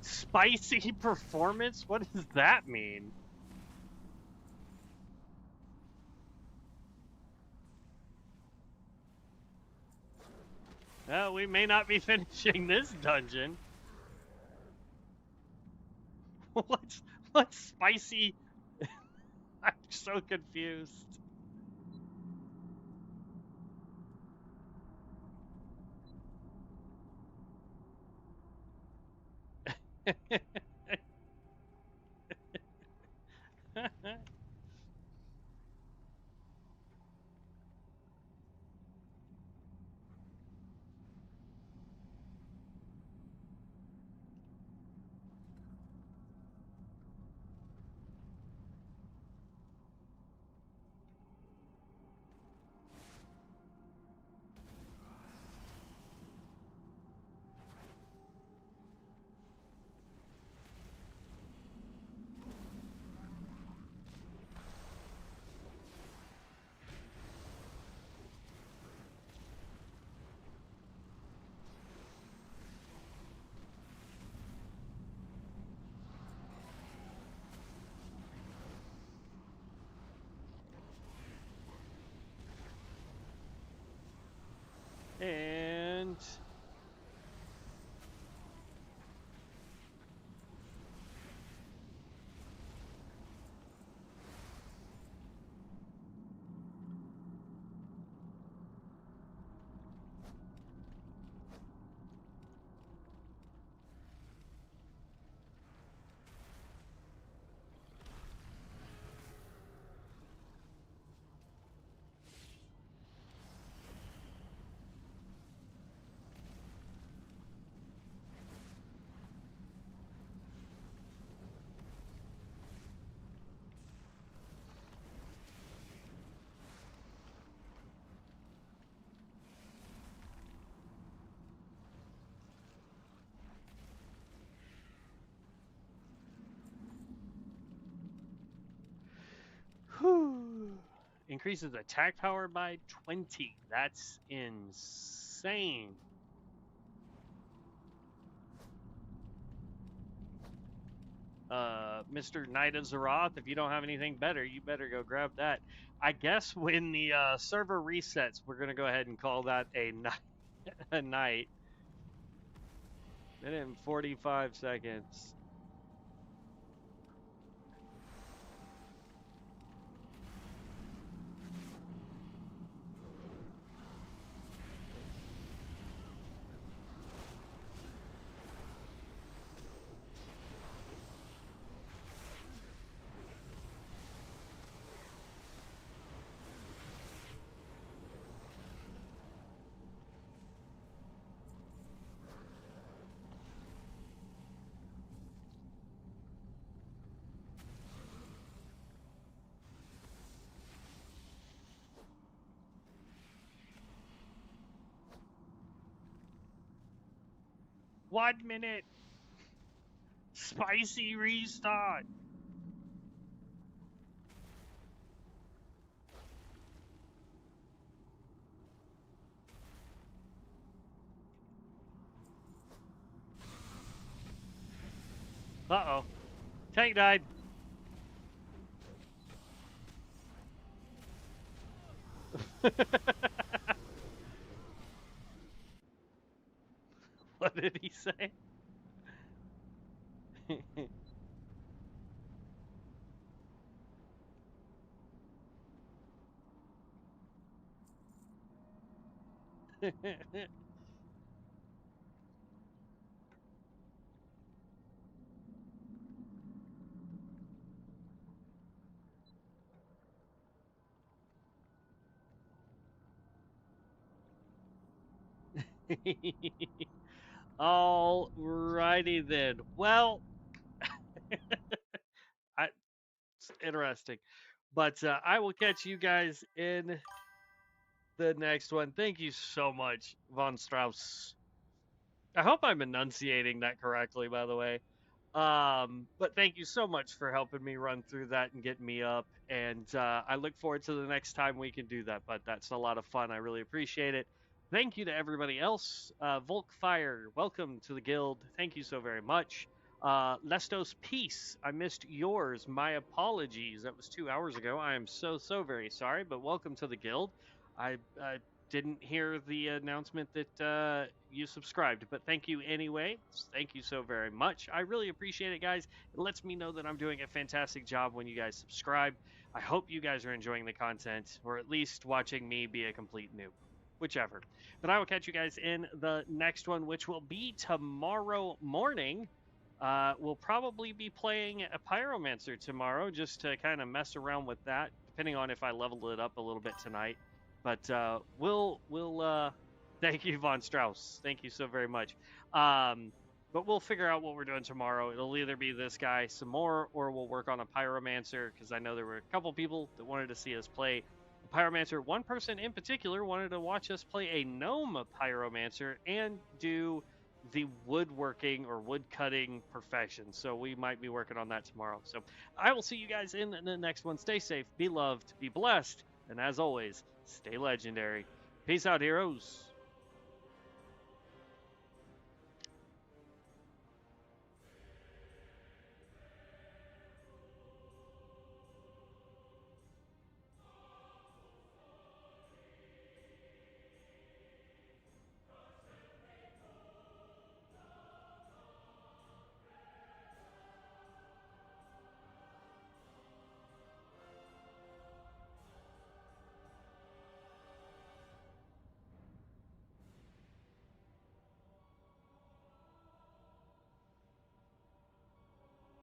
[SPEAKER 1] Spicy performance? What does that mean? Well, we may not be finishing this dungeon. What's spicy? I'm so confused. And whew, increases attack power by 20. That's insane. Mr. Knight of Zeroth. If you don't have anything better, you better go grab that. I guess when the server resets, we're gonna go ahead and call that a night. A night. Minute and 45 seconds. One minute. Spicy restart. Uh-oh. Tank died. What did he say? Alrighty then. Well, it's interesting. But I will catch you guys in the next one. Thank you so much, Von Strauss. I hope I'm enunciating that correctly, by the way. But thank you so much for helping me run through that and getting me up. And I look forward to the next time we can do that. But that's a lot of fun. I really appreciate it. Thank you to everybody else. Volkfire, welcome to the guild. Thank you so very much. Lestos Peace, I missed yours. My apologies. That was 2 hours ago. I am so very sorry. But welcome to the guild. I didn't hear the announcement that you subscribed, but thank you anyway. Thank you so very much. I really appreciate it, guys. It lets me know that I'm doing a fantastic job when you guys subscribe. I hope you guys are enjoying the content, or at least watching me be a complete noob. Whichever. But I will catch you guys in the next one, which will be tomorrow morning. We'll probably be playing a Pyromancer tomorrow, just to kind of mess around with that, depending on if I level it up a little bit tonight. But we'll thank you, Von Strauss. Thank you so very much. But we'll figure out what we're doing tomorrow. It'll either be this guy some more, or we'll work on a Pyromancer, because I know there were a couple people that wanted to see us play a Pyromancer. One person in particular wanted to watch us play a Gnome Pyromancer and do the woodworking or wood cutting perfection. So we might be working on that tomorrow. So I will see you guys in the next one. Stay safe, be loved, be blessed, and as always, stay legendary. Peace out, heroes.